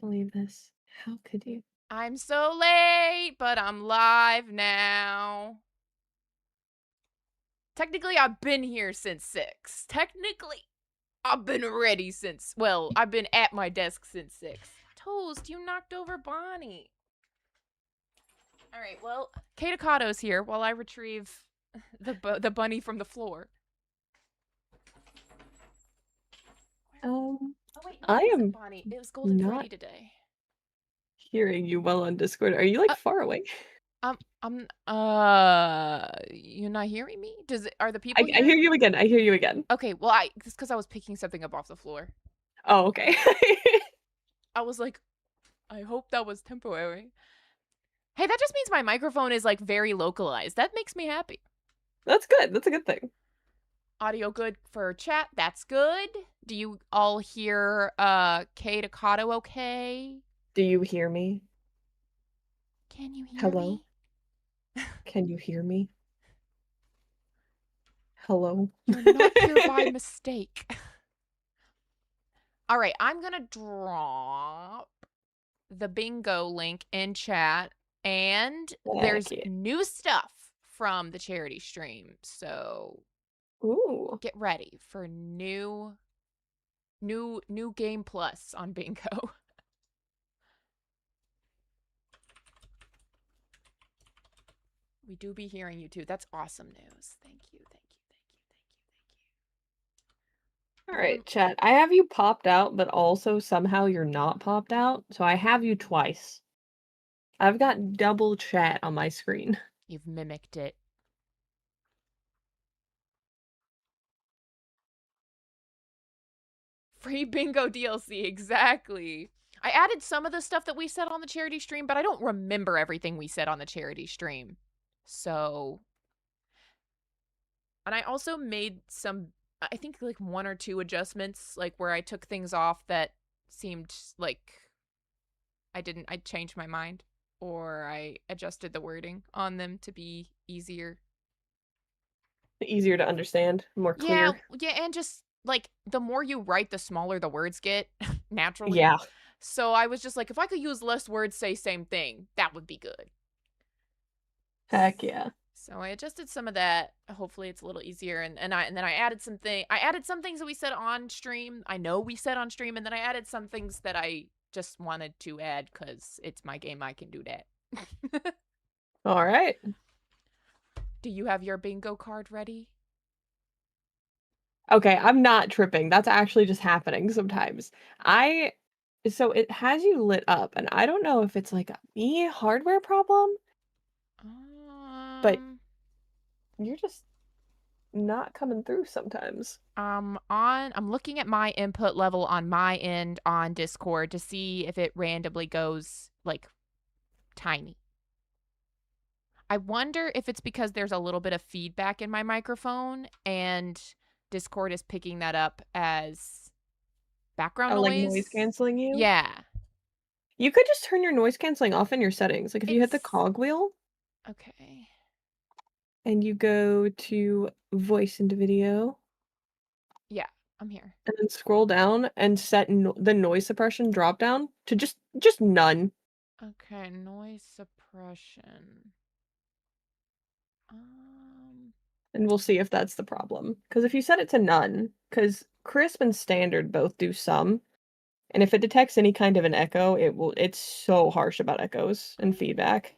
believe this. How could you? I'm so late, but I'm live now. Technically, I've been here since 6. Technically, I've been ready since, well, I've been at my desk since 6. Toast, you knocked over Bonnie. All right, well, Kate Ocato's here while I retrieve the bunny from the floor. Oh, wait, no, I it wasn't am Bonnie. It was Golden not Freddy today. hearing you well on Discord. Are you like far away? You're not hearing me? Are the I people hear hearing me? you again. I hear you again. Okay, well, it's because I was picking something up off the floor. Oh, okay. I was like, I hope that was temporary. Hey, that just means my microphone is like very localized. That makes me happy. That's good. That's a good thing. Audio good for chat. That's good. Do you all hear Kate Ocado okay? Do you hear me? Can you hear Hello? me? Can you hear me? Hello? You're not here by mistake. All right, I'm going to drop the bingo link in chat, and there's Yeah. new stuff from the charity stream. So Ooh. get ready for new game plus on bingo. We do be hearing you too. That's awesome news. Thank you. All right, chat. I have you popped out, but also somehow you're not popped out. So I have you twice. I've got double chat on my screen. You've mimicked it. Free bingo DLC, exactly. I added some of the stuff that we said on the charity stream, but I don't remember everything we said on the charity stream. So, and I also made some, I think like 1 or 2 adjustments, like where I took things off that seemed like I changed my mind, or I adjusted the wording on them to be easier. Easier to understand, more Yeah, clear. and just like the more you write, the smaller the words get naturally. Yeah. So I was just like, if I could use less words, say same thing, that would be good. Heck yeah. So I adjusted some of that. Hopefully it's a little easier, and then I added I added some things that we said on stream. I know we said on stream, and then I added some things that I just wanted to add because it's my game. I can do that. All right. Do you have your bingo card ready? Okay, I'm not tripping. That's actually just happening sometimes. So it has you lit up, and I don't know if it's like a me hardware problem, but Um, you're just not coming through sometimes. I'm looking at my input level on my end on Discord to see if it randomly goes like tiny. I wonder if it's because there's a little bit of feedback in my microphone and Discord is picking that up as background Oh, like noise noise. canceling you? Yeah. You could just turn your noise canceling off in your settings. Like if you hit the It's cogwheel okay. and you go to voice into video Yeah, I'm here. and then scroll down and set the noise suppression drop down to just none. Okay, noise suppression. Um And we'll see if that's the problem. Because if you set it to none, because crisp and standard both do some, and if it detects any kind of an echo, it's so harsh about echoes and feedback.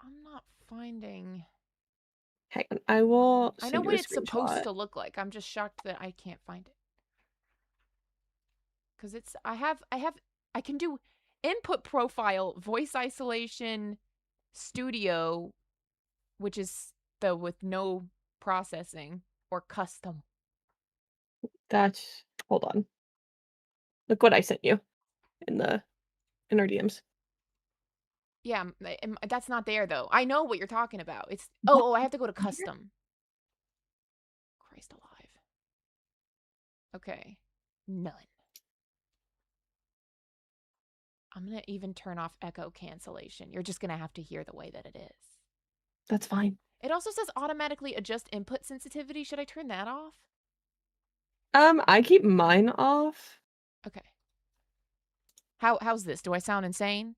I'm not finding. Hang on, I will I know send you what a it's supposed screenshot. to look like. I'm just shocked that I can't find it. Cuz it's I can do input profile, voice isolation, studio, which is the with no processing, or custom. That's hold on. Look what I sent you in our DMs. Yeah, that's not there though. I know what you're talking about. It's What? I have to go to custom. Christ alive. Okay. None. I'm going to even turn off echo cancellation. You're just going to have to hear the way that it is. That's fine. It also says automatically adjust input sensitivity. Should I turn that off? I keep mine off. Okay. How's this? Do I sound insane?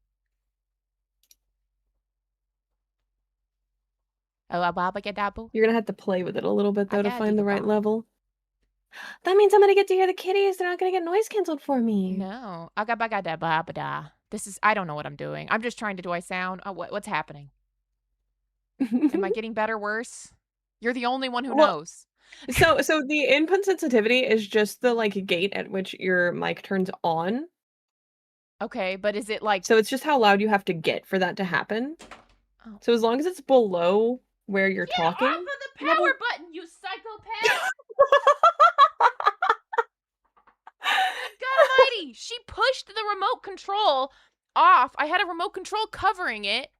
Oh, baba gadabu. You're gonna have to play with it a little bit I though to gotta do find the the right bomb. level. That means I'm gonna get to hear the kitties. They're not gonna get noise canceled for me. No. Agabagada. This is, I don't know what I'm doing. I'm just trying to, do I sound? Oh, what's happening? Am I getting better, worse? You're the only one who Well, knows. so the input sensitivity is just the like gate at which your mic turns on. Okay, but is it like, So it's just how loud you have to get for that to happen. oh. So as long as it's below where you're Get off talking of the level. power button, you psychopath! God almighty! She pushed the remote control off. I had a remote control covering it.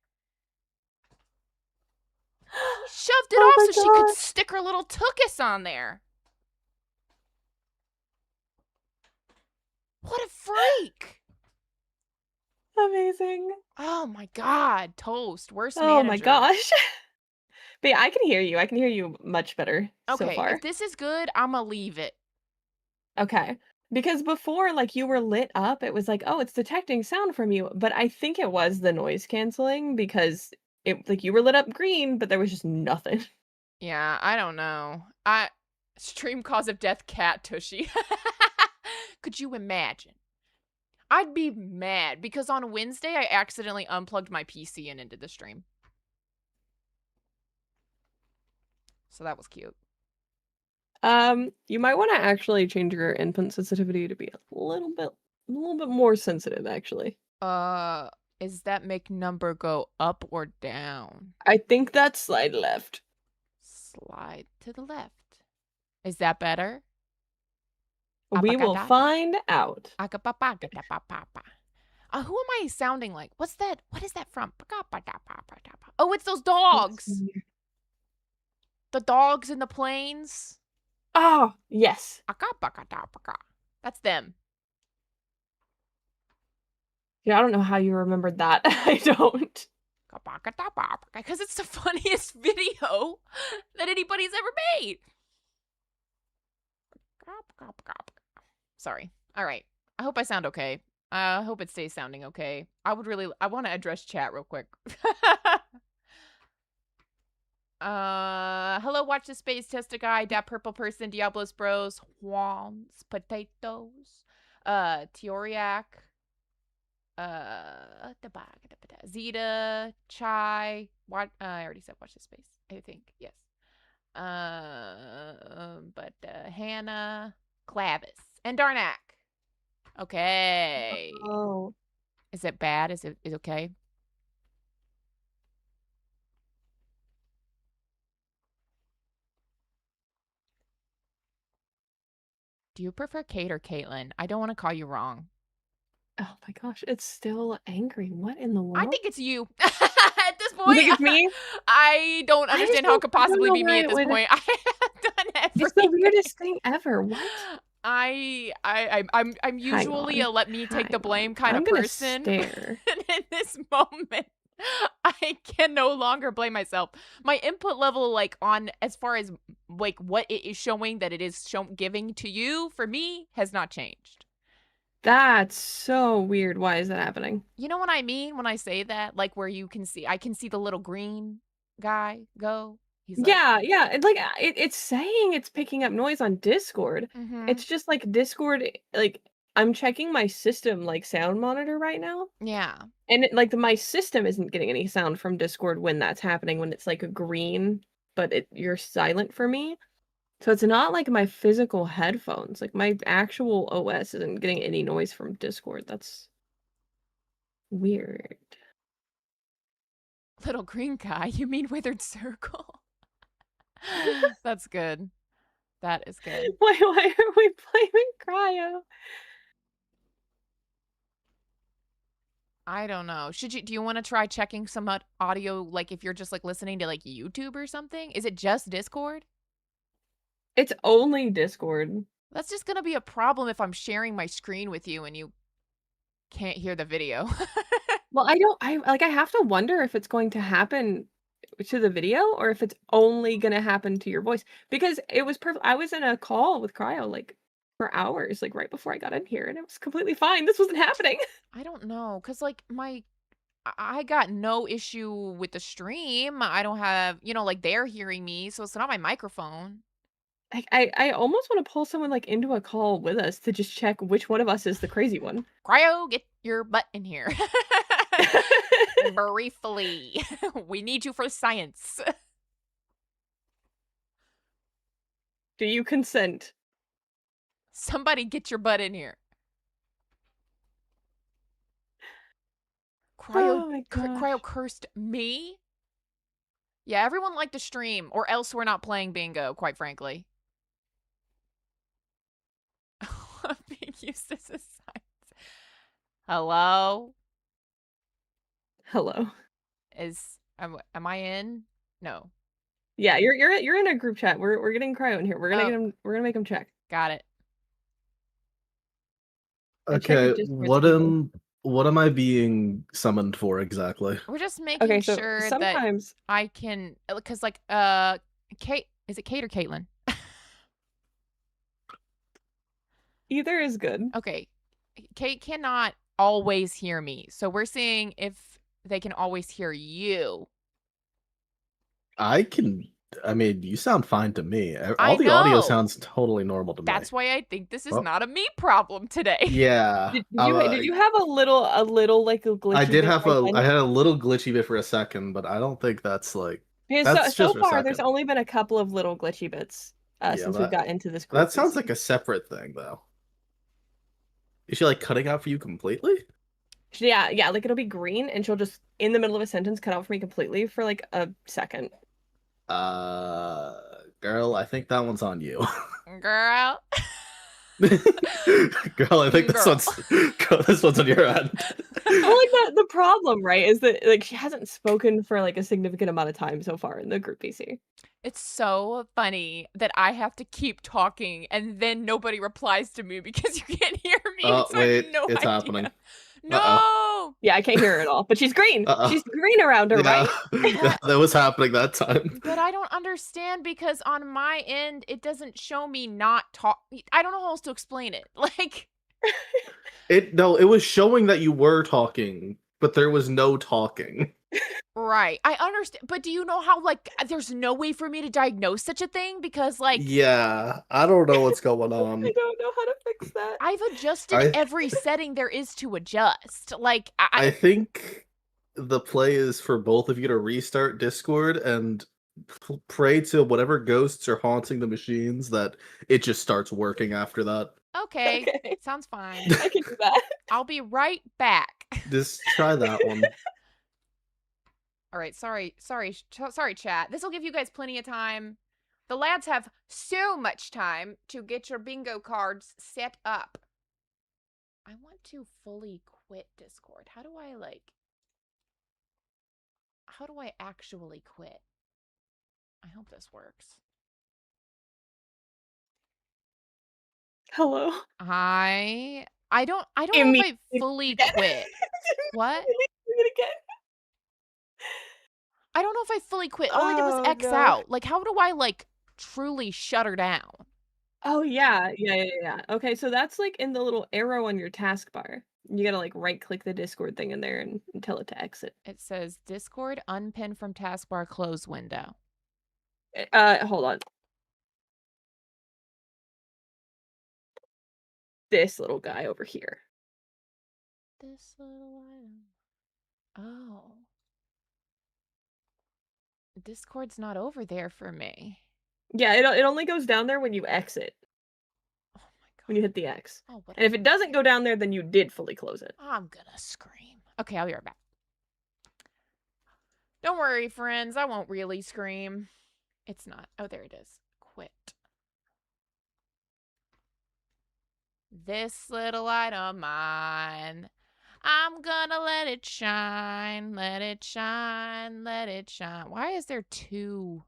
She shoved it Oh off my so she could gosh. stick her little tuchus on there. What a freak! Amazing. Oh my god, toast. Worst Oh my manager. gosh. But yeah, I can hear you. I can hear you much better so Okay, if far. this is good, I'ma leave it. Okay. Because before, like, you were lit up, it was like, "Oh, it's detecting sound from you," but I think it was the noise canceling because it like, you were lit up green, but there was just nothing. Yeah, I don't know. Stream cause of death cat tushy. Could you imagine? I'd be mad because on Wednesday I accidentally unplugged my PC and into the stream. So that was cute. You might wanna actually change your input sensitivity to be a little bit more sensitive, actually. Uh, is that make number go up or down? I think that's slide left. Slide to the left. Is that better? We will Apagadapa. find out. Akapapagadapapapa. Who am I sounding like? What's that? What is that from? Oh, it's those Let's dogs. see. The dogs in the plains. Oh, yes. That's them. Yeah, I don't know how you remembered that. I don't. Because it's the funniest video that anybody's ever made. Sorry. All right. I hope I sound okay. I hope it stays sounding okay. I want to address chat real quick. Hello, watch the space, test a guy, that purple person, Diablos Bros, Juan's Potatoes, Teoriac, Zeta, Chai, what, I already said watch the space, I think, yes. Hannah, Clavis, and Darnak. Okay. Oh. Is it bad? Is it okay? Do you prefer Kate or Caitlin? I don't want to call you wrong. Oh my gosh, it's still angry. What in the I world? think it's you. At this You point, think it's me? I don't I just understand how it could I don't possibly know be me why at it this would. point. I have done It's the everything. weirdest thing ever. What? I'm Hang usually on. a let me take the Hang on. blame kind I'm of gonna person. stare. And in this moment, I can no longer blame myself. My input level, like on as far as like what it is showing that it is giving to you for me has not changed. That's so weird. Why is that happening? You know what I mean when I say that? Like where you can see, I can see the little green guy go. He's like, Yeah, yeah. Like it's saying it's picking up noise on Discord. mm-hmm. It's just like Discord. Like I'm checking my system like sound monitor right now, Yeah. and like my system isn't getting any sound from Discord when that's happening. When it's like a green, but you're silent for me. So it's not like my physical headphones. Like my actual OS isn't getting any noise from Discord. That's weird. Little green guy. You mean withered circle? That's good. That is good. Why are we blaming Cryo? I don't know. Do you want to try checking some audio, like if you're just like listening to like YouTube or something? Is it just Discord? It's only Discord. That's just going to be a problem if I'm sharing my screen with you and you can't hear the video. Well, I have to wonder if it's going to happen to the video or if it's only gonna happen to your voice. Because it was perfect. I was in a call with Cryo like for hours, like, right before I got in here, and it was completely fine. This wasn't happening. I don't know, cause like, I got no issue with the stream. I don't have like, they're hearing me, so it's not my microphone. I almost wanna pull someone, like, into a call with us to just check which one of us is the crazy one. Cryo, get your butt in here. Briefly. We need you for science. Do you consent? Somebody get your butt in here. Cryo Oh my Cryo gosh. cursed me? Yeah, everyone liked the stream, or else we're not playing bingo, quite frankly. Being used as a science. Hello? Hello. Am I in? No. Yeah, you're in a group chat. We're getting Cryo in here. Oh, We're gonna make him check. got it. And check if Okay, Discord's able. what am I being summoned for exactly? We're just Okay, making so sure that sometimes I can, because like, Kate, is it Kate or Caitlin? either is good. Okay. Kate cannot always hear me. So we're seeing if they can always hear you. I mean, you sound fine to me. I All the audio know. sounds totally normal to me. That's why I think this is Well, not a me problem today. yeah. Did you have a little, like, a I glitchy did bit have right then? I had a little glitchy bit for a second, but I don't think that's like Because that's so just for a far, there's second. only been a couple of little glitchy bits, Yeah, since we got into this group that sounds PC. like a separate thing though. Is she like cutting out for you completely? Yeah, like, it'll be green, and she'll just, in the middle of a sentence, cut out for me completely for, like, a second. Girl, I think that one's on you. Girl. Girl, I think Girl. this one's on your end. Well, like, the problem, right, is that, like, she hasn't spoken for, like, a significant amount of time so far in the group PC. It's so funny that I have to keep talking and then nobody replies to me because you can't hear me. Oh, So I have wait, no it's idea. happening. No. Yeah, I can't hear her at all, but she's green. Uh-oh. She's green around her, Yeah, right? that was happening that time. But I don't understand because on my end, it doesn't show me not talk. I don't know how else to explain it. Like, It was showing that you were talking, but there was no talking. right. I understand. But do you know how, like, there's no way for me to diagnose such a thing? Because, like, Yeah, I don't know what's going I on. don't know how to fix that. I've adjusted I every setting there is to adjust. Like, I think the play is for both of you to restart Discord and pray to whatever ghosts are haunting the machines that it just starts working after that. okay. Okay. Sounds fine. I can do that. I'll be right back. Just try that one. All right, sorry, chat. This will give you guys plenty of time. The lads have so much time to get your bingo cards set up. I want to fully quit Discord. How do I actually quit? I hope this works. Hello. I don't know if I fully quit. What? Again. I don't know if I fully quit. All I did was X out. Like, how do I, like, truly shut her down? Oh, yeah. Yeah. Okay, so that's, like, in the little arrow on your taskbar. You gotta, like, right-click the Discord thing in there and tell it to exit. It says Discord unpin from taskbar close window. Hold on. This little guy over here. This little item. Oh. Discord's not over there for me. Yeah, it only goes down there when you exit. Oh my god. When you hit the X. Oh, what and if it doesn't go down there, then you did fully close it. I'm gonna scream. Okay, I'll be right back. Don't worry, friends. I won't really scream. It's not. Oh, there it is. Quit. This little light of mine. I'm gonna let it shine. Let it shine. Let it shine. Why is there two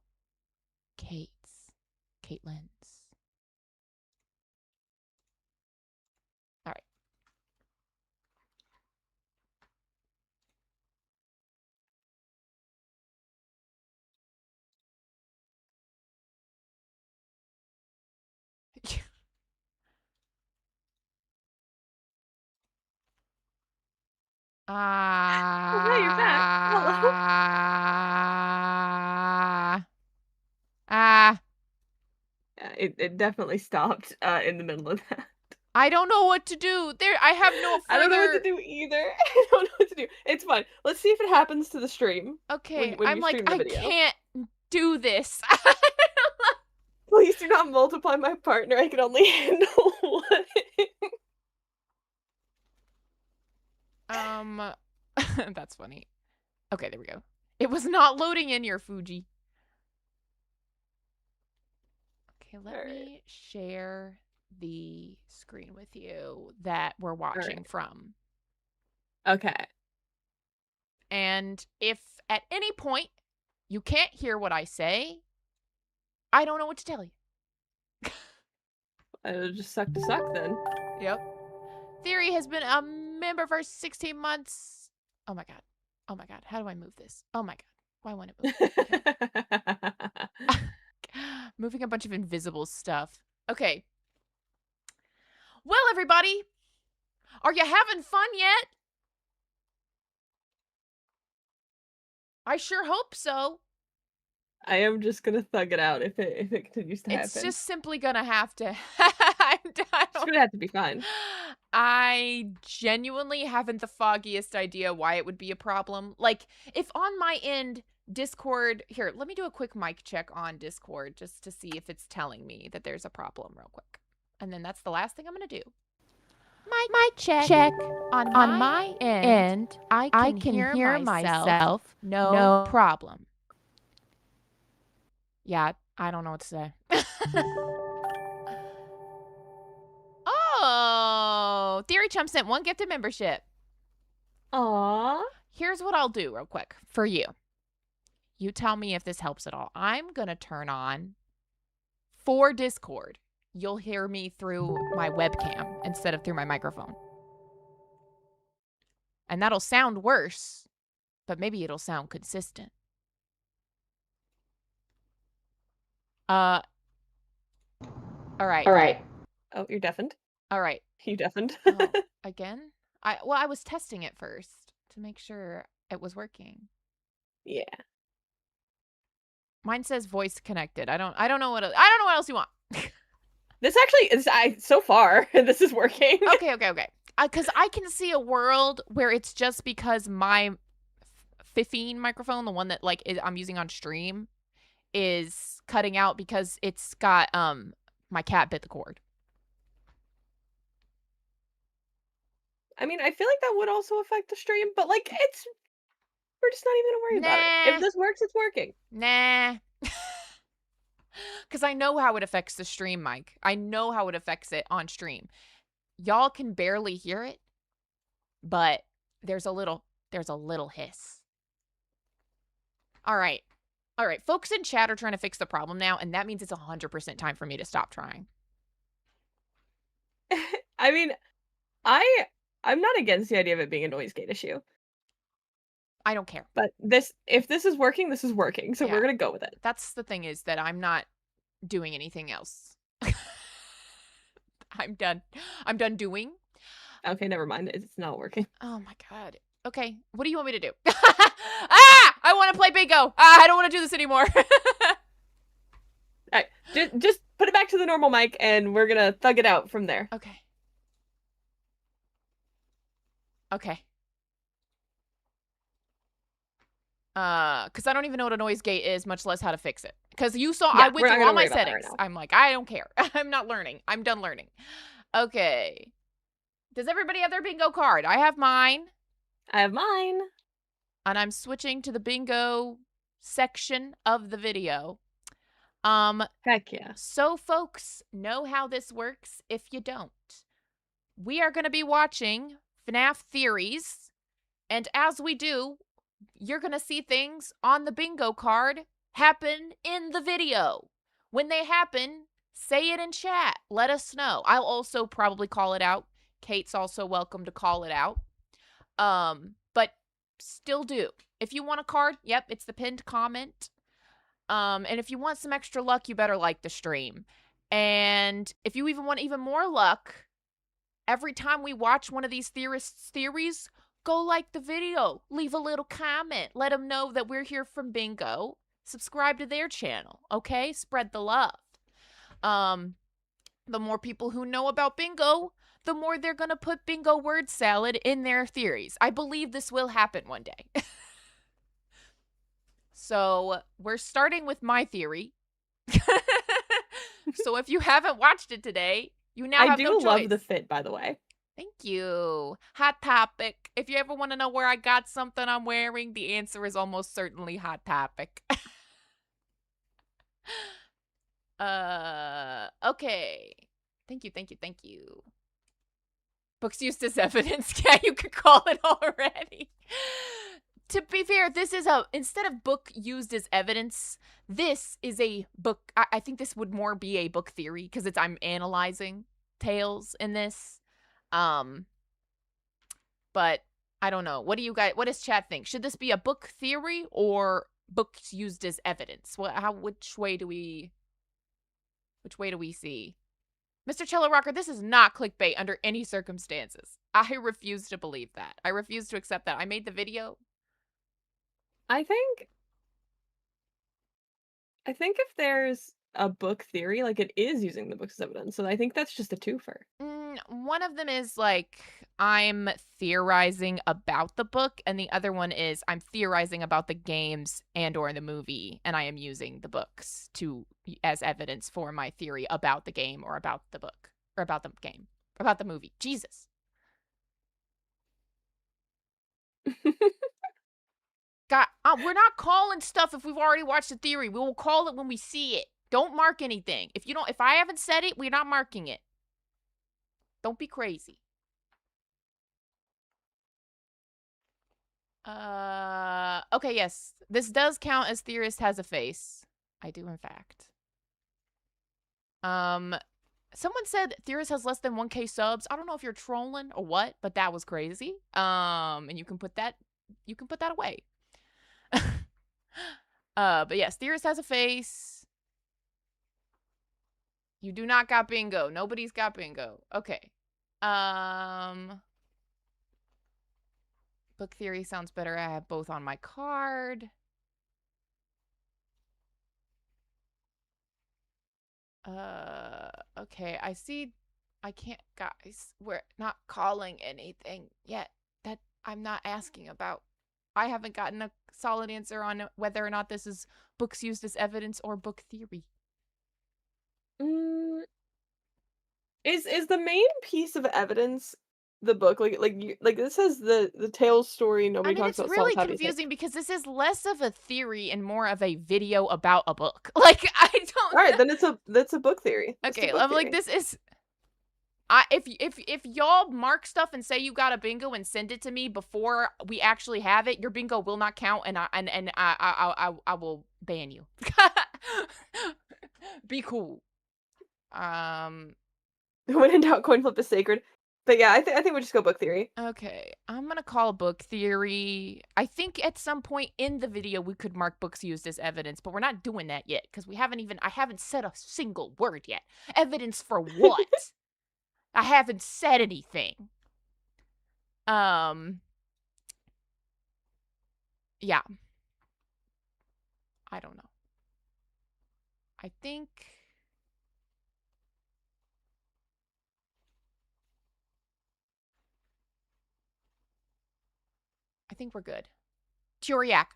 Kates? Caitlins. All right. Hi, you're back. Hello. It definitely stopped in the middle of that. I don't know what to do. I have no further. I don't know what to do either. I don't know what to do. It's fine. Let's see if it happens to the stream. Okay, when I'm you like, stream the I video. can't do this. Please do not multiply my partner. I can only handle one. That's funny. Okay, there we go. It was not loading in your Fuji. Okay, let me share the screen with you that we're watching from. Okay. And if at any point you can't hear what I say, I don't know what to tell you. It'll just suck to suck then. Yep. Theory has been a member for 16 months. Oh my god. Oh my god. How do I move this? Oh my god. Why won't it move? Okay. Moving a bunch of invisible stuff. Okay. Well, everybody, are you having fun yet? I sure hope so. I am just gonna thug it out if it continues to happen. It's just simply gonna have to. It's gonna have to be fine. I genuinely haven't the foggiest idea why it would be a problem. Like, if on my end, Discord... Here, let me do a quick mic check on Discord just to see if it's telling me that there's a problem real quick. And then that's the last thing I'm gonna do. Mic check. On my end, I can hear myself. No problem. Yeah, I don't know what to say. Oh, Theory Chum sent 1 gifted membership. Aww. Here's what I'll do real quick for you. You tell me if this helps at all. I'm going to turn on for Discord. You'll hear me through my webcam instead of through my microphone. And that'll sound worse, but maybe it'll sound consistent. All right. All right. Oh, you're deafened? All right. You deafened? Oh, again? I was testing it first to make sure it was working. Yeah. Mine says voice connected. I don't know what else you want. This actually is so far this is working. Okay. Cuz I can see a world where it's just because my 15 microphone, the one that I'm using on stream, is cutting out because it's got my cat bit the cord. I mean, I feel like that would also affect the stream, but we're just not even gonna worry about it. If this works, it's working. Nah. Because I know how it affects the stream, Mike. I know how it affects it on stream. Y'all can barely hear it, but there's a little hiss. All right. Folks in chat are trying to fix the problem now, and that means it's 100% time for me to stop trying. I mean, I'm not against the idea of it being a noise gate issue. I don't care. But if this is working, this is working. So we're going to go with it. That's the thing, is that I'm not doing anything else. I'm done. I'm done doing. Okay, never mind. It's not working. Oh my god. Okay, what do you want me to do? Ah! I want to play bingo. I don't want to do this anymore. All right, just put it back to the normal mic, and we're going to thug it out from there. Okay. Because I don't even know what a noise gate is, much less how to fix it. Because you saw, I went through all my settings. I'm like, I don't care. I'm not learning. I'm done learning. Okay. Does everybody have their bingo card? I have mine. I have mine. And I'm switching to the bingo section of the video. Heck yeah. So folks know how this works if you don't. We are going to be watching FNAF Theories. And as we do, you're going to see things on the bingo card happen in the video. When they happen, say it in chat. Let us know. I'll also probably call it out. Kate's also welcome to call it out. But still do. If you want a card, yep, it's the pinned comment. And if you want some extra luck, you better like the stream. And if you even want even more luck, every time we watch one of these theorists' theories, go like the video, leave a little comment, let them know that we're here from Bingo. Subscribe to their channel, okay? Spread the love. The more people who know about Bingo, the more they're going to put Bingo word salad in their theories. I believe this will happen one day. So we're starting with my theory. So if you haven't watched it today, you now have no choice. I do love the fit, by the way. Thank you. Hot Topic. If you ever want to know where I got something I'm wearing, the answer is almost certainly Hot Topic. Okay. Thank you. Books used as evidence. Yeah, you could call it already. To be fair, this is instead of book used as evidence, this is a book. I think this would more be a book theory because I'm analyzing tales in this. But I don't know. What does chat think? Should this be a book theory or books used as evidence? Which way do we see? Mr. Cello Rocker, this is not clickbait under any circumstances. I refuse to believe that. I refuse to accept that. I made the video. I think if there's a book theory, like, it is using the books as evidence, so I think that's just a twofer. One of them is, like, I'm theorizing about the book, and the other one is I'm theorizing about the games and/or the movie, and I am using the books as evidence for my theory about the game or about the book, or about the game, about the movie. Jesus. God, we're not calling stuff if we've already watched the theory. We will call it when we see it. Don't mark anything. If I haven't said it, we're not marking it. Don't be crazy. Okay, yes. This does count as theorist has a face. I do, in fact. Someone said theorist has less than 1K subs. I don't know if you're trolling or what, but that was crazy. And you can put that away. But yes, theorist has a face. You do not got bingo. Nobody's got bingo. Okay. Book theory sounds better. I have both on my card. Okay. I see. I can't, guys. We're not calling anything yet. That I'm not asking about. I haven't gotten a solid answer on whether or not this is books used as evidence or book theory. Is the main piece of evidence the book? Like this is the Tales story nobody talks about. It's really confusing because this is less of a theory and more of a video about a book. Like, I don't. All right, then that's a book theory. Okay, I'm like, this is. If y'all mark stuff and say you got a bingo and send it to me before we actually have it, your bingo will not count, and I will ban you. Be cool. When in doubt, coin flip is sacred. But yeah, I think we'll just go book theory. Okay, I'm gonna call book theory. I think at some point in the video we could mark books used as evidence, but we're not doing that yet because I haven't said a single word yet. Evidence for what? I haven't said anything. Yeah. I don't know. I think we're good. Turiak,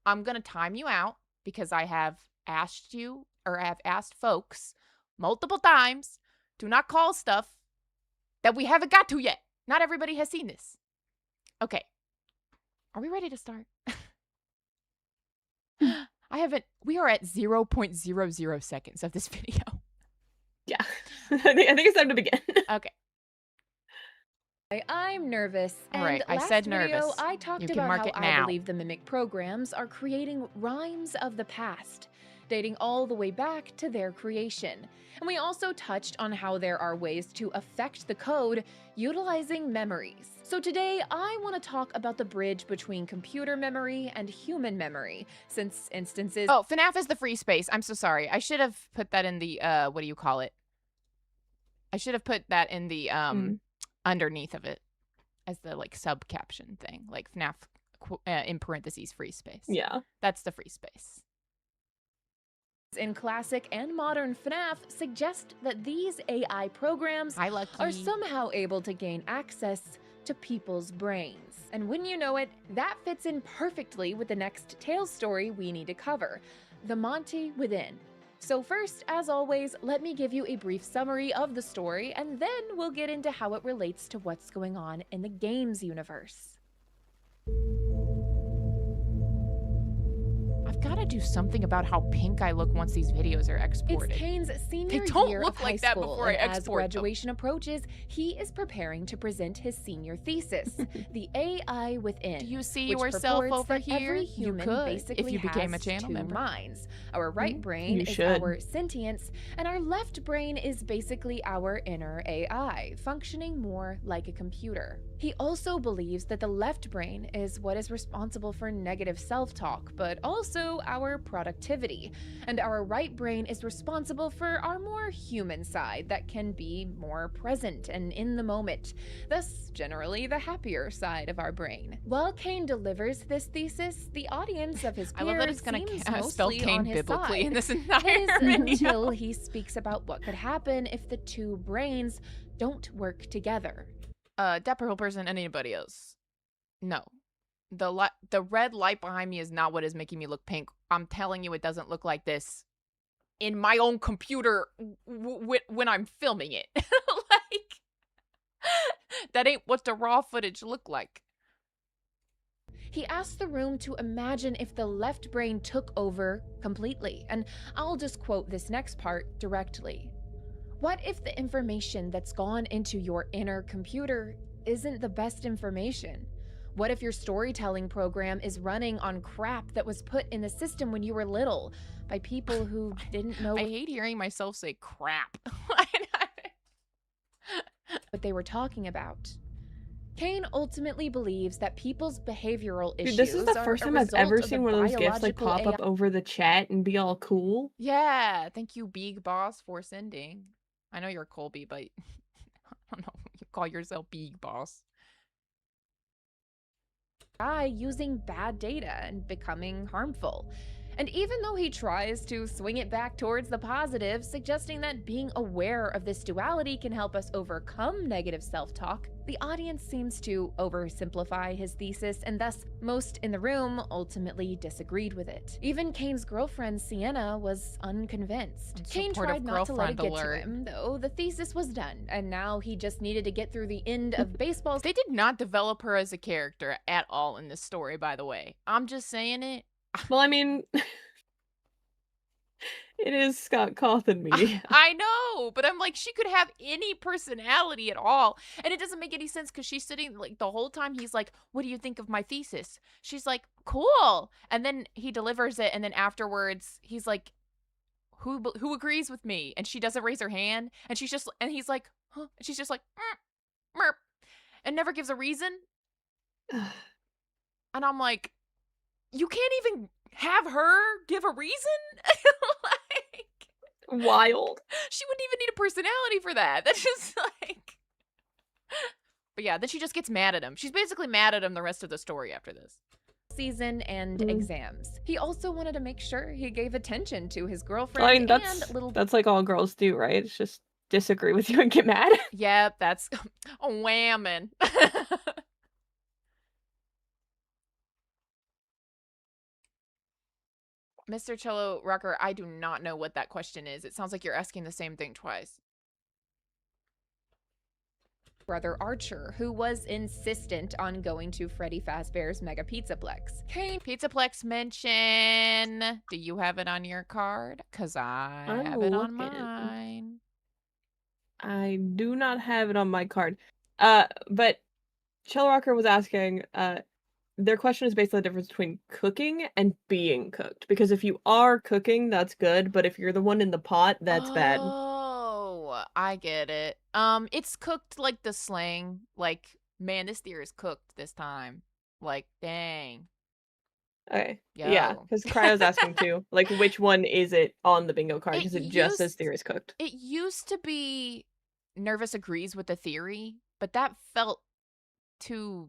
I'm going to time you out because I have asked you, or I have asked folks multiple times, do not call stuff that we haven't got to yet. Not everybody has seen this. Okay. Are we ready to start? We are at 0.00 seconds of this video. Yeah. I think it's time to begin. Okay. I'm nervous. All right, and I said last video, nervous. I talked You can about mark how it I now. believe the mimic programs are creating rhymes of the past, dating all the way back to their creation. And we also touched on how there are ways to affect the code utilizing memories. So today, I want to talk about the bridge between computer memory and human memory, since instances— Oh, FNAF is the free space. I'm so sorry. I should have put that in the, what do you call it? I should have put that in the, underneath of it. as the like sub caption thing, like FNAF in parentheses free space. Yeah. That's the free space. In classic and modern FNAF suggest that these AI programs Hi, Lucky. are somehow able to gain access to people's brains. And when you know it, that fits in perfectly with the next Tales story we need to cover, The Monty Within. So first, as always, let me give you a brief summary of the story, and then we'll get into how it relates to what's going on in the games universe. I've got to do something about how pink I look once these videos are exported. It's Kane's senior don't year look of like high that school, before I and as export them. graduation approaches, he is preparing to present his senior thesis, The AI Within. Do you see which yourself purports over that here? every You human could, basically if you became a has channel two member. minds. Our right brain You is should. our sentience, and our left brain is basically our inner AI, functioning more like a computer. He also believes that the left brain is what is responsible for negative self-talk, but also our productivity. And our right brain is responsible for our more human side that can be more present and in the moment, thus generally the happier side of our brain. While Kane delivers this thesis, the audience of his I love that peers it's going seems to spell mostly Kane on his biblically side. in this That entire is video. until he speaks about what could happen if the two brains don't work together. Dapper Hill person, anybody else? No. The red light behind me is not what is making me look pink. I'm telling you, it doesn't look like this in my own computer when I'm filming it. Like, that ain't what the raw footage look like. He asked the room to imagine if the left brain took over completely, and I'll just quote this next part directly. What if the information that's gone into your inner computer isn't the best information? What if your storytelling program is running on crap that was put in the system when you were little by people who didn't know I hate hearing myself say crap. what they were talking about? Kane ultimately believes that people's behavioral issues Dude, this is the are first a time I've result ever of the seen one of those gifs like biological pop AI up over the chat and be all cool. Yeah, thank you, Big Boss, for sending. I know you're Colby, but I don't know. You call yourself Big Boss. using bad data and becoming harmful. And even though he tries to swing it back towards the positive, suggesting that being aware of this duality can help us overcome negative self-talk, the audience seems to oversimplify his thesis, and thus most in the room ultimately disagreed with it. Even Kane's girlfriend, Sienna, was unconvinced. Kane tried not to let it get to him, though the thesis was done, and now he just needed to get through the end of baseball. They did not develop her as a character at all in this story, by the way. I'm just saying it. Well, I mean, it is Scott Cawthon media. I know, but I'm like, she could have any personality at all. And it doesn't make any sense because she's sitting, like, the whole time he's like, what do you think of my thesis? She's like, cool. And then he delivers it, and then afterwards, he's like, who agrees with me? And she doesn't raise her hand, and she's just, and he's like, huh? And she's just like, merp, and never gives a reason. And I'm like, you can't even have her give a reason? Like, Wild. she wouldn't even need a personality for that. That's just like... But yeah, then she just gets mad at him. She's basically mad at him the rest of the story after this. Season and exams. He also wanted to make sure he gave attention to his girlfriend I mean, that's like all girls do, right? It's just disagree with you and get mad. Yep, that's a whammon. Mr. Cello Rocker, I do not know what that question is. It sounds like you're asking the same thing twice. Brother Archer, who was insistent on going to Freddy Fazbear's Mega Pizzaplex. Kane Pizzaplex mention. Do you have it on your card? Because I have it on mine. I do not have it on my card. But Cello Rocker was asking, their question is basically the difference between cooking and being cooked. Because if you are cooking, that's good, but if you're the one in the pot, that's bad. Oh, I get it. It's cooked like the slang. Like, man, this deer is cooked this time. Like, dang. Okay. Yeah, because Cryo's asking too. Like, which one is it on the bingo card? Because it just says theory is cooked. It used to be Nervous agrees with the theory, but that felt too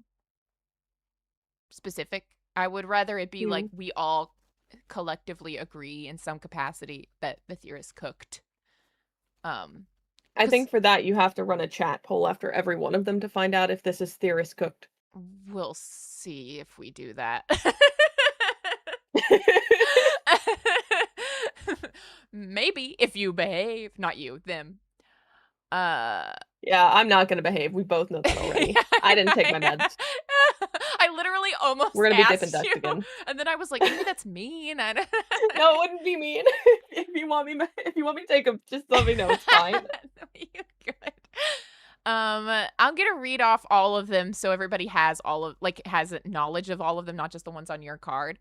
specific. I would rather it be like we all collectively agree in some capacity that the theorist cooked. I think for that you have to run a chat poll after every one of them to find out if this is theorist cooked. We'll see if we do that. Maybe if you behave, not you, them. Yeah, I'm not gonna behave. We both know that already. I didn't take my meds. I literally almost We're gonna be asked dipping ducks you, again. and then I was like, maybe that's mean. No, it wouldn't be mean. If you want me to take them, just let me know. It's fine. No, you good. I'm gonna read off all of them so everybody has has knowledge of all of them, not just the ones on your card.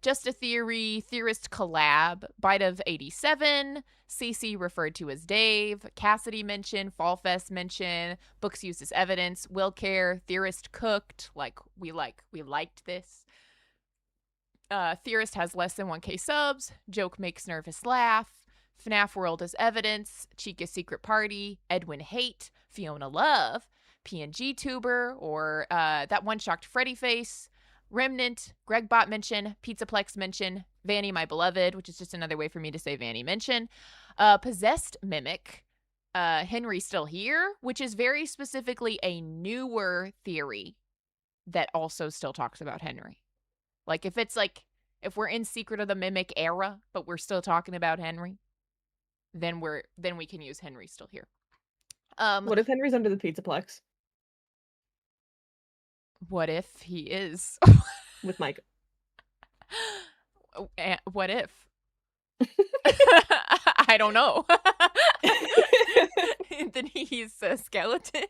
Just a Theory, Theorist Collab, Bite of 87, CC referred to as Dave, Cassidy mentioned, Fall Fest mentioned, Books used as evidence, Will Care, Theorist Cooked, we liked this. Theorist has less than 1K subs, Joke makes nervous laugh, FNAF World as evidence, Chica's Secret Party, Edwin Hate, Fiona Love, PNG Tuber, or that one shocked Freddy face, Remnant, Greg Bot mention, Pizzaplex mention, Vanny My Beloved, which is just another way for me to say Vanny mention, Possessed Mimic, Henry Still Here, which is very specifically a newer theory that also still talks about Henry. Like if we're in Secret of the Mimic era, but we're still talking about Henry, then we can use Henry Still Here. What if Henry's under the Pizzaplex? What if he is? With Mike. What if? I don't know. Then he's a skeleton.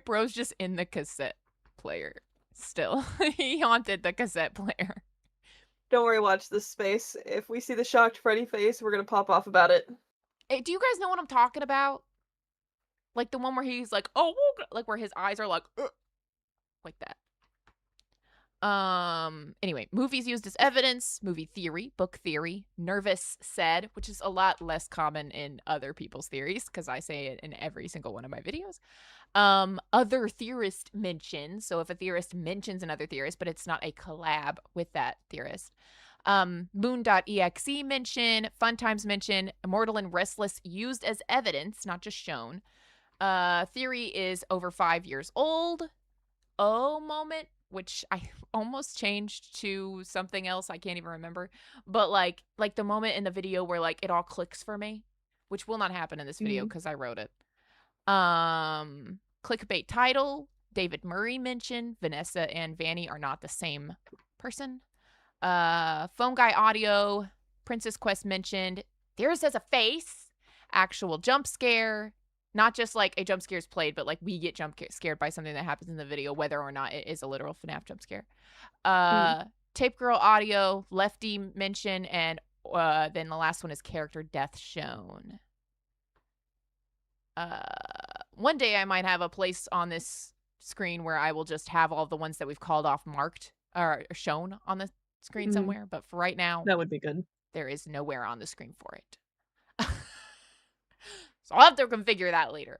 Bro's just in the cassette player still. He haunted the cassette player. Don't worry, watch this space. If we see the shocked Freddy face, we're gonna pop off about it. Hey, do you guys know what I'm talking about? Like the one where he's like, oh, like where his eyes are like that. Anyway, movies used as evidence, movie theory, book theory, nervous said, which is a lot less common in other people's theories because I say it in every single one of my videos. Other theorist mentions, so if a theorist mentions another theorist, but it's not a collab with that theorist. Moon.exe mention, Fun Times mention, Immortal and Restless used as evidence, not just shown. Theory is over 5 years old. Oh moment, which I almost changed to something else. I can't even remember. But like the moment in the video where like it all clicks for me, which will not happen in this video because I wrote it. Clickbait title, David Murray mentioned, Vanessa and Vanny are not the same person. Phone Guy audio, Princess Quest mentioned, there's as a face, actual jump scare. Not just like a jump scare is played, but like we get jump scared by something that happens in the video, whether or not it is a literal FNAF jump scare. Tape Girl audio, Lefty mention, and then the last one is character death shown. One day I might have a place on this screen where I will just have all the ones that we've called off marked or shown on the screen somewhere. But for right now, that would be good. There is nowhere on the screen for it. So I'll have to configure that later.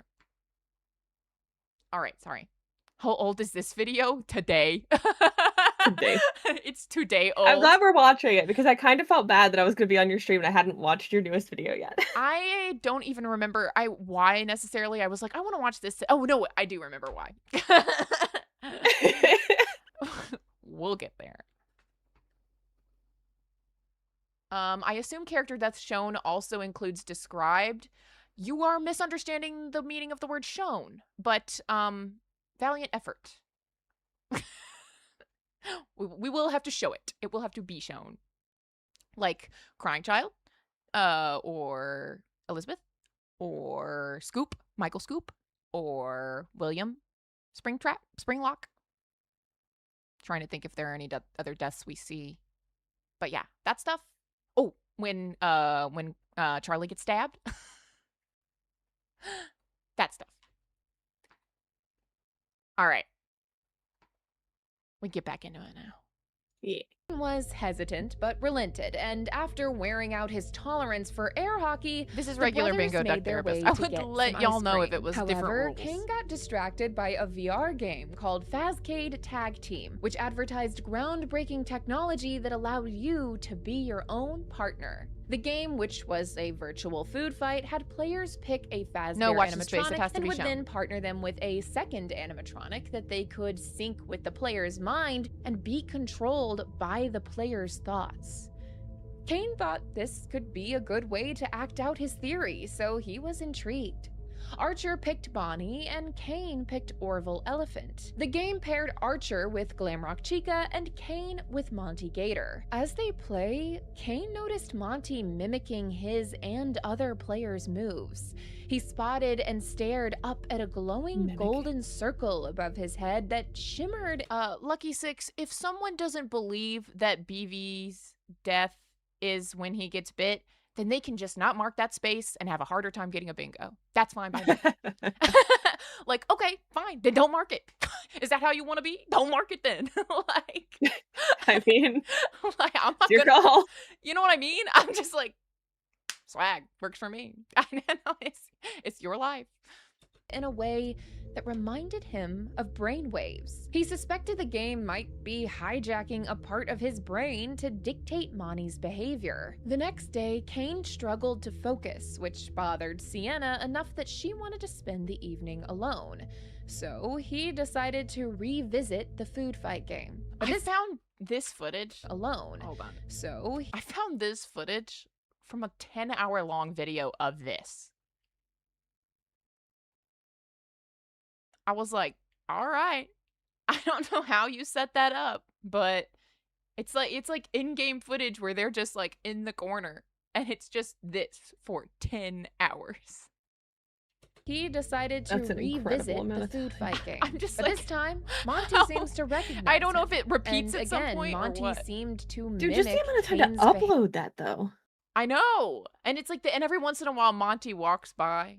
All right, sorry. How old is this video? Today. Today. It's today old. I'm glad we're watching it because I kind of felt bad that I was going to be on your stream and I hadn't watched your newest video yet. I don't even remember why necessarily. I was like, I want to watch this. Oh, no, I do remember why. We'll get there. I assume character death shown also includes described. You are misunderstanding the meaning of the word shown, but valiant effort. We will have to show it. It will have to be shown. Like Crying Child, or Elizabeth, or Scoop, Michael Scoop, or William Springlock. Trying to think if there are any other deaths we see. But yeah, that stuff. Oh, when Charlie gets stabbed. That stuff. All right. We get back into it now. Yeah. was hesitant but relented, and after wearing out his tolerance for air hockey, This is the regular brothers bingo made duck their therapist. way I to would get let some y'all ice know if cream. it was different However, rules. Kane got distracted by a VR game called Fazcade Tag Team, which advertised groundbreaking technology that allowed you to be your own partner. The game, which was a virtual food fight, had players pick a Fazbear No, watch the space. It animatronic has to and be would shown. then partner them with a second animatronic that they could sync with the player's mind and be controlled by the player's thoughts. Kane thought this could be a good way to act out his theory, so he was intrigued. Archer picked Bonnie, and Kane picked Orville Elephant. The game paired Archer with Glamrock Chica and Kane with Monty Gator. As they play, Kane noticed Monty mimicking his and other players' moves. He spotted and stared up at a glowing golden circle above his head that shimmered. Lucky Six, if someone doesn't believe that BV's death is when he gets bit, then they can just not mark that space and have a harder time getting a bingo. That's fine by me. Like, okay, fine. Then don't mark it. Is that how you want to be? Don't mark it then. Like, I mean, like, I'm not it's your gonna, call. you know what I mean? I'm just like, swag, works for me. I know, it's your life. In a way that reminded him of brainwaves. He suspected the game might be hijacking a part of his brain to dictate Monty's behavior. The next day, Kane struggled to focus, which bothered Sienna enough that she wanted to spend the evening alone. So he decided to revisit the food fight game. But I found this footage alone. Hold on. So I found this footage from a 10-hour long video of this. I was like, all right. I don't know how you set that up, but it's like in-game footage where they're just like in the corner and it's just this for 10 hours. He decided to revisit the food fight game. I'm just but like, this time, Monty seems to recognize I don't know him. if it repeats And at some again, point Monty or what. seemed to Dude, mimic just the amount of time Kane's to upload that, though. I know. And it's like, and every once in a while, Monty walks by.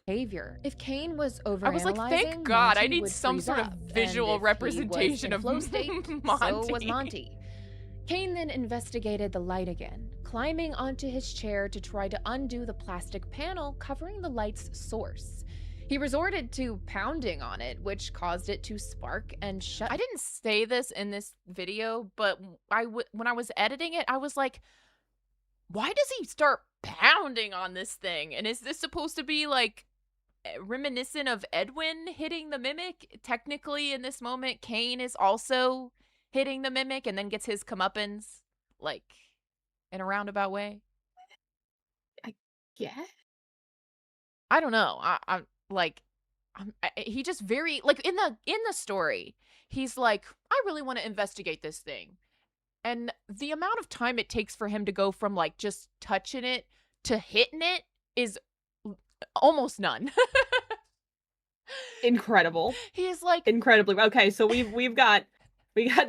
behavior. If Kane was overanalyzing, I was like, thank God, Monty I need would some freeze sort of up, and visual if representation he of was in flow state, Monty. So was Monty. Kane then investigated the light again, climbing onto his chair to try to undo the plastic panel covering the light's source. He resorted to pounding on it, which caused it to spark and shut. I didn't say this in this video, but when I was editing it, I was like, why does he start pounding on this thing? And is this supposed to be like reminiscent of Edwin hitting the mimic? Technically, in this moment, Kane is also hitting the mimic and then gets his comeuppance, like, in a roundabout way. Yeah. I don't know. He just very, like, in the story, he's like, I really want to investigate this thing. And the amount of time it takes for him to go from, like, just touching it to hitting it is almost none. Incredible. He's like, incredibly. Okay, so we got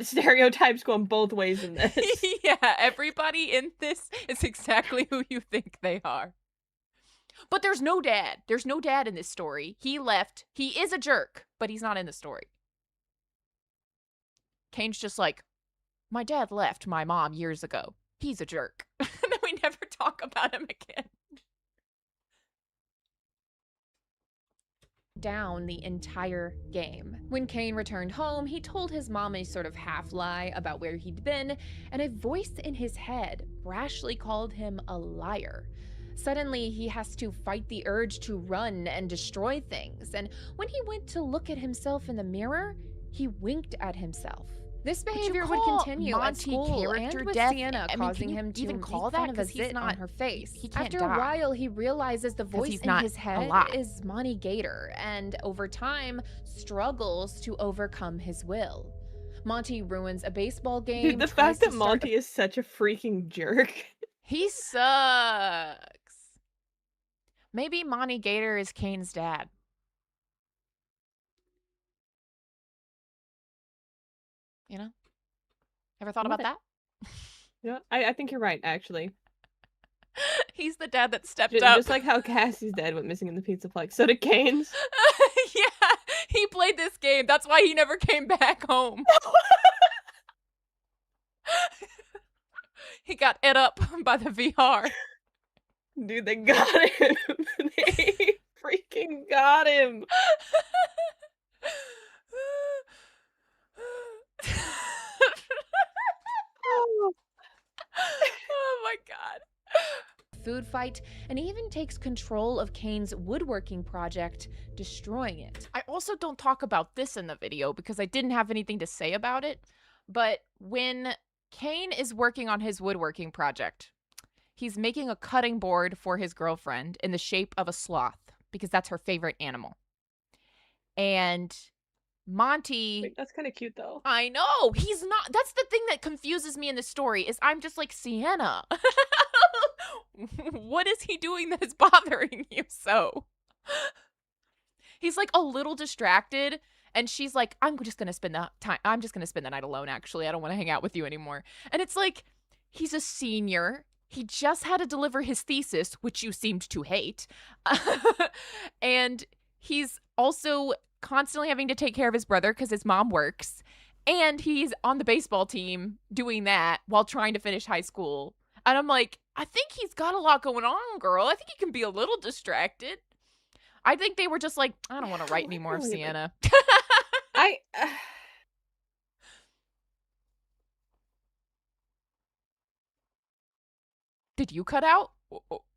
stereotypes going both ways in this. yeah, everybody in this is exactly who you think they are. But there's no dad. There's no dad in this story. He left. He is a jerk, but he's not in the story. Kane's just like, my dad left my mom years ago. He's a jerk. And then we never talk about him again. Down the entire game. When Kane returned home, he told his mom a sort of half-lie about where he'd been, and a voice in his head brashly called him a liar. Suddenly, he has to fight the urge to run and destroy things, and when he went to look at himself in the mirror, he winked at himself. This behavior would continue at school and with Sienna, causing him to even call make that fun of a because he's zit not on her face. He can't After die. a while, he realizes the voice he's in not his head alive. is Monty Gator, and over time, struggles to overcome his will. Monty ruins a baseball game. Dude, the fact that Monty is such a freaking jerk. He sucks. Maybe Monty Gator is Kane's dad. You know? Ever thought about that? Yeah, I think you're right, actually. He's the dad that stepped up. Just like how Cassie's dad went missing in the pizza flex, so did Kane's. Yeah, He played this game. That's why he never came back home. He got ate up by the VR. Dude, they got him. They freaking got him. Oh. Oh my god. Food fight, and even takes control of Kane's woodworking project, destroying it. I also don't talk about this in the video because I didn't have anything to say about it. But when Kane is working on his woodworking project, he's making a cutting board for his girlfriend in the shape of a sloth because that's her favorite animal. And Monty... Wait, that's kind of cute, though. I know! He's not... That's the thing that confuses me in the story, is I'm just like, Sienna, what is he doing that is bothering you so? He's like a little distracted, and she's like, I'm just gonna spend the night alone, actually. I don't want to hang out with you anymore. And it's like, he's a senior. He just had to deliver his thesis, which you seemed to hate. And he's also constantly having to take care of his brother because his mom works. And he's on the baseball team doing that while trying to finish high school. And I'm like, I think he's got a lot going on, girl. I think he can be a little distracted. I think they were just like, I don't want to write anymore of Sienna. Did you cut out?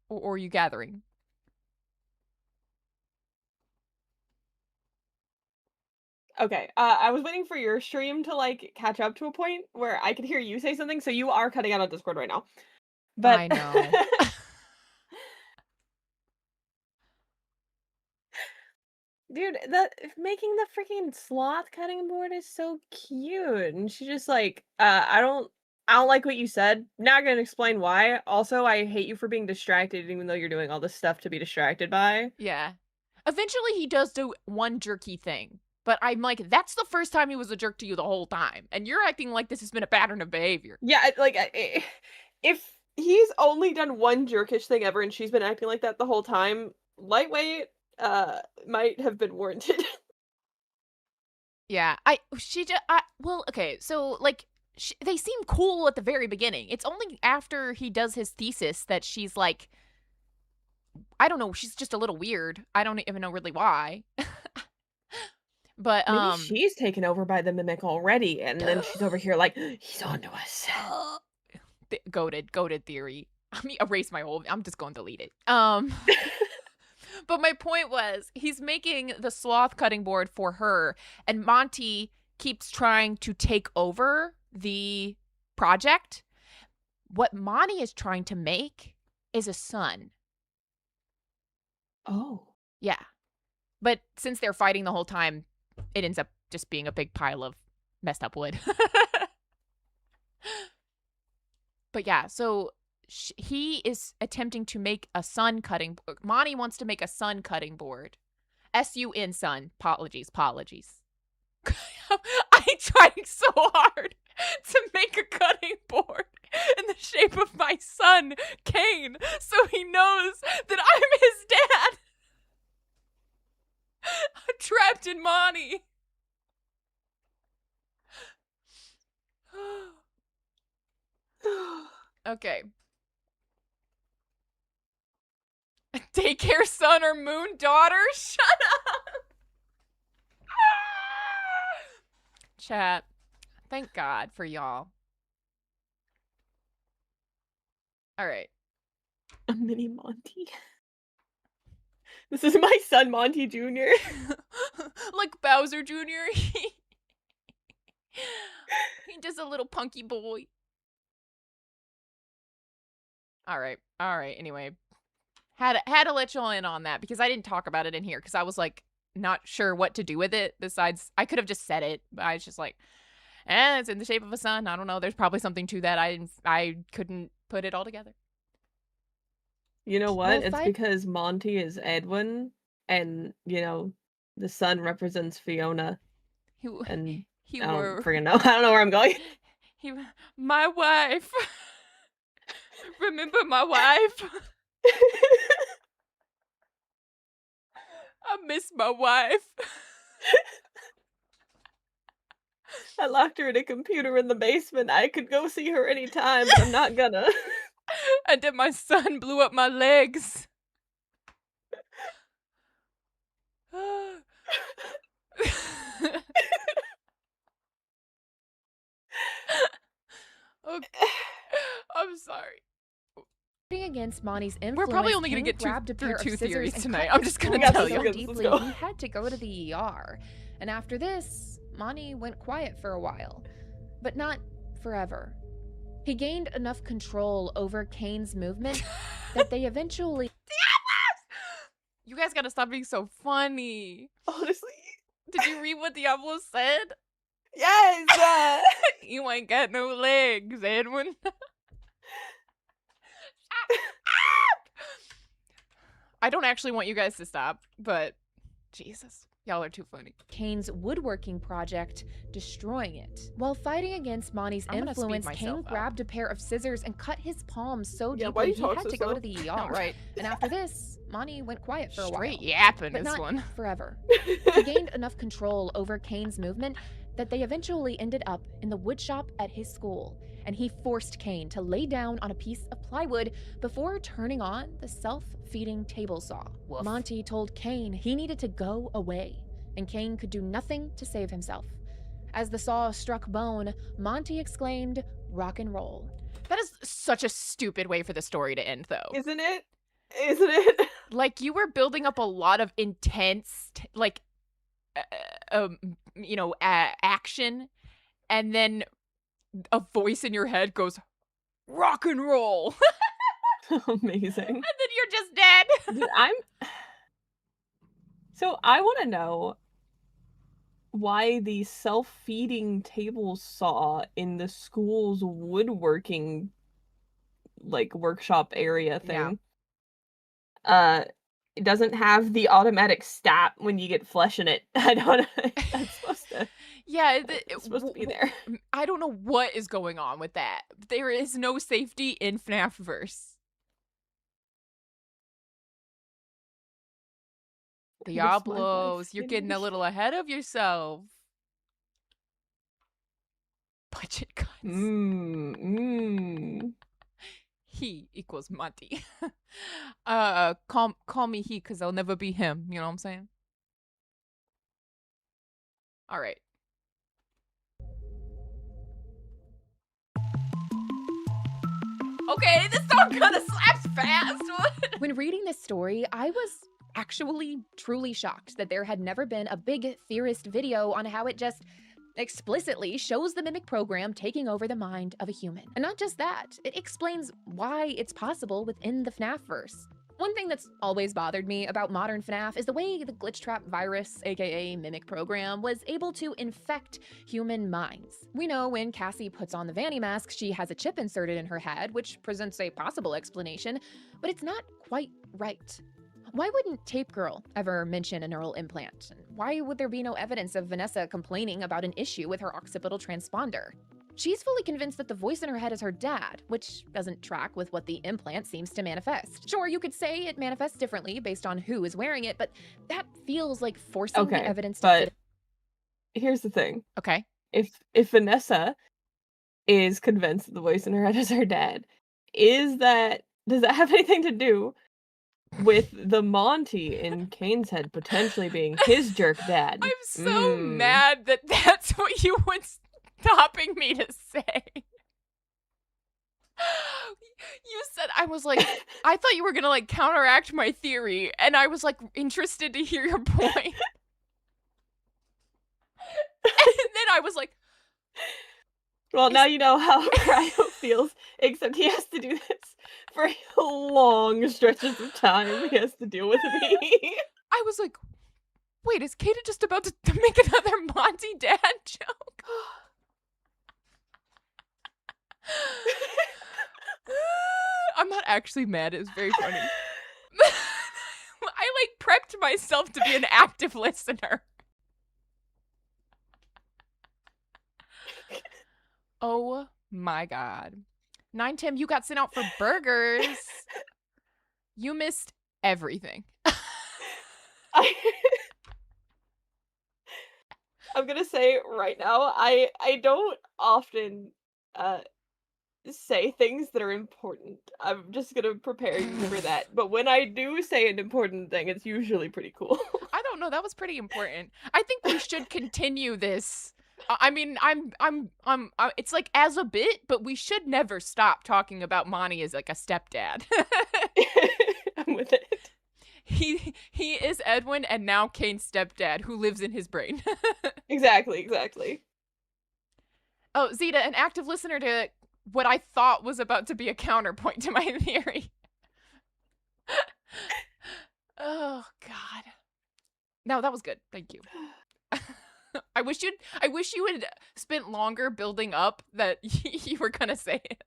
Or are you gathering? Okay, I was waiting for your stream to, like, catch up to a point where I could hear you say something, so you are cutting out on Discord right now. But I know. Dude, making the freaking sloth cutting board is so cute, and she just like, I don't like what you said. Not gonna explain why. Also, I hate you for being distracted, even though you're doing all this stuff to be distracted by. Yeah. Eventually, he does do one jerky thing. But I'm like, that's the first time he was a jerk to you the whole time. And you're acting like this has been a pattern of behavior. Yeah, if he's only done one jerkish thing ever and she's been acting like that the whole time, lightweight, might have been warranted. Yeah, well, okay, so, like, they seem cool at the very beginning. It's only after he does his thesis that she's like, I don't know, she's just a little weird. I don't even know really why. But, Maybe she's taken over by the mimic already, and then she's over here like, he's onto us. Goated theory. Let me erase my whole, I'm just going to delete it. But my point was, he's making the sloth cutting board for her, and Monty keeps trying to take over the project. What Monty is trying to make is a sun. Oh. Yeah. But since they're fighting the whole time, it ends up just being a big pile of messed up wood. But yeah, so he is attempting to make a sun cutting board. Monty wants to make a sun cutting board. S-U-N, sun. Apologies. I'm trying so hard to make a cutting board in the shape of my son, Kane, so he knows that I'm his dad. I'm trapped in Monty. Okay. Daycare son or moon daughter? Shut up! Chat. Thank God for y'all. Alright. A mini Monty. This is my son, Monty Jr. Like Bowser Jr. He's just a little punky boy. Alright. Anyway. Had to let y'all in on that because I didn't talk about it in here because I was like not sure what to do with it besides I could have just said it, but I was just like, it's in the shape of a sun. I don't know. There's probably something to that. I couldn't put it all together. You know what? Well, It's because Monty is Edwin, and the sun represents Fiona. And I don't freaking know. I don't know where I'm going. My wife. Remember my wife? I miss my wife. I locked her in a computer in the basement. I could go see her anytime, but I'm not gonna. And then my son blew up my legs. Okay. I'm sorry. Against Monty's We're influence, probably only gonna King get grabbed a pair through of two scissors theories and tonight. cut I'm his just gonna We got tell this, you. we got so this, let's deeply go. he had to go to the ER. And after this, Monty went quiet for a while, but not forever. He gained enough control over Kane's movement that they eventually. You guys gotta stop being so funny. Honestly, Did you read what Diablo said? yes. You ain't got no legs, Edwin. I don't actually want you guys to stop, but Jesus, y'all are too funny. Kane's woodworking project, destroying it. While fighting against Monty's I'm gonna speed influence, myself Kane up. grabbed a pair of scissors and cut his palm so Yeah, why deeply you he talk had so to go to slow? the ER. All right. And after this, Monty went quiet for a while. Straight yapping But this not one. forever. He gained enough control over Kane's movement that they eventually ended up in the woodshop at his school, and he forced Kane to lay down on a piece of plywood before turning on the self-feeding table saw. Woof. Monty told Kane he needed to go away, and Kane could do nothing to save himself. As the saw struck bone, Monty exclaimed, "Rock and roll." That is such a stupid way for the story to end, though. Isn't it? Isn't it? Like, you were building up a lot of intense, action, and then a voice in your head goes, rock and roll. Amazing. And then you're just dead. Dude, So I want to know why the self-feeding table saw in the school's woodworking workshop area thing it doesn't have the automatic stat when you get flesh in it. I don't know. That's supposed to Yeah, it's supposed to be there. I don't know what is going on with that. There is no safety in FNAF verse. Diablos, you're getting a little ahead of yourself. Budget cuts. He equals Monty. Call me he, because I'll never be him. You know what I'm saying? All right. Okay, this song kind of slaps fast. When reading this story, I was actually truly shocked that there had never been a big theorist video on how it just explicitly shows the Mimic program taking over the mind of a human. And not just that, it explains why it's possible within the FNAF verse. One thing that's always bothered me about modern FNAF is the way the glitch trap virus, aka Mimic program, was able to infect human minds. We know when Cassie puts on the Vanny mask, she has a chip inserted in her head, which presents a possible explanation, but it's not quite right. Why wouldn't Tape Girl ever mention a neural implant? Why would there be no evidence of Vanessa complaining about an issue with her occipital transponder? She's fully convinced that the voice in her head is her dad, which doesn't track with what the implant seems to manifest. Sure, you could say it manifests differently based on who is wearing it, but that feels like forcing the evidence to fit. Here's the thing. Okay. If Vanessa is convinced that the voice in her head is her dad, does that have anything to do with the Monty in Kane's head potentially being his jerk dad? I'm so mad that that's what you were stopping me to say. You said, I was like, I thought you were gonna like counteract my theory, and I was like interested to hear your point. And then I was like, well, now you know how Cryo feels, except he has to do this for long stretches of time. He has to deal with me. I was like, wait, is Kata just about to make another Monty dad joke? I'm not actually mad. It was very funny. I like prepped myself to be an active listener. Oh my god. 9Tim, you got sent out for burgers. You missed everything. I'm gonna say right now, I don't often say things that are important. I'm just gonna prepare you for that. But when I do say an important thing, it's usually pretty cool. I don't know. That was pretty important. I think we should continue this. I mean, it's like as a bit, but we should never stop talking about Monty as like a stepdad. I'm with it. He is Edwin and now Kane's stepdad who lives in his brain. Exactly. Oh, Zeta, an active listener to what I thought was about to be a counterpoint to my theory. Oh God. No, that was good. Thank you. I wish you had spent longer building up that you were gonna say it.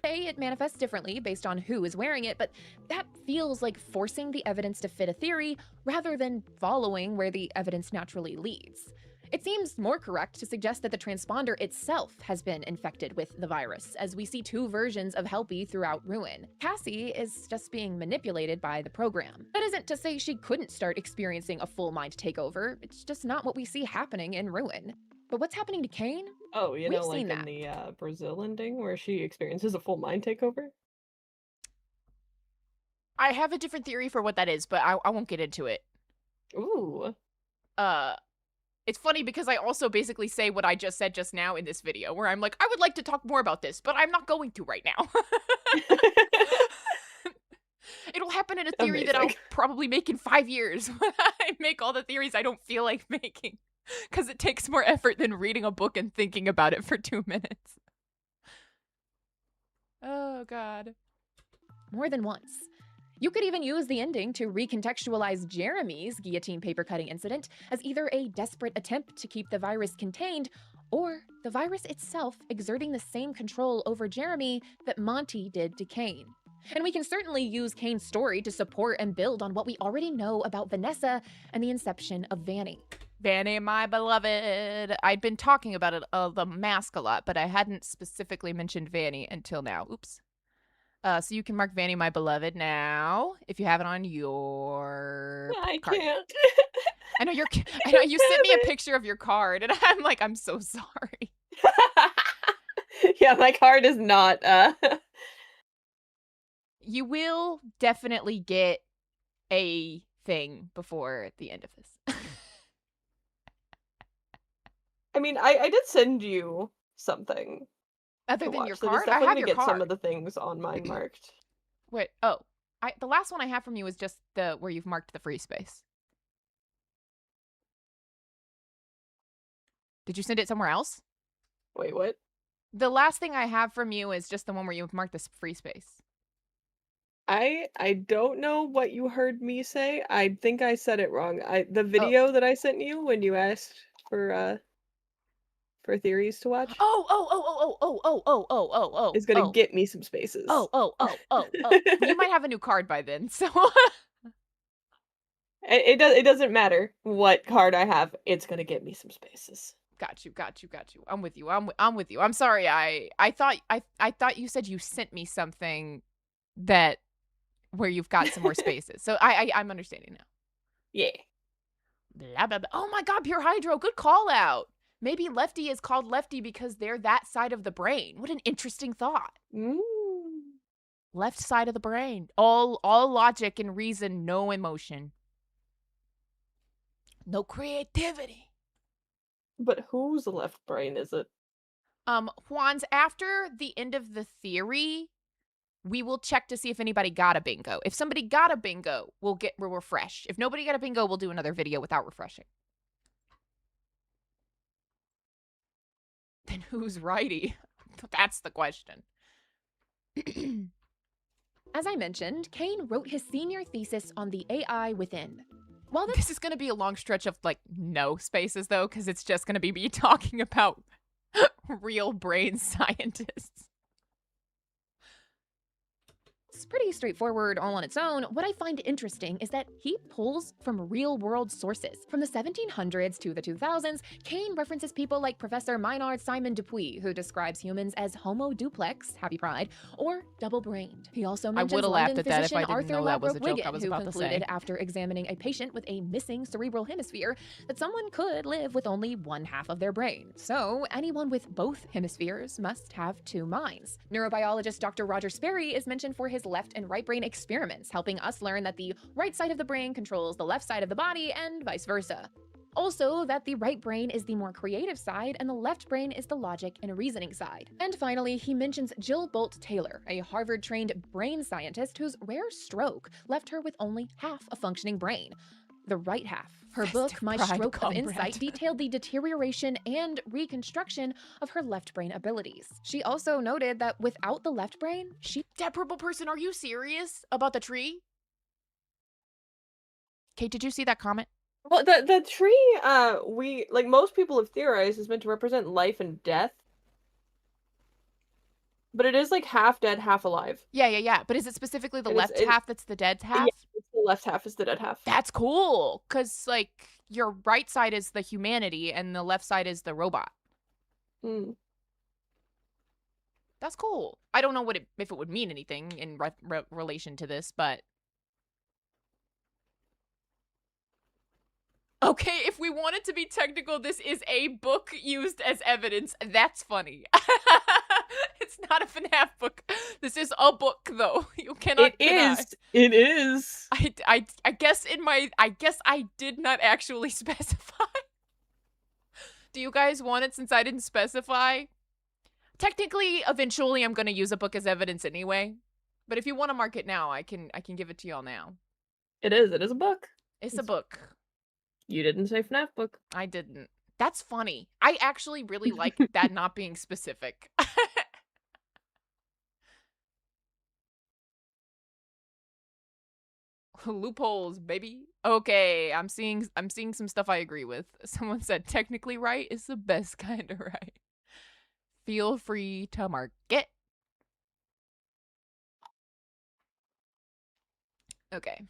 Say it manifests differently based on who is wearing it, but that feels like forcing the evidence to fit a theory rather than following where the evidence naturally leads. It seems more correct to suggest that the transponder itself has been infected with the virus, as we see two versions of Helpy throughout Ruin. Cassie is just being manipulated by the program. That isn't to say she couldn't start experiencing a full mind takeover, it's just not what we see happening in Ruin. But what's happening to Kane? Oh, you We've know, like seen in that. the Brazil ending where she experiences a full mind takeover? I have a different theory for what that is, but I won't get into it. Ooh. It's funny because I also basically say what I just said just now in this video, where I'm like, I would like to talk more about this, but I'm not going to right now. It'll happen in a theory that I'll probably make in 5 years when I make all the theories I don't feel like making. Because it takes more effort than reading a book and thinking about it for 2 minutes. Oh, God. More than once. You could even use the ending to recontextualize Jeremy's guillotine paper cutting incident as either a desperate attempt to keep the virus contained, or the virus itself exerting the same control over Jeremy that Monty did to Kane. And we can certainly use Kane's story to support and build on what we already know about Vanessa and the inception of Vanny. Vanny, my beloved. I'd been talking about it, the mask a lot, but I hadn't specifically mentioned Vanny until now. Oops. So you can mark Vanny, my beloved now, if you have it on your I card. can't. I know you sent me a picture of your card, and I'm like, I'm so sorry. Yeah, my card is not, You will definitely get a thing before the end of this. I mean, I did send you something. Other to than watch, your so card? it's I definitely have gonna your get card. some of the things on mine marked. Wait, oh. The last one I have from you is just the where you've marked the free space. Did you send it somewhere else? Wait, what? The last thing I have from you is just the one where you've marked this free space. I don't know what you heard me say. I think I said it wrong. The video that I sent you when you asked for theories to watch is gonna get me some spaces. You might have a new card by then, so it doesn't matter what card I have, it's gonna get me some spaces. Got you. I'm with you. I'm with you. I'm sorry. I thought you said you sent me something that where you've got some more spaces. So I'm understanding now. Yeah. Blah, blah, blah. Oh my God, Pure Hydro. Good call out. Maybe Lefty is called Lefty because they're that side of the brain. What an interesting thought. Left side of the brain. All logic and reason, no emotion. No creativity. But whose left brain is it? Juan's, after the end of the theory, we will check to see if anybody got a bingo. If somebody got a bingo, we'll refresh. If nobody got a bingo, we'll do another video without refreshing. Then who's righty? That's the question. As I mentioned, Kane wrote his senior thesis on the AI within. Well, this is going to be a long stretch of, like, no spaces, though, because it's just going to be me talking about real brain scientists. looks pretty straightforward all on its own, what I find interesting is that he pulls from real-world sources. From the 1700s to the 2000s, Kane references people like Professor Maynard Simon Dupuy, who describes humans as Homo duplex, happy pride, or double-brained. He also mentions would've laughed London at that if physician I didn't Arthur know that was a Ladbrokes joke I Wiggin, was who about to concluded say. after examining a patient with a missing cerebral hemisphere that someone could live with only one half of their brain. So anyone with both hemispheres must have two minds. Neurobiologist Dr. Roger Sperry is mentioned for his left and right brain experiments, helping us learn that the right side of the brain controls the left side of the body and vice versa. Also, that the right brain is the more creative side and the left brain is the logic and reasoning side. And finally, he mentions Jill Bolt Taylor, a Harvard-trained brain scientist whose rare stroke left her with only half a functioning brain. The right half. Her book, Festive My pride, Stroke of comrade. Insight, detailed the deterioration and reconstruction of her left brain abilities. She also noted that without the left brain, Dead purple person, are you serious about the tree? Kate, did you see that comment? Well, the tree, we like most people have theorized is meant to represent life and death, but it is like half dead, half alive. Yeah. But is it specifically the left half that's the dead half? Yeah, it's the left half is the dead half. That's cool, because, like, your right side is the humanity and the left side is the robot. Mm. That's cool. I don't know if it would mean anything in relation to this, but... Okay, if we wanted to be technical, this is a book used as evidence. That's funny. It's not a FNAF book. This is a book, though. You cannot deny. It is. I guess I guess I did not actually specify. Do you guys want it since I didn't specify? Technically, eventually I'm going to use a book as evidence anyway. But if you want to mark it now, I can give it to y'all now. It is a book. It's a book. You didn't say FNAF book. I didn't. That's funny. I actually really like that not being specific. Loopholes, baby. Okay, I'm seeing some stuff I agree with. Someone said technically right is the best kind of right. Feel free to mark it. Okay.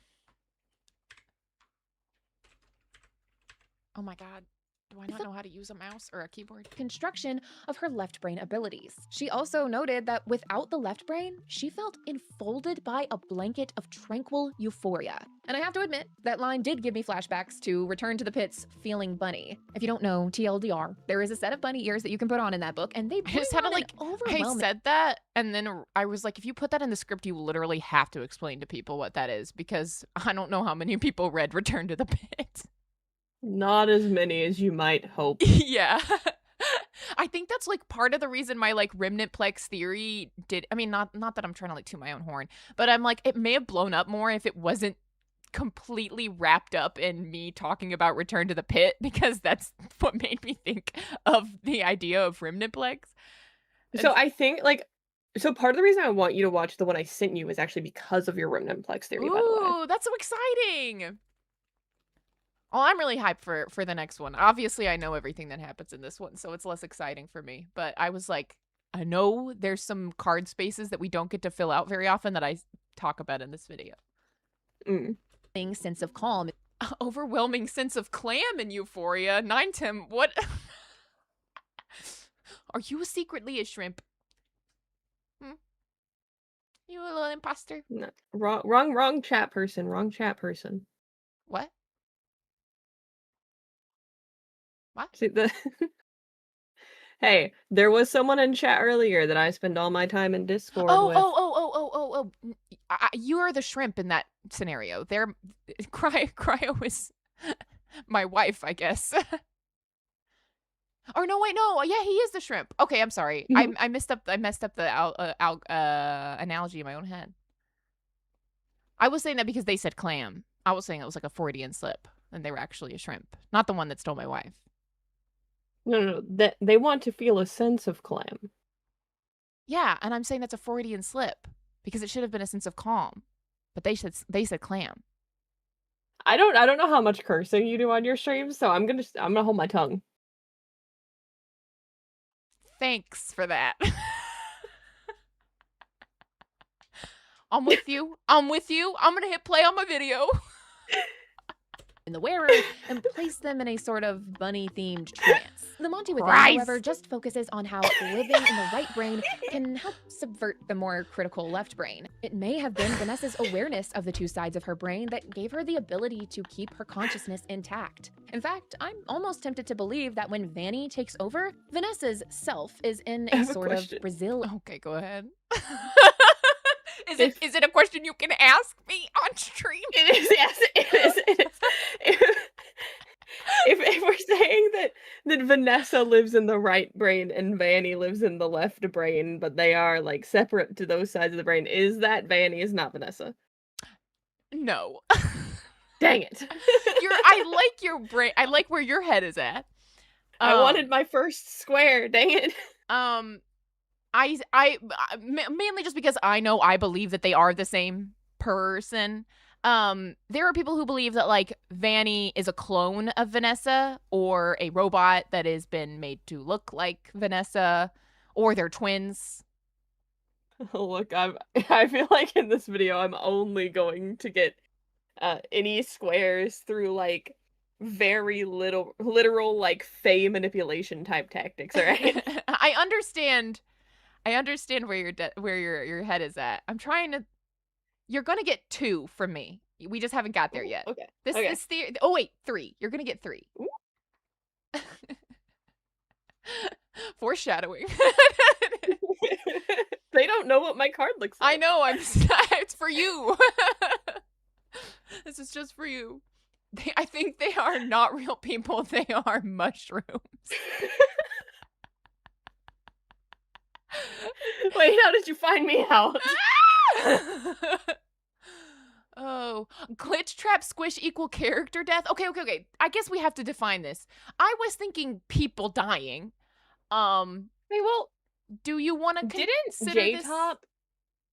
Oh my god. Do I not know how to use a mouse or a keyboard? Construction of her left brain abilities. She also noted that without the left brain, she felt enfolded by a blanket of tranquil euphoria. And I have to admit, that line did give me flashbacks to Return to the Pits feeling bunny. If you don't know, TLDR, there is a set of bunny ears that you can put on in that book, and they I just had to like, I said that, and then I was like, if you put that in the script, you literally have to explain to people what that is, because I don't know how many people read Return to the Pit. Not as many as you might hope. Yeah. I think that's like part of the reason my like remnant plex theory did. I mean, not that I'm trying to like toot my own horn, but I'm like, it may have blown up more if it wasn't completely wrapped up in me talking about Return to the Pit, because that's what made me think of the idea of remnant plex. So I think like, so part of the reason I want you to watch the one I sent you is actually because of your remnant plex theory, by the way. Ooh, that's so exciting. Oh, I'm really hyped for the next one. Obviously, I know everything that happens in this one, so it's less exciting for me. But I was like, I know there's some card spaces that we don't get to fill out very often that I talk about in this video. Sense of calm. Overwhelming sense of clam and euphoria. Nine Tim, what? Are you secretly a shrimp? You a little imposter? No, wrong chat person. Wrong chat person. What? What? See the Hey, there was someone in chat earlier that I spend all my time in Discord with. You are the shrimp in that scenario. Cryo is my wife, I guess. Or no, wait, no. Yeah, he is the shrimp. Okay, I'm sorry. I messed up the analogy in my own head. I was saying that because they said clam. I was saying it was like a Freudian slip, and they were actually a shrimp, not the one that stole my wife. No. They want to feel a sense of clam. Yeah, and I'm saying that's a Freudian slip because it should have been a sense of calm, but they said clam. I don't know how much cursing you do on your streams, so I'm gonna hold my tongue. Thanks for that. I'm with you. I'm with you. I'm gonna hit play on my video. In the wearer and place them in a sort of bunny-themed trance. The Monty Within, Christ. however, just focuses on how living in the right brain can help subvert the more critical left brain. It may have been Vanessa's awareness of the two sides of her brain that gave her the ability to keep her consciousness intact. In fact, I'm almost tempted to believe that when Vanny takes over, Vanessa's self is in I a have a sort of question. Brazil. Okay, go ahead. Is it a question you can ask me on stream? It is, yes, it is. If we're saying that Vanessa lives in the right brain and Vanny lives in the left brain, but they are like separate to those sides of the brain, is that Vanny is not Vanessa? No. Dang it. I like your brain. I like where your head is at. I wanted my first square, dang it. Mainly just because I believe that they are the same person. There are people who believe that like Vanny is a clone of Vanessa or a robot that has been made to look like Vanessa, or they're twins. Look, I feel like in this video I'm only going to get any squares through like very literal like fey manipulation type tactics, alright? I understand where your head is at. I'm trying to. You're gonna get 2 from me. We just haven't got there yet. Okay. This theory. Oh wait, 3. You're gonna get 3. Foreshadowing. They don't know what my card looks like. I know. It's for you. This is just for you. I think they are not real people. They are mushrooms. Wait, how did you find me out? Oh, glitch trap squish equal character death. Okay. I guess we have to define this. I was thinking people dying. Hey, well, do you want to consider this?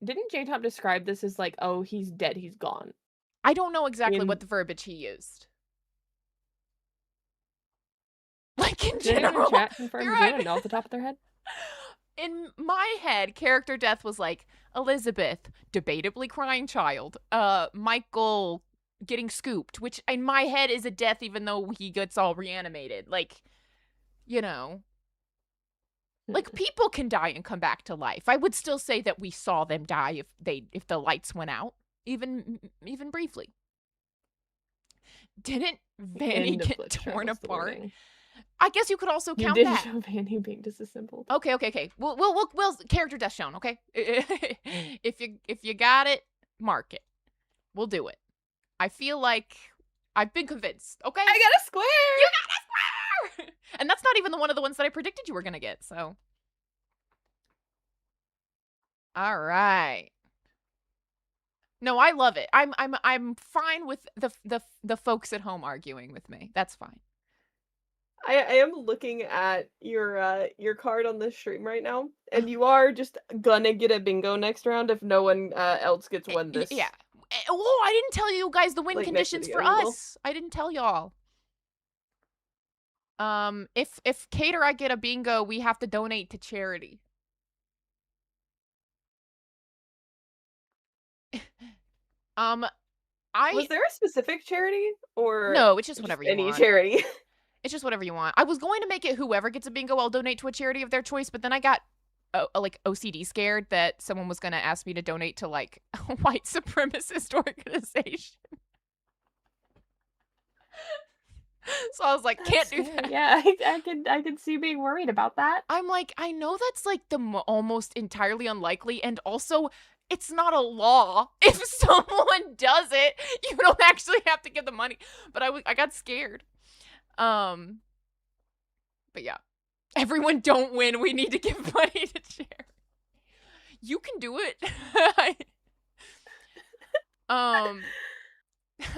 Didn't J-Top describe this as like, oh, he's dead, he's gone? I don't know exactly what the verbiage he used. Like in general. Did chat confirm? Does anyone know off the top of their head? In my head, character death was like Elizabeth, debatably crying child. Michael getting scooped, which in my head is a death even though he gets all reanimated. Like, you know. Like people can die and come back to life. I would still say that we saw them die if the lights went out, even briefly. Didn't Vanny get torn apart? I guess you could also count that. You did show Vanny being disassembled. Okay. We'll character death shown. Okay, if you got it, mark it. We'll do it. I feel like I've been convinced. Okay, I got a square. You got a square, and that's not even one of the ones that I predicted you were gonna get. So, all right. No, I love it. I'm fine with the folks at home arguing with me. That's fine. I am looking at your card on the stream right now, and you are just gonna get a bingo next round if no one else gets one this. Yeah. Oh, I didn't tell you guys the win conditions for us. I didn't tell y'all. If Kate or I get a bingo, we have to donate to charity. Was there a specific charity or no? It's just whatever you want. Any charity. It's just whatever you want. I was going to make it whoever gets a bingo, I'll donate to a charity of their choice, but then I got like OCD scared that someone was going to ask me to donate to like a white supremacist organization. So I was like, can't do that. Yeah, I could see being worried about that. I'm like, I know that's like the almost entirely unlikely, and also it's not a law. If someone does it, you don't actually have to get the money. But I got scared. But yeah, everyone don't win. We need to give money to charity. You can do it.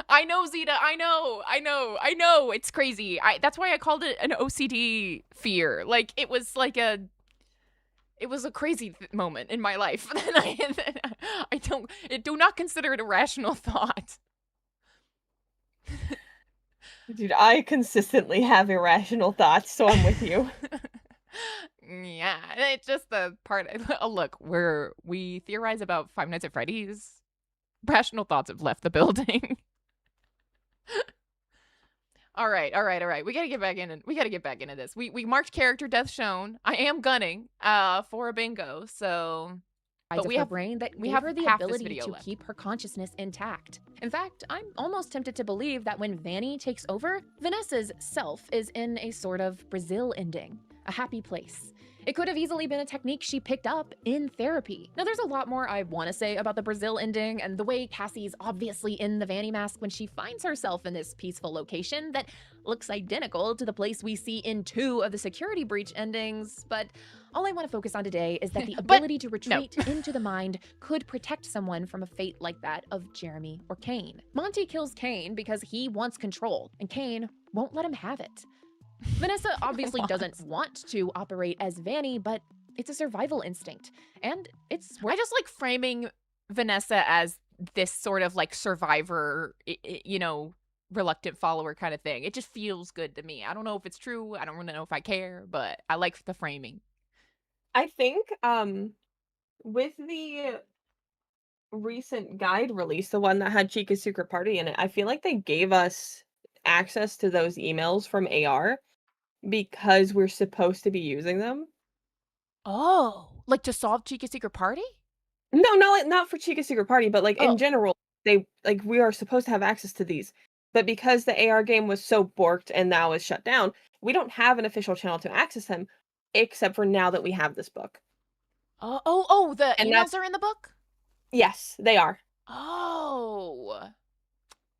I know, Zeta. I know. It's crazy. That's why I called it an OCD fear. Like it was a crazy moment in my life. I do not consider it a rational thought. Dude, I consistently have irrational thoughts, so I'm with you. Yeah, it's just the part. Oh, look, we theorize about Five Nights at Freddy's. Rational thoughts have left the building. All right. We gotta get back into this. We marked character death shown. I am gunning for a bingo, so But we have brain that gave her the ability to left. keep her consciousness intact. In fact, I'm almost tempted to believe that when Vanny takes over, Vanessa's self is in a sort of Brazil ending, a happy place. It could have easily been a technique she picked up in therapy. Now, there's a lot more I want to say about the Brazil ending and the way Cassie's obviously in the Vanny mask when she finds herself in this peaceful location that looks identical to the place we see in 2 of the security breach endings, but all I want to focus on today is that the ability to retreat into the mind could protect someone from a fate like that of Jeremy or Kane. Monty kills Kane because he wants control, and Kane won't let him have it. Vanessa obviously doesn't want to operate as Vanny, but it's a survival instinct, and it's I just like framing Vanessa as this sort of like survivor, you know, reluctant follower kind of thing. It just feels good to me. I don't know if it's true. I don't really know if I care, but I like the framing. I think with the recent guide release, the one that had Chica's secret party in it, I feel like they gave us access to those emails from AR because we're supposed to be using them. Oh, like to solve Chica's secret party? No, not for Chica's secret party, but like in general, we are supposed to have access to these. But because the AR game was so borked and now is shut down, we don't have an official channel to access them, except for now that we have this book. The emails are in the book? Yes, they are. Oh.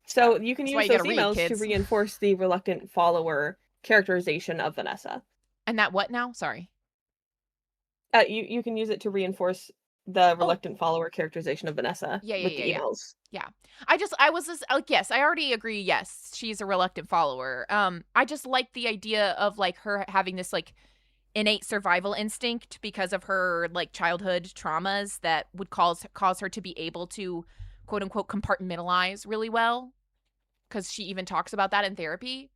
So you can use those emails to kids. reinforce the reluctant follower characterization of Vanessa. And that what now? Sorry. You can use it to reinforce the reluctant follower characterization of Vanessa with the emails. Yeah. I was just like, yes, I already agree. Yes, she's a reluctant follower. I just like the idea of like her having this like innate survival instinct because of her like childhood traumas that would cause her to be able to quote unquote compartmentalize really well, because she even talks about that in therapy.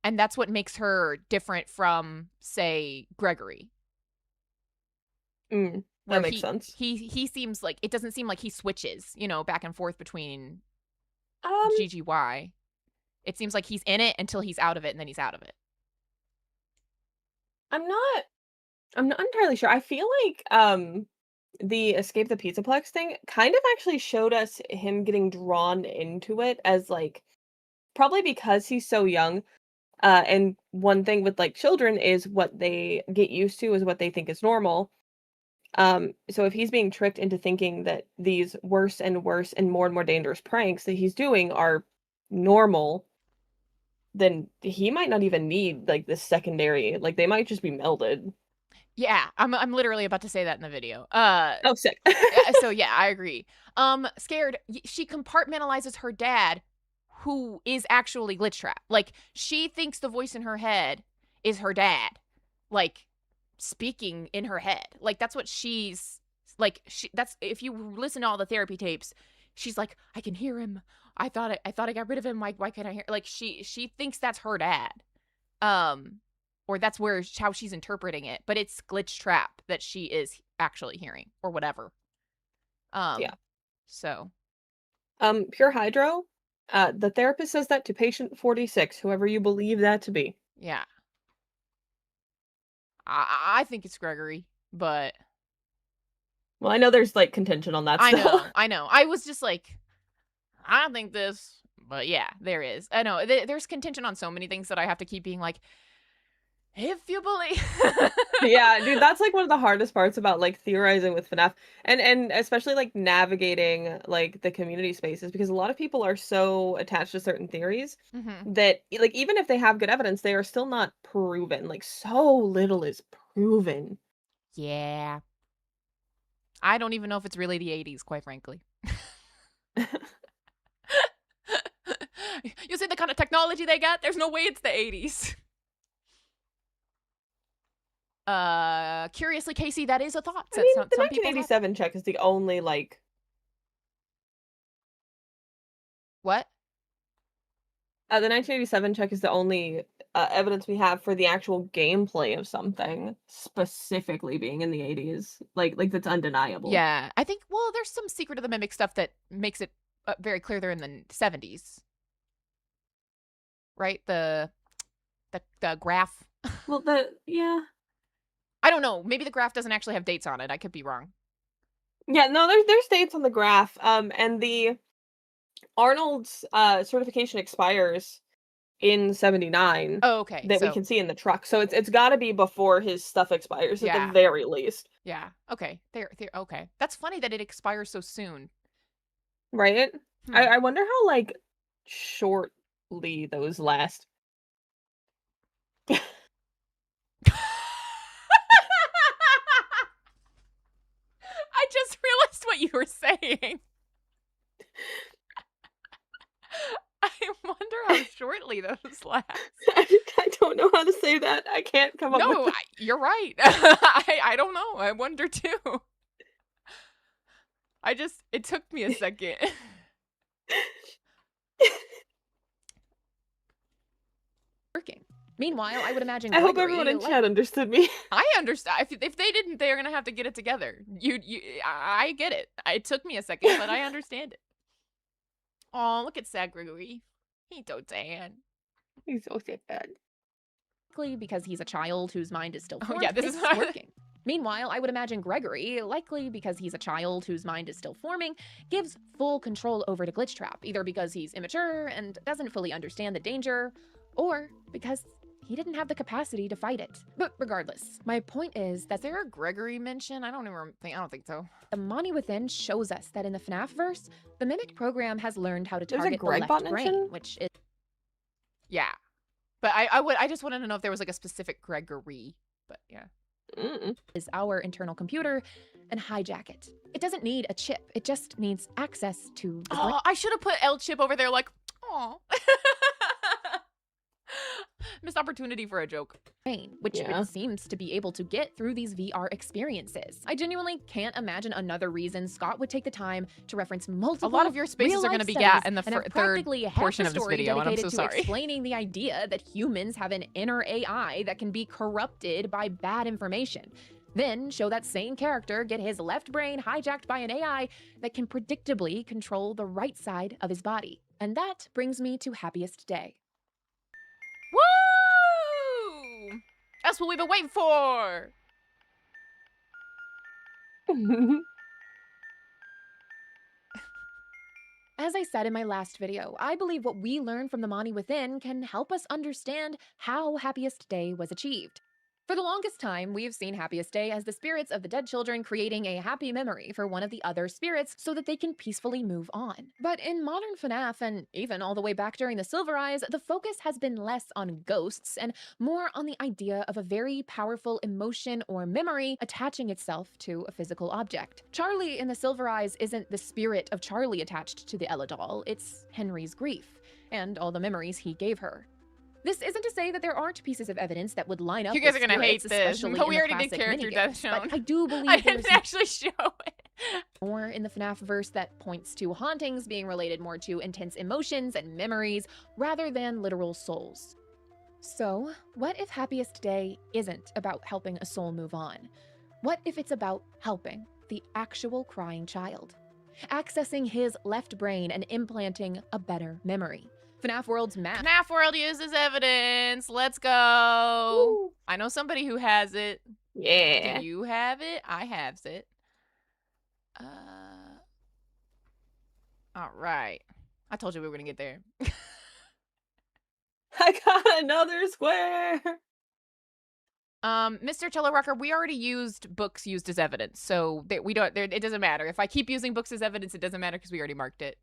And that's what makes her different from, say, Gregory. That makes sense. He seems like, it doesn't seem like he switches, you know, back and forth between GGY. It seems like he's in it until he's out of it, and then he's out of it. I'm not entirely sure. I feel like the Escape the Pizzaplex thing kind of actually showed us him getting drawn into it as like probably because he's so young. And one thing with like children is what they get used to is what they think is normal. So if he's being tricked into thinking that these worse and worse and more dangerous pranks that he's doing are normal, then he might not even need like this secondary, like they might just be melded. Yeah, I'm literally about to say that in the video. Oh, sick. So yeah, I agree. Scared, she compartmentalizes her dad, who is actually glitch trap. Like, she thinks the voice in her head is her dad, like speaking in her head. Like, that's what she's like. That's, if you listen to all the therapy tapes, she's like, I can hear him. I thought I got rid of him. Why can't I hear? Like, she thinks that's her dad. Or that's how she's interpreting it, but it's glitch trap that she is actually hearing, or whatever. Yeah. So. Pure hydro. The therapist says that to patient 46, whoever you believe that to be. Yeah. I think it's Gregory, but. Well, I know there's like contention on that still. I know. I was just like, I don't think this, but yeah, there is. I know there's contention on so many things that I have to keep being like, if you believe. Yeah, dude, that's like one of the hardest parts about like theorizing with FNAF and especially like navigating like the community spaces, because a lot of people are so attached to certain theories that like even if they have good evidence, they are still not proven. Like so little is proven. Yeah. I don't even know if it's really the 80s, quite frankly. You see the kind of technology they got? There's no way it's the 80s. Curiously, Casey, that is a thought. I mean, the 1987 check is the only like. What? The 1987 check is the only evidence we have for the actual gameplay of something specifically being in the 80s. Like that's undeniable. Yeah, I think, well, there's some Secret of the Mimic stuff that makes it very clear they're in the 70s. Right? The graph. Well, yeah. I don't know. Maybe the graph doesn't actually have dates on it. I could be wrong. Yeah, no, there's dates on the graph. And the Arnold's certification expires in 79. Oh, okay. That we can see in the truck. So it's got to be before his stuff expires at the very least. Yeah. Okay. Okay. That's funny that it expires so soon. Right? I wonder how like shortly those last. I just realized what you were saying. I wonder how shortly those last. I don't know how to say that. I can't come up with No, you're right. I don't know. I wonder too. It took me a second. Working. Meanwhile, I would imagine I hope Gregory, everyone in chat understood me. I understand. If they didn't, they're gonna have to get it together. I get it. It took me a second, but I understand it. Oh, look at sad Gregory. He's so sad. He's so sad. because he's a child whose mind is still formed, yeah, this is is working. Meanwhile, I would imagine Gregory, likely because he's a child whose mind is still forming, gives full control over to Glitchtrap, either because he's immature and doesn't fully understand the danger, or because he didn't have the capacity to fight it. But regardless, my point is that Is there a Gregory mention? I don't think so. the Mani Within shows us that in the FNAF verse, the Mimic program has learned how to There's a target the Greg left bot brain, mention? which is Yeah. But I just wanted to know if there was like a specific Gregory. But yeah. our internal computer, and hijack it. It doesn't need a chip. It just needs access to the Oh, I should have put L Chip over there like, oh. Missed opportunity for a joke. brain, which it seems to be able to get through these VR experiences. I genuinely can't imagine another reason Scott would take the time to reference multiple. A lot of your spaces are going to be in the third portion of this video, and I'm so sorry. Explaining the idea that humans have an inner AI that can be corrupted by bad information. Then show that same character get his left brain hijacked by an AI that can predictably control the right side of his body. And that brings me to Happiest Day. Woo! That's what we've been waiting for. As I said in my last video, I believe what we learn from the Mani Within can help us understand how Happiest Day was achieved. For the longest time, we have seen Happiest Day as the spirits of the dead children creating a happy memory for one of the other spirits so that they can peacefully move on. But in modern FNAF, and even all the way back during the Silver Eyes, the focus has been less on ghosts and more on the idea of a very powerful emotion or memory attaching itself to a physical object. Charlie in the Silver Eyes isn't the spirit of Charlie attached to the Ella doll, it's Henry's grief and all the memories he gave her. This isn't to say that there aren't pieces of evidence that would line up. You guys with are gonna hate spirits, this, especially but we in the already did classic character minigames, death shown. But I do believe I there's didn't actually show it. more in the FNAF verse that points to hauntings being related more to intense emotions and memories rather than literal souls. So, what if Happiest Day isn't about helping a soul move on? What if it's about helping the actual crying child? Accessing his left brain and implanting a better memory. FNAF World's map. FNAF World uses evidence. Let's go. Woo. I know somebody who has it. Yeah. Do you have it? I have it. All right. I told you we were gonna get there. I got another square. Mr. Cello Rocker, we already used books used as evidence, so it doesn't matter. If I keep using books as evidence, it doesn't matter because we already marked it.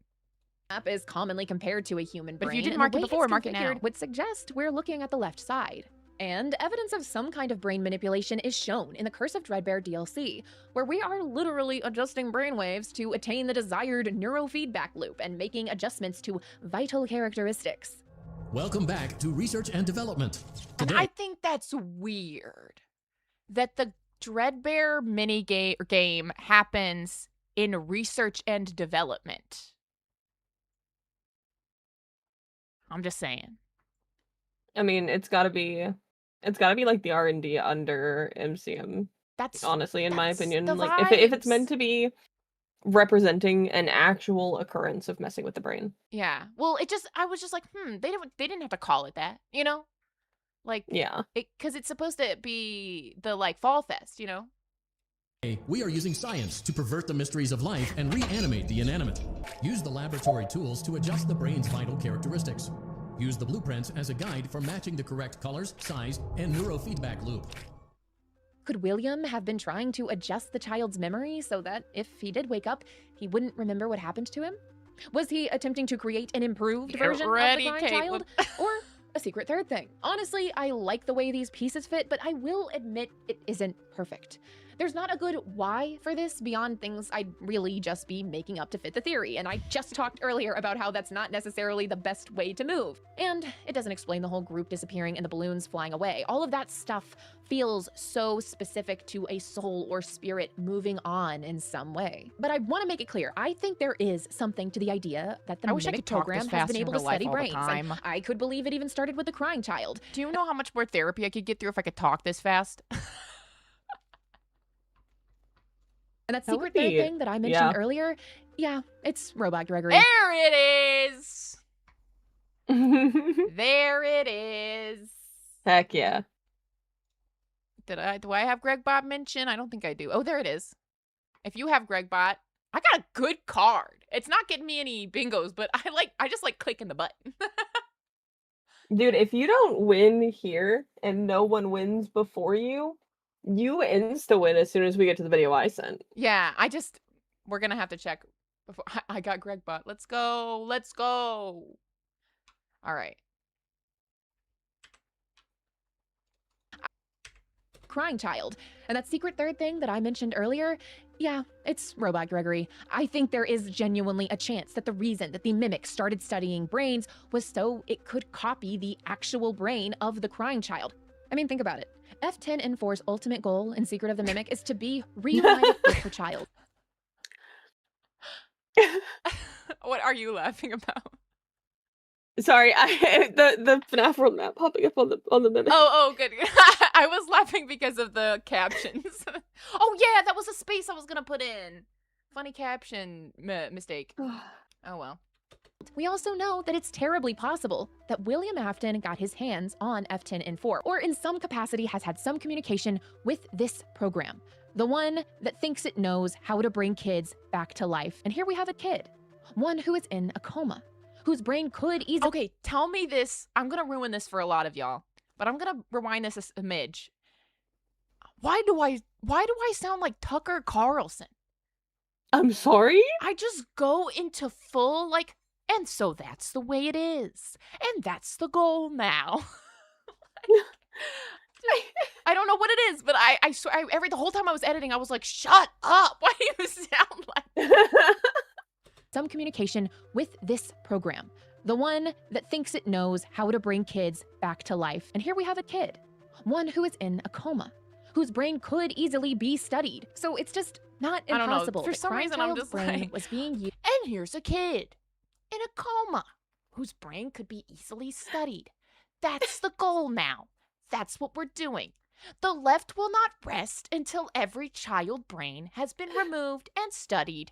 Map is commonly compared to a human brain. But if you didn't mark it before, mark it now. Would suggest we're looking at the left side. And evidence of some kind of brain manipulation is shown in the Curse of Dreadbear DLC, where we are literally adjusting brainwaves to attain the desired neurofeedback loop and making adjustments to vital characteristics. Welcome back to Research and Development. And I think that's weird that the Dreadbear game happens in research and development. I'm just saying. I mean, it's gotta be like the R&D under MCM. That's Honestly, in my that's opinion, the like if it's meant vibes. to be representing an actual occurrence of messing with the brain. Yeah. Well, I was just like, they didn't have to call it that, you know? Like, Yeah. because it's supposed to be the, like, fall fest, you know? We are using science to pervert the mysteries of life and reanimate the inanimate. Use the laboratory tools to adjust the brain's vital characteristics. Use the blueprints as a guide for matching the correct colors, size, and neurofeedback loop. Could William have been trying to adjust the child's memory so that if he did wake up, he wouldn't remember what happened to him? Was he attempting to create an improved version of the crying child? Or a secret third thing? Honestly, I like the way these pieces fit, but I will admit it isn't perfect. There's not a good why for this beyond things I'd really just be making up to fit the theory, and I just talked earlier about how that's not necessarily the best way to move. And it doesn't explain the whole group disappearing and the balloons flying away. All of that stuff feels so specific to a soul or spirit moving on in some way. But I want to make it clear, I think there is something to the idea that the I wish I Mimic could talk program this has fast been in able real to life study all the brains. And time. I could believe it even started with the crying child. Do you know how much more therapy I could get through if I could talk this fast? And that That secret would third be- thing that I mentioned yeah. earlier, yeah, it's Robot Gregory. There it is! There it is! Heck yeah. Do I have Gregbot mention? I don't think I do. Oh, there it is. If you have Gregbot, I got a good card. It's not getting me any bingos, but I just like clicking the button. Dude, if you don't win here and no one wins before you, you insta-win as soon as we get to the video I sent. Yeah, we're gonna have to check before I got Gregbot. Let's go. Let's go. All right. Crying child. And that secret third thing that I mentioned earlier, yeah, it's Robot Gregory. I think there is genuinely a chance that the reason that the Mimic started studying brains was so it could copy the actual brain of the crying child. I mean, think about it. F10N4's ultimate goal in Secret of the Mimic is to be reunited with her child. What are you laughing about? Sorry, the FNAF world map popping up on the mimic. Oh, good. I was laughing because of the captions. Oh yeah, that was a space I was gonna put in. Funny caption mistake. Oh well. We also know that it's terribly possible that William Afton got his hands on F10N4, or in some capacity has had some communication with this program. The one that thinks it knows how to bring kids back to life. And here we have a kid, one who is in a coma, whose brain could easily— Okay, tell me this. I'm gonna ruin this for a lot of y'all, but I'm gonna rewind this a smidge. Why do I sound like Tucker Carlson? I'm sorry? I just go into full like, and so that's the way it is, and that's the goal now. I don't know what it is, but I swear, the whole time I was editing, I was like, shut up. Why do you sound like some communication with this program, the one that thinks it knows how to bring kids back to life. And here we have a kid, one who is in a coma, whose brain could easily be studied. So it's just not I don't know. impossible. For that some reason, I'm Child's just brain like, was being used. and here's a kid in a coma whose brain could be easily studied. That's the goal now. That's what we're doing. The left will not rest until every child brain has been removed and studied.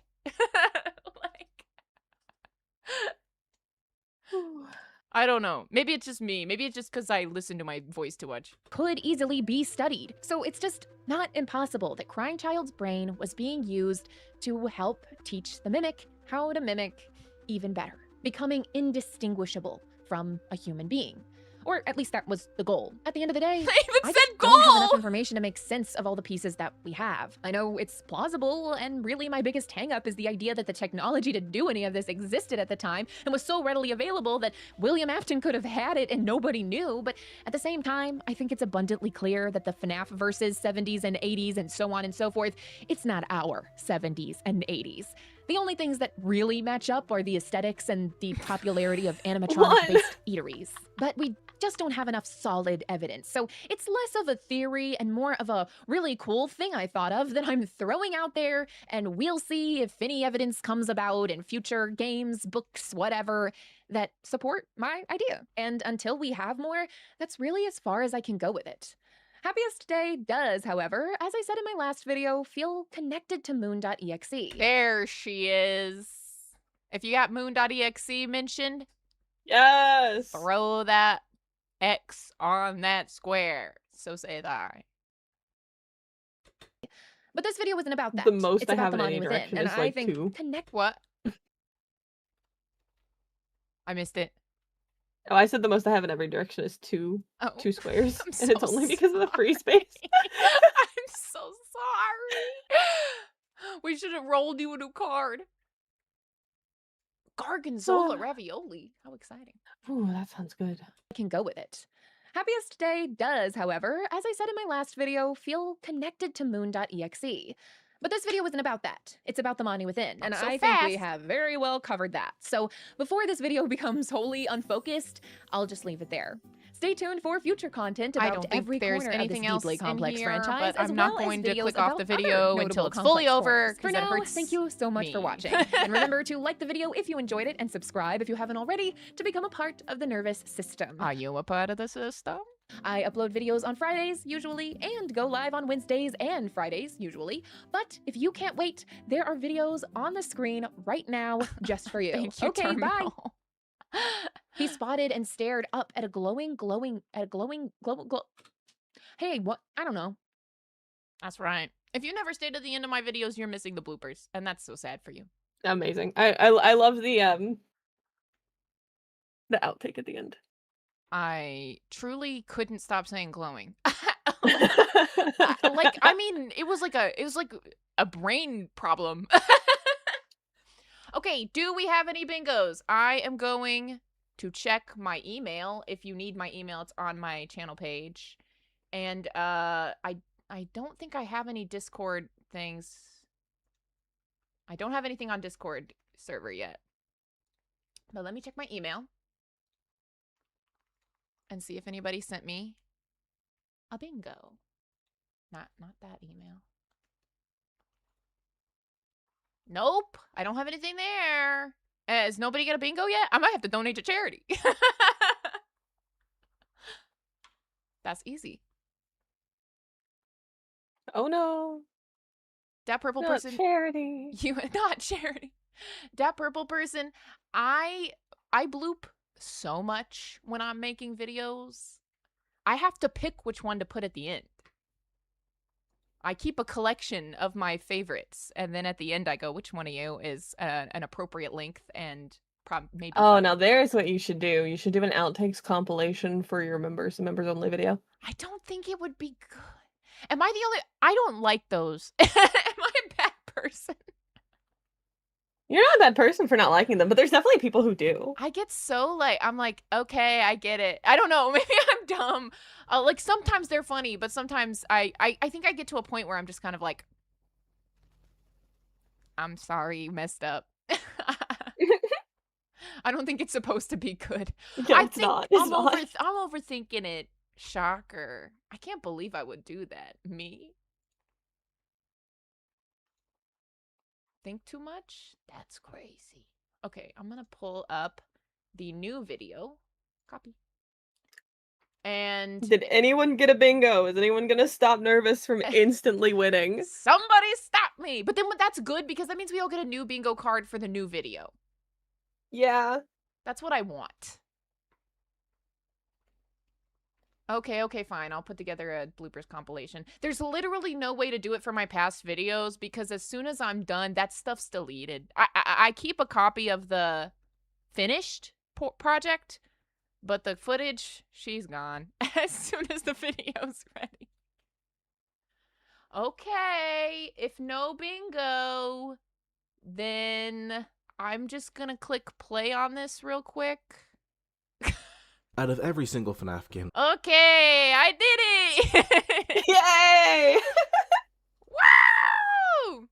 I don't know. Maybe it's just me. Maybe it's just because I listen to my voice too much. Could easily be studied. So it's just not impossible that Crying Child's brain was being used to help teach the Mimic how to mimic even better, becoming indistinguishable from a human being. Or at least that was the goal. At the end of the day, I even I said just don't have enough goal! information to make sense of all the pieces that we have. I know it's plausible, and really my biggest hang-up is the idea that the technology to do any of this existed at the time and was so readily available that William Afton could have had it and nobody knew. But at the same time, I think it's abundantly clear that the FNAF versus 70s and 80s and so on and so forth, it's not our 70s and 80s. The only things that really match up are the aesthetics and the popularity of animatronic-based eateries. But we just don't have enough solid evidence. So it's less of a theory and more of a really cool thing I thought of that I'm throwing out there, and we'll see if any evidence comes about in future games, books, whatever, that support my idea. And until we have more, that's really as far as I can go with it. Happiest Day does, however, as I said in my last video, feel connected to moon.exe. There she is. If you got moon.exe mentioned, Yes. throw that X on that square. So say I. But this video wasn't about that. The most it's I about have the in Mani any within, direction and is I like think 2. connect. What? I missed it. Oh, I said the most I have in every direction is 2 Oh, squares, I'm and so it's only because of the free space. I'm so sorry. We should have rolled you a new card. Gorgonzola ravioli. How exciting. Ooh, that sounds good. I can go with it. Happiest Day does, however, as I said in my last video, feel connected to moon.exe. But this video wasn't about that. It's about the Mani within, and so I think we fast. have very well covered that. So before this video becomes wholly unfocused, I'll just leave it there. Stay tuned for future content I about don't think every there's corner of anything this else deeply in complex here, franchise, but as I'm well not going as to videos click off the about other video until notable it's fully complex over corners. For because that now, hurts thank you so much for me. watching. And remember to like the video if you enjoyed it and subscribe if you haven't already to become a part of the nervous system. Are you a part of the system? I upload videos on Fridays, usually, and go live on Wednesdays and Fridays, usually. But if you can't wait, there are videos on the screen right now just for you. Thank you, okay, Terminal. bye. He spotted and stared up at a glowing. Hey, what? I don't know. That's right. If you never stayed to the end of my videos, you're missing the bloopers, and that's so sad for you. Amazing. I love the outtake at the end. I truly couldn't stop saying glowing. I mean, it was like a brain problem. Okay, do we have any bingos? I am going to check my email. If you need my email, it's on my channel page. And I don't think I have any Discord things. I don't have anything on Discord server yet. But let me check my email and see if anybody sent me a bingo. Not that email. Nope, I don't have anything there. Has nobody got a bingo yet? I might have to donate to charity. That's easy. Oh no. That purple Not person. charity. You not charity. That purple person. I bloop so much when I'm making videos. I have to pick which one to put at the end. I keep a collection of my favorites, and then at the end I go, which one of you is an appropriate length and maybe. Oh, funny. now there's what you should do. You should do an outtakes compilation for your members only video. I don't think it would be good. Am I the only? I don't like those. Am I a bad person? You're not a bad person for not liking them, but there's definitely people who do. I get so I'm like, okay, I get it. I don't know. Maybe I'm dumb. Like sometimes they're funny, but sometimes I think I get to a point where I'm just kind of like, I'm sorry, you messed up. I don't think it's supposed to be good. Yeah, I it's think not. It's not. I'm overthinking it. Shocker. I can't believe I would do that. Me? Think too much? That's crazy. Okay, I'm gonna pull up the new video. Copy. And Did anyone get a bingo? Is anyone gonna stop Nervous from instantly winning? somebody stop me. But then that's good because that means we all get a new bingo card for the new video. Yeah. That's what I want. Okay, fine. I'll put together a bloopers compilation. There's literally no way to do it for my past videos because as soon as I'm done, that stuff's deleted. I keep a copy of the finished project, but the footage, she's gone as soon as the video's ready. Okay, if no bingo, then I'm just gonna click play on this real quick. Out of every single FNAF game. Okay, I did it! Yay! Woo!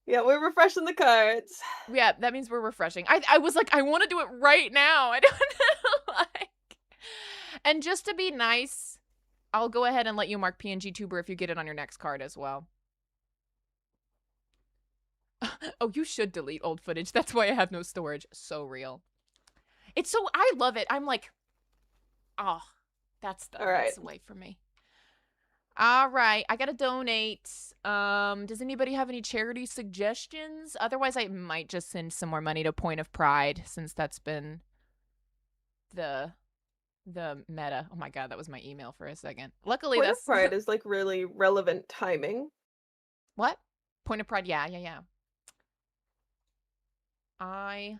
Yeah, we're refreshing the cards. Yeah, that means we're refreshing. I was like, I want to do it right now. I don't know, And just to be nice, I'll go ahead and let you mark PNG Tuber if you get it on your next card as well. Oh, you should delete old footage. That's why I have no storage. So real. It's so, I love it. I'm like, oh, that's the way for me. All right, I gotta donate. Does anybody have any charity suggestions? Otherwise, I might just send some more money to Point of Pride, since that's been the meta. Oh my god, that was my email for a second. Luckily, Point that's of Pride is like really relevant timing. what? Point of Pride, yeah. I'm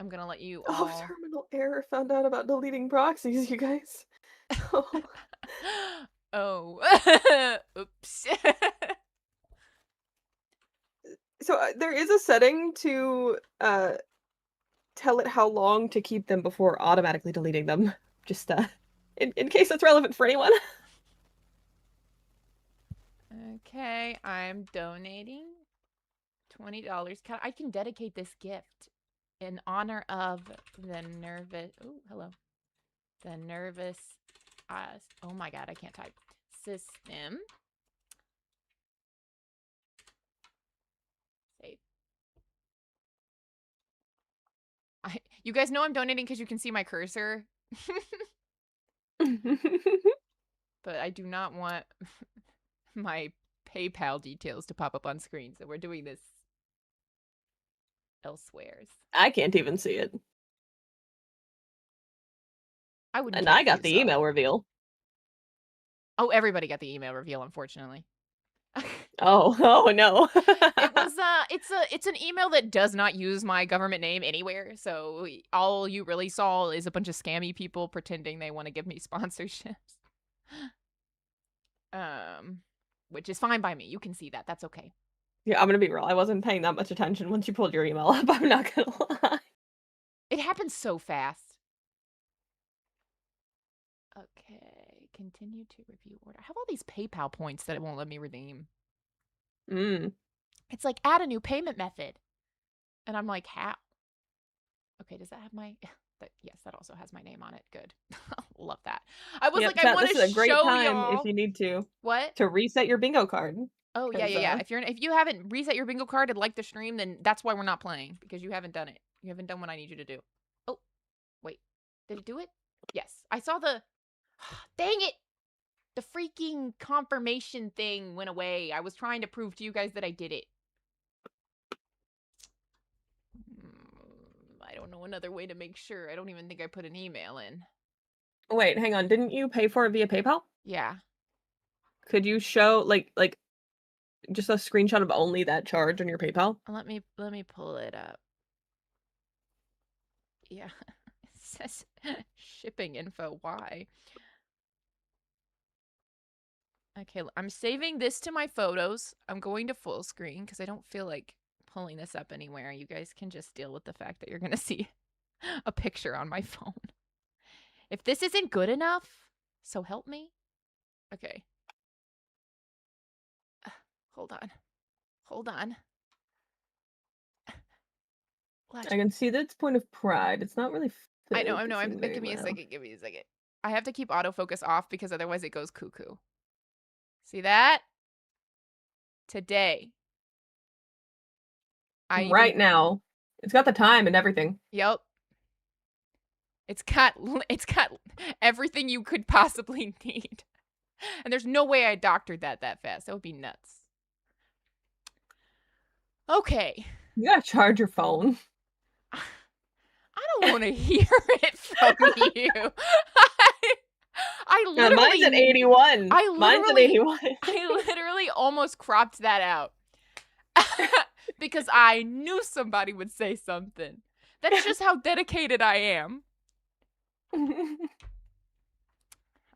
gonna let you all. Oh, terminal error found out about deleting proxies, you guys. Oh. Oops. So there is a setting to tell it how long to keep them before automatically deleting them. Just in case that's relevant for anyone. Okay, I'm donating $20. I can dedicate this gift in honor of the nervous. Oh, hello. The nervous. Oh my god, I can't type. System. Save. You guys know I'm donating because you can see my cursor. But I do not want my PayPal details to pop up on screen, so we're doing this elsewhere. I can't even see it. I wouldn't. And I got the email reveal. Oh, everybody got the email reveal, unfortunately. Oh no. It was it's an email that does not use my government name anywhere, so all you really saw is a bunch of scammy people pretending they want to give me sponsorships. Which is fine by me. You can see that. That's okay. Yeah, I'm gonna be real. I wasn't paying that much attention once you pulled your email up. I'm not gonna lie. It happens so fast. Okay, continue to review order. I have all these PayPal points that it won't let me redeem. It's like, add a new payment method. And I'm like, how? Okay, does that have my... Yes, that also has my name on it. Good. Love that. I was like, I want to show y'all. This is a great time if you need to. What? To reset your bingo card. Oh, yeah. If you haven't reset your bingo card and liked the stream, then that's why we're not playing. Because you haven't done it. You haven't done what I need you to do. Oh, wait. Did it do it? Yes. I saw the... Dang it! The freaking confirmation thing went away. I was trying to prove to you guys that I did it. I don't know another way to make sure. I don't even think I put an email in. Wait, hang on. Didn't you pay for it via PayPal? Yeah. Could you show like just a screenshot of only that charge on your PayPal? Let me pull it up. Yeah. It says shipping info. Why? Okay, I'm saving this to my photos. I'm going to full screen because I don't feel like pulling this up anywhere. You guys can just deal with the fact that you're going to see a picture on my phone. If this isn't good enough, so help me. Okay. Hold on. I can see that it's Point of Pride. It's not really I know. Give me a second. I have to keep autofocus off because otherwise it goes cuckoo. See that? Today. Right now. It's got the time and everything. Yep. It's got everything you could possibly need. And there's no way I doctored that fast. That would be nuts. Okay. You gotta charge your phone. I don't want to hear it from you. I literally... mine's at 81. Mine's at 81. I literally almost cropped that out. Because I knew somebody would say something. That's just how dedicated I am.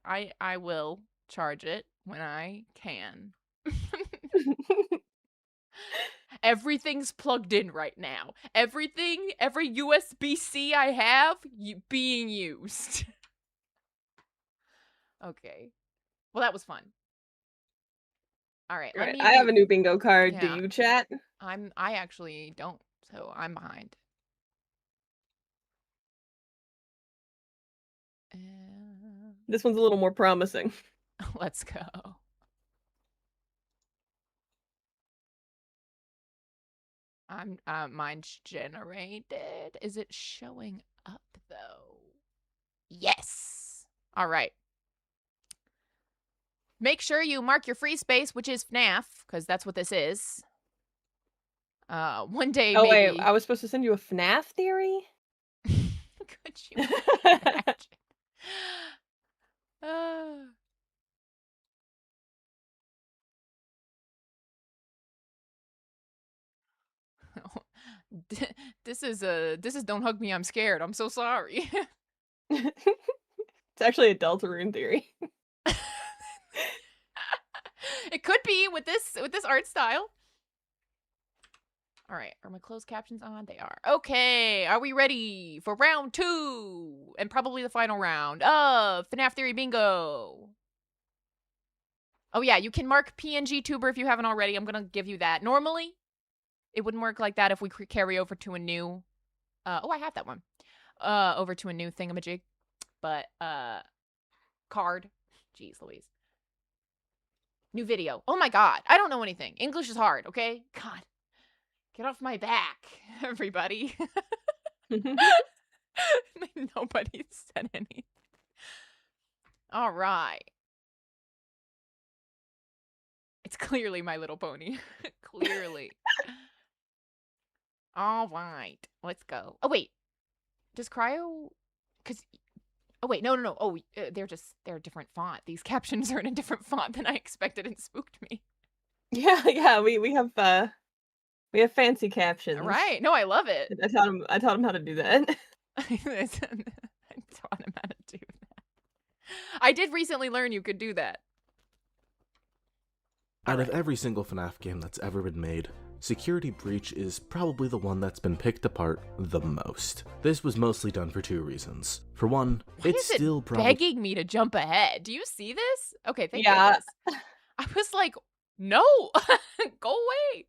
I will charge it when I can. Everything's plugged in right now. Every USB-C I have being used. Okay. Well, that was fun. All right. I have a new bingo card. Yeah. Do you chat? I actually don't, so I'm behind. This one's a little more promising. Let's go. Mine's generated. Is it showing up though? Yes. All right. Make sure you mark your free space, which is FNAF, because that's what this is. One day Oh maybe. wait, I was supposed to send you a FNAF theory? Could you imagine? This is Don't Hug Me, I'm Scared. I'm so sorry. It's actually a Deltarune theory. It could be with this art style. All right, are my closed captions on? They are. Okay, are we ready for round 2 and probably the final round of FNAF Theory Bingo? Oh yeah, you can mark PNG Tuber if you haven't already. I'm gonna give you that. Normally, it wouldn't work like that if we carry over to a new. Oh, I have that one. Over to a new thingamajig, but card. Jeez Louise. New video. Oh my god, I don't know anything. English is hard. Okay, God. Get off my back, everybody. Nobody said anything. All right. It's clearly My Little Pony. Clearly. All right. Let's go. Oh, wait. Does Cryo... Because... Oh, wait. No. Oh, they're a different font. These captions are in a different font than I expected and spooked me. Yeah, we have fancy captions. Right. No, I love it. I taught him how to do that. I taught him how to do that. I did recently learn you could do that. Out of every single FNAF game that's ever been made, Security Breach is probably the one that's been picked apart the most. This was mostly done for 2 reasons. For one, it's still begging me to jump ahead. Do you see this? Okay, thank Yeah. goodness. I was like, no, go away.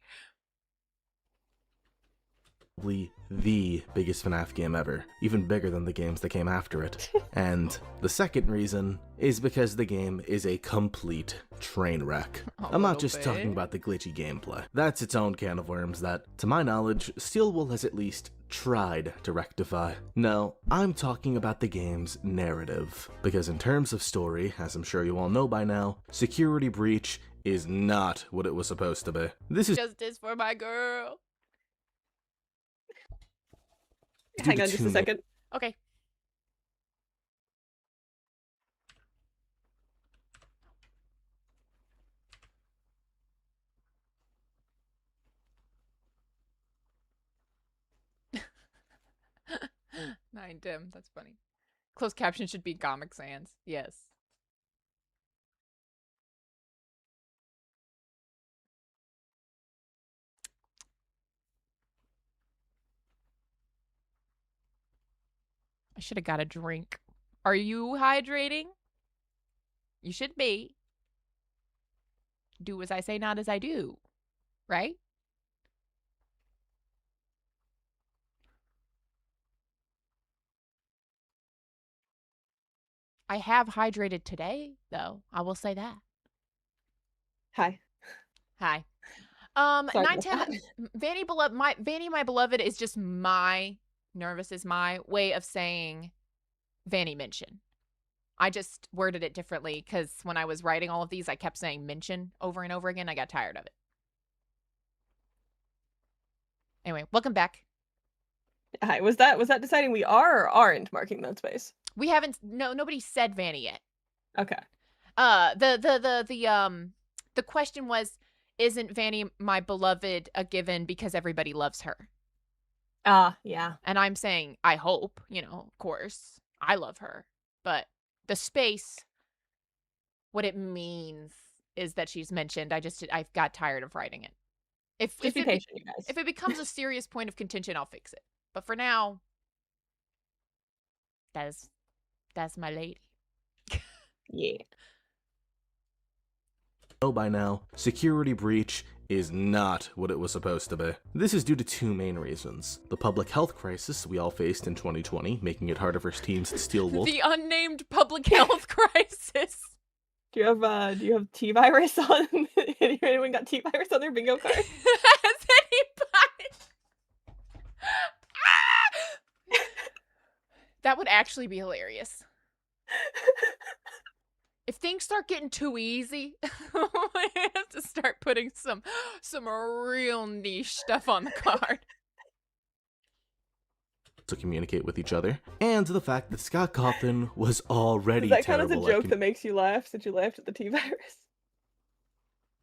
Probably the biggest FNAF game ever, even bigger than the games that came after it. And the second reason is because the game is a complete train wreck. I'm not just talking about the glitchy gameplay. That's its own can of worms that, to my knowledge, Steelwool has at least tried to rectify. No, I'm talking about the game's narrative. Because in terms of story, as I'm sure you all know by now, Security Breach is not what it was supposed to be. This is justice for my girl. Hang on just a second. Okay. Nine Dim, that's funny. Closed caption should be Comic Sans. Yes. I should have got a drink. Are you hydrating? You should be. Do as I say, not as I do. Right? I have hydrated today, though. I will say that. Hi. Hi. Sorry about 910 Vanny my beloved is just my nervous is my way of saying Vanny mention. I just worded it differently because when I was writing all of these, I kept saying mention over and over again. I got tired of it. Anyway, welcome back. Hi. Was that deciding we are or aren't marking that space? We haven't. Nobody said Vanny yet. Okay. The question was, isn't Vanny my beloved a given because everybody loves her? Yeah. And I'm saying, I hope, of course, I love her. But the space, what it means is that she's mentioned. I've got tired of writing it. If be patient, you guys. If it becomes a serious point of contention, I'll fix it. But for now, that's my lady. Yeah. By now, Security Breach is not what it was supposed to be. This is due to two main reasons. The public health crisis we all faced in 2020, making it harder for teens to steal wolf. The unnamed public health crisis. Do you have T-virus on? Anyone got T-virus on their bingo card? Has anybody? That would actually be hilarious. If things start getting too easy, I have to start putting some real niche stuff on the card. To communicate with each other, and the fact that Scott Cawthon was already Does that count as a terrible joke that makes you laugh since you laughed at the T-virus?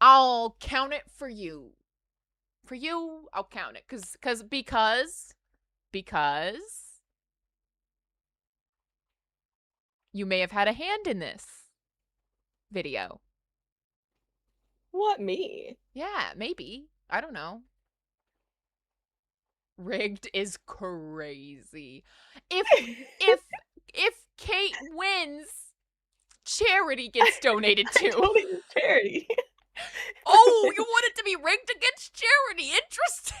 I'll count it for you. For you, I'll count it. Because you may have had a hand in this video. What, me? Yeah, maybe. I don't know. Rigged is crazy. If Kate wins, charity gets donated I to. told you it's charity. Oh, you want it to be rigged against charity. Interesting.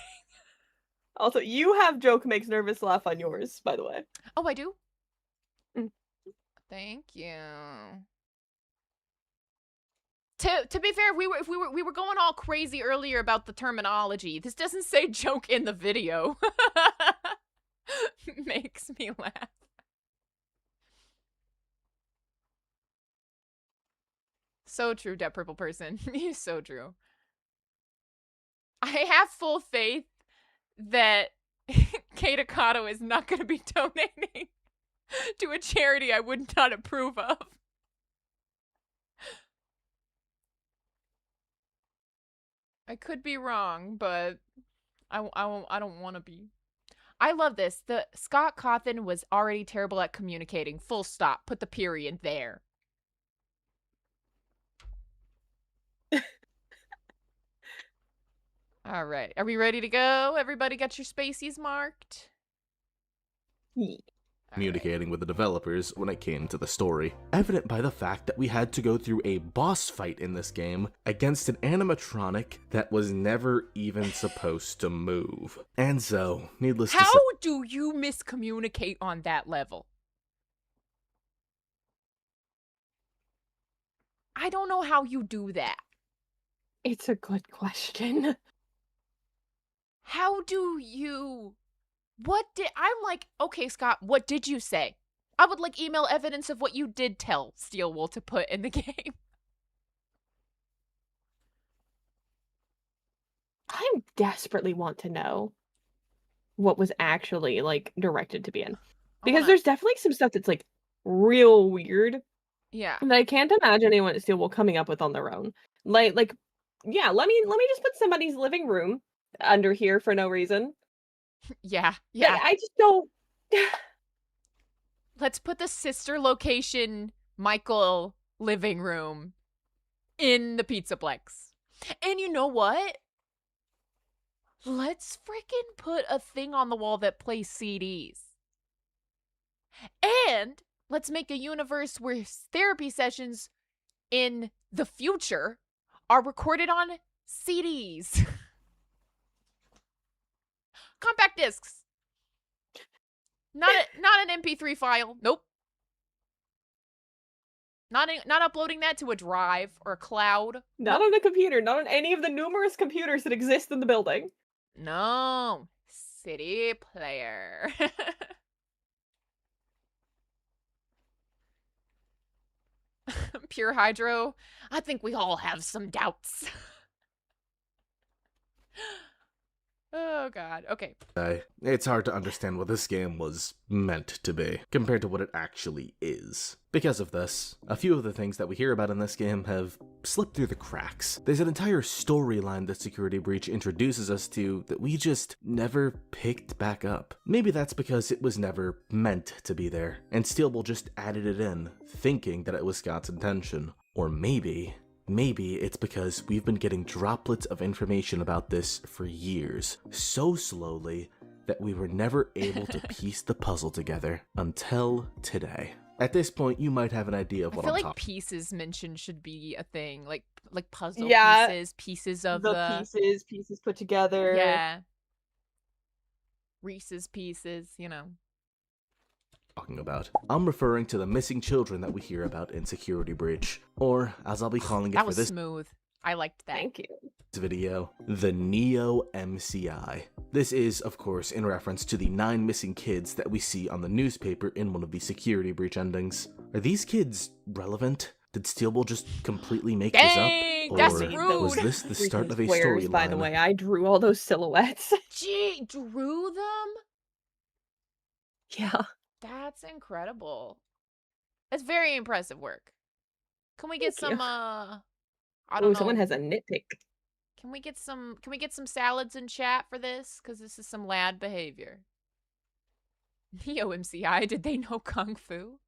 Also, you have joke makes nervous laugh on yours, by the way. Oh, I do? Mm. Thank you. To be fair, we were going all crazy earlier about the terminology. This doesn't say joke in the video. Makes me laugh. So true, Dead Purple Person. So true. I have full faith that Kate Akato is not going to be donating to a charity I would not approve of. I could be wrong, but I don't want to be. I love this. The Scott Cawthon was already terrible at communicating. Full stop. Put the period there. All right. Are we ready to go? Everybody got your spacies marked? Yeah. communicating with the developers when it came to the story, evident by the fact that we had to go through a boss fight in this game against an animatronic that was never even supposed to move. And so, needless to say— How do you miscommunicate on that level? I don't know how you do that. It's a good question. How do you... I'm like, okay, Scott, what did you say? I would like email evidence of what you did tell Steelwool to put in the game. I desperately want to know what was actually, like, directed to be in. Because there's definitely some stuff that's, like, real weird. Yeah. That I can't imagine anyone at Steelwool coming up with on their own. Like, yeah, let me just put somebody's living room under here for no reason. Yeah, yeah. I just don't... Let's put the sister location Michael living room in the Pizzaplex. And you know what? Let's freaking put a thing on the wall that plays CDs. And let's make a universe where therapy sessions in the future are recorded on CDs. Compact discs. Not an MP3 file. Nope. Not uploading that to a drive or a cloud. Not on a computer. Not on any of the numerous computers that exist in the building. No. CD player. Pure Hydro. I think we all have some doubts. Oh, God. Okay. It's hard to understand what this game was meant to be, compared to what it actually is. Because of this, a few of the things that we hear about in this game have slipped through the cracks. There's an entire storyline that Security Breach introduces us to that we just never picked back up. Maybe that's because it was never meant to be there, and Steelwool just added it in, thinking that it was Scott's intention. Or maybe it's because we've been getting droplets of information about this for years, so slowly that we were never able to piece the puzzle together until today. At this point, you might have an idea of I what feel I'm like talking pieces mentioned should be a thing, like puzzle Yeah, pieces of the pieces put together. yeah, Reese's Pieces, you know. about. I'm referring to the missing children that we hear about in Security Breach, or as I'll be calling it That for was this smooth. I liked that. Thank you. video, the Neo MCI. This is, of course, in reference to the 9 missing kids that we see on the newspaper in one of the Security Breach endings. Are these kids relevant? Did Steelbull just completely make Dang, this up? that's Or rude. was this the start Freaking of a squares, by the storyline? way. I drew all those silhouettes. Gee, drew them? Yeah. That's incredible. That's very impressive work. Can we get Thank some you. I don't know. Someone has a nitpick. Can we get some salads in chat for this? Because this is some lad behavior. Neo MCI, did they know Kung Fu?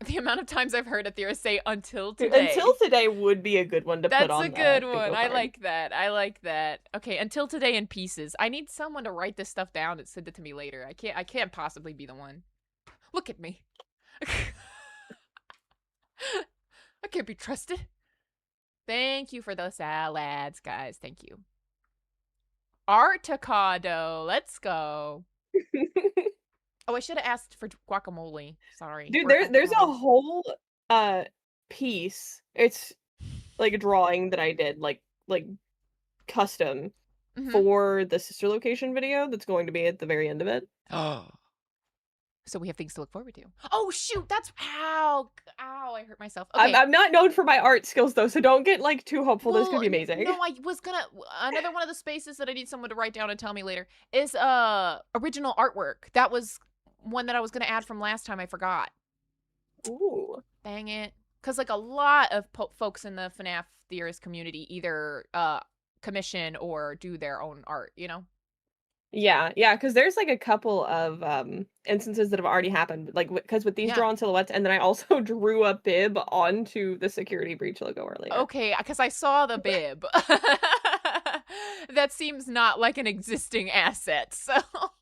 The amount of times I've heard a theorist say until today. Until today would be a good one to put on. That's a good the one. bingo I card. like that. I like that. Okay, until today in pieces. I need someone to write this stuff down and send it to me later. I can't possibly be the one. Look at me. I can't be trusted. Thank you for those salads, guys. Thank you. Articado. Let's go. Oh, I should have asked for guacamole. Sorry. Dude, Or there's a avocado. whole piece. It's like a drawing that I did, like custom Mhm. for the sister location video that's going to be at the very end of it. So we have things to look forward to. Oh shoot, that's ow, I hurt myself. Okay. I'm not known for my art skills though, so don't get like too hopeful. This could be amazing. No, I was gonna another one of the spaces that I need someone to write down and tell me later is original artwork. That was one that I was gonna add from last time. I forgot. Ooh. Dang it. Because like a lot of folks in the FNAF theorist community either commission or do their own art, you know? Yeah, because there's like a couple of instances that have already happened, like because with these Yeah. drawn silhouettes, and then I also drew a bib onto the Security Breach logo earlier. Okay, because I saw the bib. That seems not like an existing asset, so.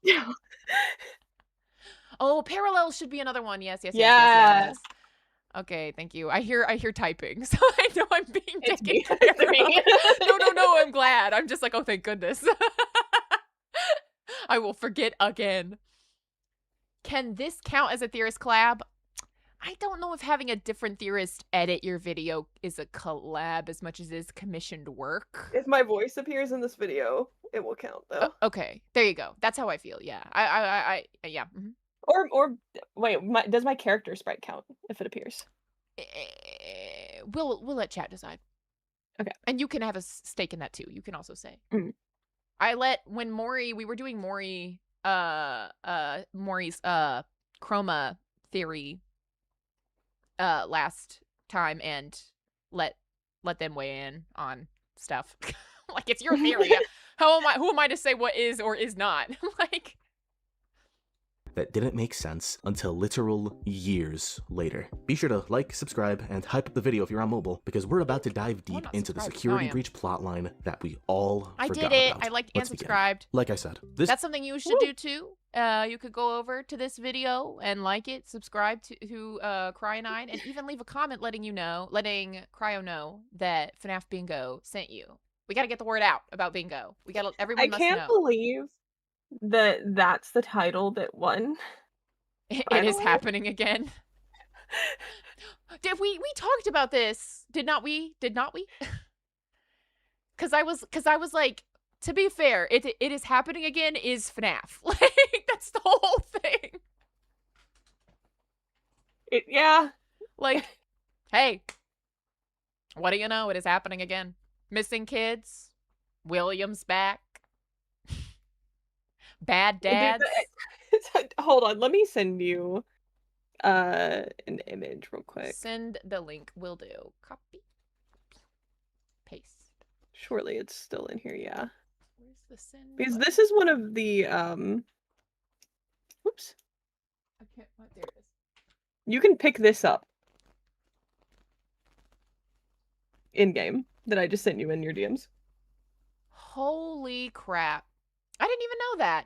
Yeah. Oh, parallels should be another one. Yes. Yes. Okay, thank you. I hear typing, so I know I'm being It's taken me. care It's me. of. No, I'm glad. I'm just like, oh, thank goodness. I will forget again. Can this count as a theorist collab? I don't know if having a different theorist edit your video is a collab as much as it is commissioned work. If my voice appears in this video, it will count though. Okay, there you go. That's how I feel. Yeah, I yeah. Mm-hmm. Or wait, does my character sprite count if it appears? We'll let chat decide. Okay. And you can have a stake in that too. You can also say. Mm. When we were doing Maury's chroma theory last time, and let them weigh in on stuff. Like, it's your theory. Who am I to say what is or is not? Like, that didn't make sense until literal years later. Be sure to like, subscribe, and hype up the video if you're on mobile, because we're about to dive deep not into the subscribed. Security No, I am. Breach plotline that we all I forgot did it. about. I liked and Let's begin. subscribed. Like I said, this That's something you should do too. You could go over to this video and like it, subscribe to Cryo9, and even leave a comment letting Cryo know that FNAF Bingo sent you. We gotta get the word out about Bingo. Everyone I must can't know. believe that's the title that won. It is happening again. Did we talked about this? Did not we? Because I was like, to be fair, it is happening again is FNAF. Like, that's the whole thing. Yeah. Like, hey, what do you know? It is happening again. Missing kids. William's back. Bad dads. Hold on, let me send you an image real quick. Send the link. Will do. Copy. Paste. Surely it's still in here, yeah. Where's the send? Because button? this is one of the Oops. I can't. Oh, there it is. You can pick this up in game that I just sent you in your DMs. Holy crap. didn't even know that.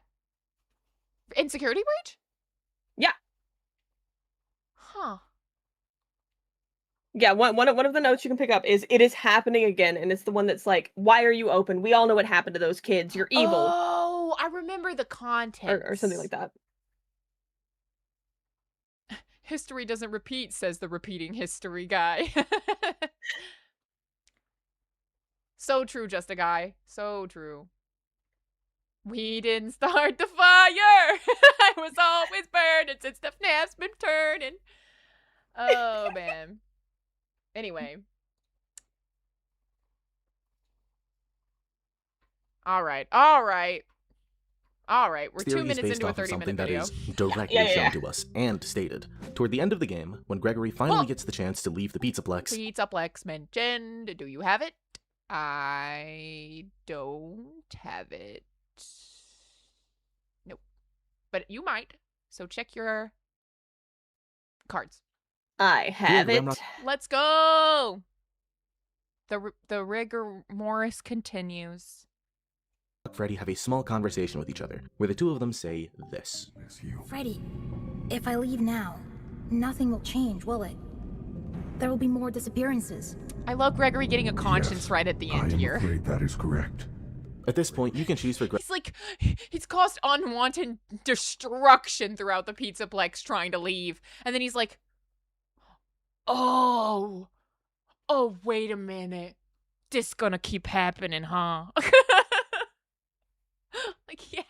In security breach? Yeah. Huh. Yeah, one of the notes you can pick up is it is happening again, and it's the one that's like, why are you open? We all know what happened to those kids. You're evil. Oh, I remember the content. Or something like that. History doesn't repeat, says the repeating history guy. So true, just a guy. So true. We didn't start the fire. I was always burning since the FNAF's been turning. Oh, man. Anyway. All right. We're 2 minutes based into a off of 30-minute something video. that is directly shown to us and stated. Toward the end of the game, when Gregory finally gets the chance to leave the Pizzaplex, Pizzaplex mentioned. Do you have it? I don't have it. Nope. But you might. So check your cards. I have it. Let's go. The rigor mortis continues. Freddy have a small conversation with each other, where the two of them say this. Freddy, if I leave now, nothing will change, will it? There will be more disappearances. I love Gregory getting a conscience right at the end here. I am afraid that is correct. At this point, you can choose for Gregory. He's like, he's caused unwanted destruction throughout the Pizzaplex trying to leave. And then he's like, oh, wait a minute. This gonna keep happening, huh? Like, yeah.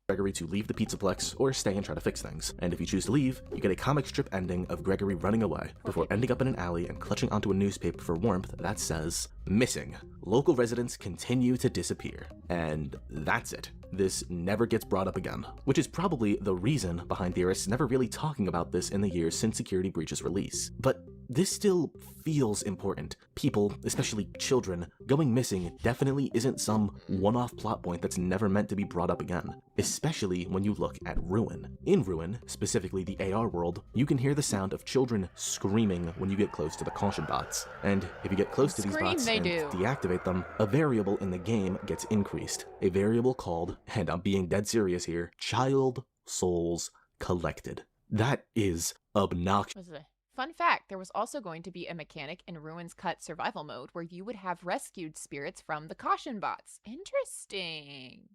Gregory to leave the Pizzaplex or stay and try to fix things. And if you choose to leave, you get a comic strip ending of Gregory running away before ending up in an alley and clutching onto a newspaper for warmth that says, "Missing. Local residents continue to disappear." And that's it. This never gets brought up again, which is probably the reason behind theorists never really talking about this in the years since Security Breach's release. But this still feels important. People, especially children, going missing definitely isn't some one-off plot point that's never meant to be brought up again, especially when you look at Ruin. In Ruin, specifically the AR world, you can hear the sound of children screaming when you get close to the caution bots. And if you get close to these bots and deactivate them, a variable in the game gets increased. A variable called, and I'm being dead serious here, Child Souls Collected. That is obnoxious. Fun fact, there was also going to be a mechanic in Ruin's Cut survival mode where you would have rescued spirits from the caution bots. Interesting.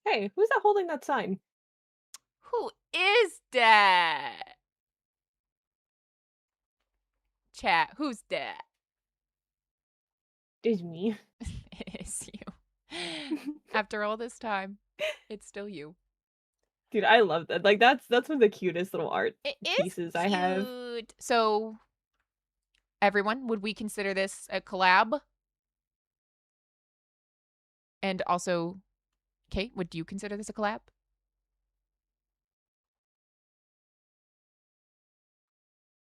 Hey, who's that holding that sign? Who is that? Chat, who's that? It's me. It is you. After all this time, it's still you. Dude, I love that. Like, that's one of the cutest little art pieces I have. So, everyone, would we consider this a collab? And also, Kate, would you consider this a collab?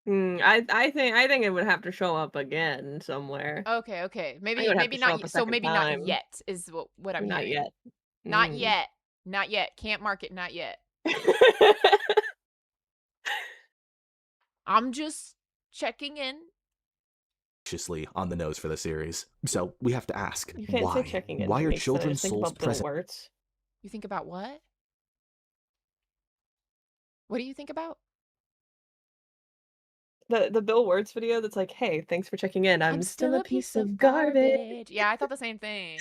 I think it would have to show up again somewhere. Okay. Maybe not. So maybe not yet is what I'm not hearing. Yet. Not yet. Can't mark it. Not yet. I'm just checking in. On the nose for the series. So we have to ask, you can't why? Say checking in why are sense. children's souls present? Words. You think about what? What do you think about? The Bill Words video that's like, hey, thanks for checking in. I'm still a piece of garbage. Yeah, I thought the same thing.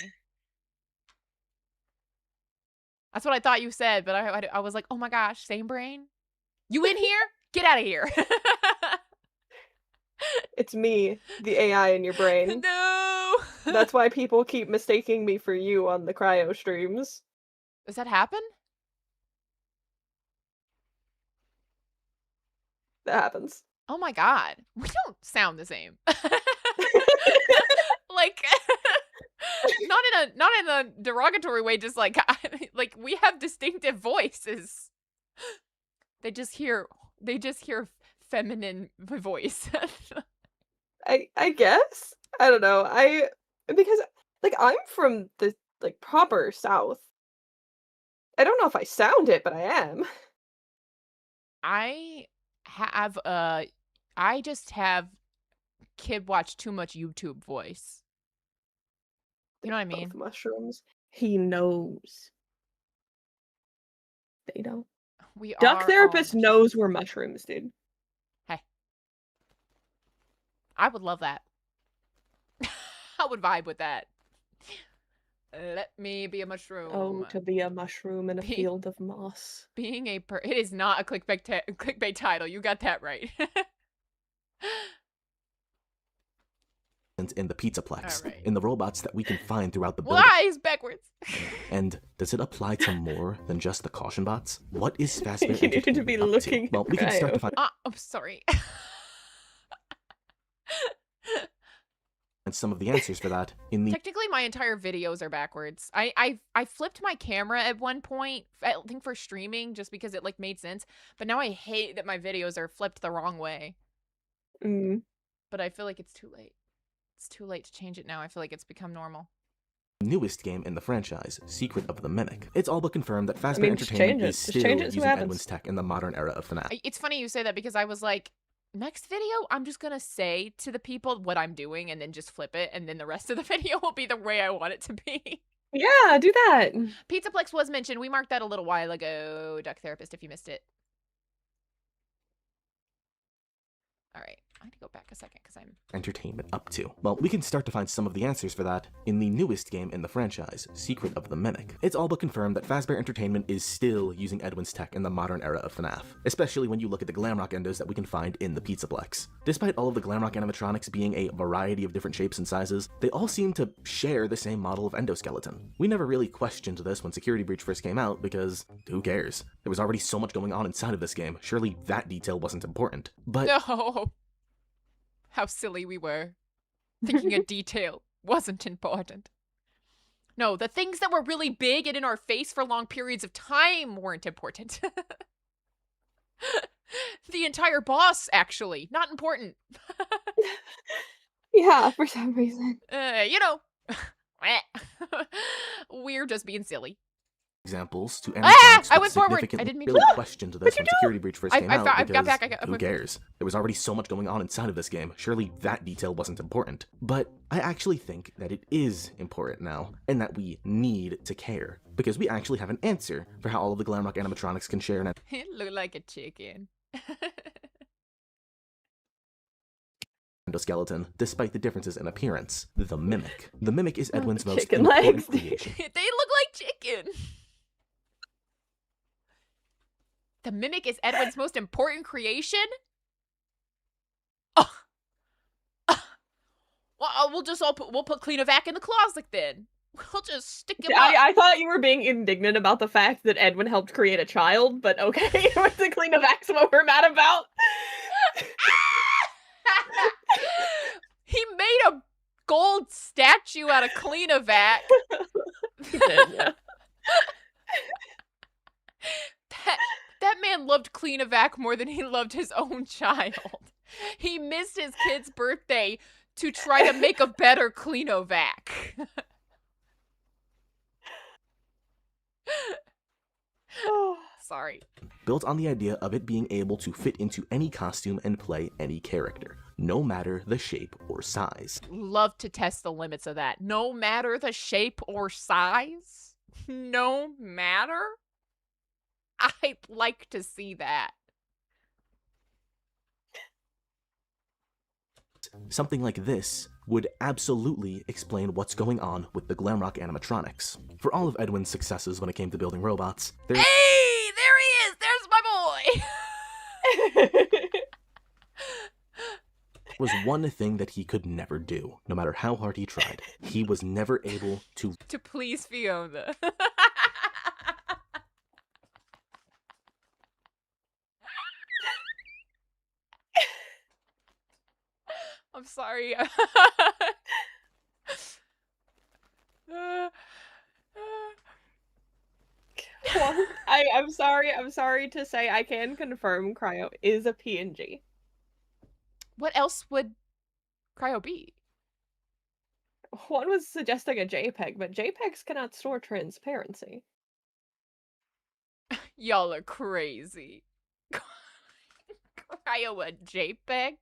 That's what I thought you said, but I was like, oh my gosh, same brain? You in here? Get out of here. It's me, the AI in your brain. No! That's why people keep mistaking me for you on the cryo streams. Does that happen? That happens. Oh my god. We don't sound the same. Like not in a derogatory way, just like like we have distinctive voices. They just hear feminine voice. I guess. I don't know. Because like I'm from the like proper South. I don't know if I sound it, but I am. I just have kid watch too much YouTube voice. You know what I mean? Both mushrooms. He knows. They don't. We Duck are therapist all knows we're mushrooms, dude. Hey. I would love that. I would vibe with that. Let me be a mushroom. Oh, to be a mushroom in a field of moss. Being a it is not a clickbait title. You got that right. In the Pizzaplex, Alright. in the robots that we can find throughout the building. Why is backwards? And does it apply to more than just the caution bots? What is Fazbear You needed to be Entertainment up looking Well, we can start to find I'm sorry. some of the answers for that in the Technically, my entire videos are backwards. I flipped my camera at one point, I think for streaming, just because it like made sense. But now I hate that my videos are flipped the wrong way. But I feel like it's too late. It's too late to change it now. I feel like it's become normal. newest game in the franchise, Secret of the Mimic. It's all but confirmed that Fazbear just Entertainment change it. is Just still change it, see what using happens. Edwin's tech in the modern era of FNAF. It's funny you say that because I was like, next video, I'm just gonna say to the people what I'm doing and then just flip it, and then the rest of the video will be the way I want it to be. Yeah, do that. Pizzaplex was mentioned. We marked that a little while ago. Duck Therapist, if you missed it. All right, I need to go back a second because I'm... Entertainment up to? Well, we can start to find some of the answers for that in the newest game in the franchise, Secret of the Mimic. It's all but confirmed that Fazbear Entertainment is still using Edwin's tech in the modern era of FNAF, especially when you look at the Glamrock endos that we can find in the Pizzaplex. Despite all of the Glamrock animatronics being a variety of different shapes and sizes, they all seem to share the same model of endoskeleton. We never really questioned this when Security Breach first came out because who cares? There was already so much going on inside of this game, surely that detail wasn't important. But No! How silly we were. Thinking a detail wasn't important. No, the things that were really big and in our face for long periods of time weren't important. The entire boss, actually. Not important. Yeah, for some reason. You know. We're just being silly. examples to Ah! animatronics I that went forward! I significantly didn't mean to. really questioned this when Security Breach first came out I because got back. who cares? There was already so much going on inside of this game, surely that detail wasn't important. But I actually think that it is important now, and that we need to care, because we actually have an answer for how all of the Glamrock animatronics can share an It looked like a chicken. endoskeleton, despite the differences in appearance. The Mimic. The Mimic is Edwin's most chicken important legs. creation. They look like chicken. The Mimic is Edwin's most important creation? Oh. Well, we'll put Cleanovac in the closet then. We'll just stick him up. I thought you were being indignant about the fact that Edwin helped create a child, but okay, with the Cleanovac's what we're mad about. He made a gold statue out of Cleanovac. He did, yeah. That man loved Cleanovac more than he loved his own child. He missed his kid's birthday to try to make a better Cleanovac. Sorry. Built on the idea of it being able to fit into any costume and play any character, no matter the shape or size. Love to test the limits of that. No matter the shape or size? No matter? I'd like to see that. Something like this would absolutely explain what's going on with the Glamrock animatronics. For all of Edwin's successes when it came to building robots, there Hey! There he is! There's my boy! was one thing that he could never do, no matter how hard he tried. He was never able to To please Fiona. I'm sorry. Well, I'm sorry to say I can confirm Cryo is a PNG. What else would Cryo be? One was suggesting a JPEG, but JPEGs cannot store transparency. Y'all are crazy. Cryo a JPEG?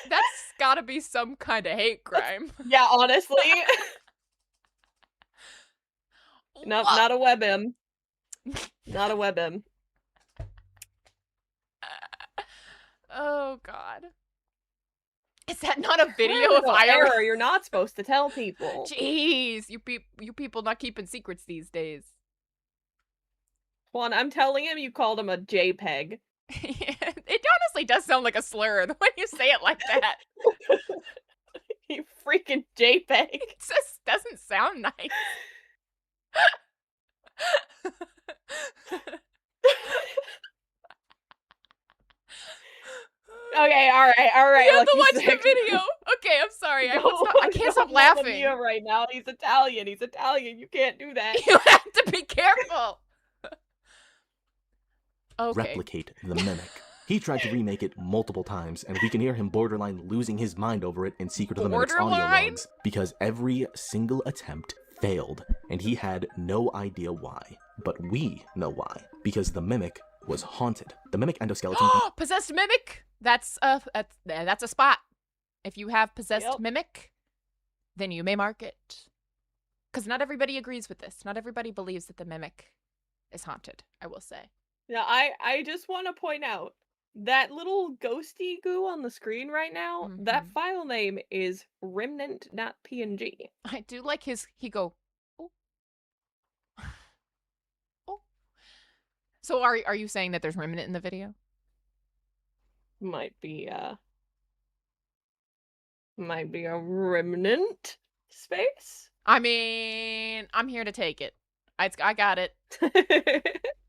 That's gotta be some kind of hate crime. Yeah, honestly. Not a WebM. Not a WebM. Oh God. Is that not a video of IRL? Error. You're not supposed to tell people. Jeez, you people not keeping secrets these days. Juan, I'm telling him you called him a JPEG. It honestly does sound like a slur the way you say it like that. You freaking JPEG. It just doesn't sound nice. Okay, all right. You have to Lucky watch Six. the video. Okay, I'm sorry. I can't stop Don't laughing. Mia right now. He's Italian. You can't do that. You have to be careful. Okay. Replicate the mimic. He tried to remake it multiple times, and we can hear him borderline losing his mind over it in Secret of the Mimic's audio logs, because every single attempt failed, and he had no idea why. But we know why, because the mimic was haunted. The mimic endoskeleton... Possessed mimic? That's a spot. If you have possessed mimic, then you may mark it. Because not everybody agrees with this. Not everybody believes that the mimic is haunted, I will say. Yeah, I just want to point out that little ghosty goo on the screen right now, that file name is remnant.png. I do like he go, oh. Oh. So are you saying that there's remnant in the video? Might be a remnant space. I mean, I'm here to take it. I got it.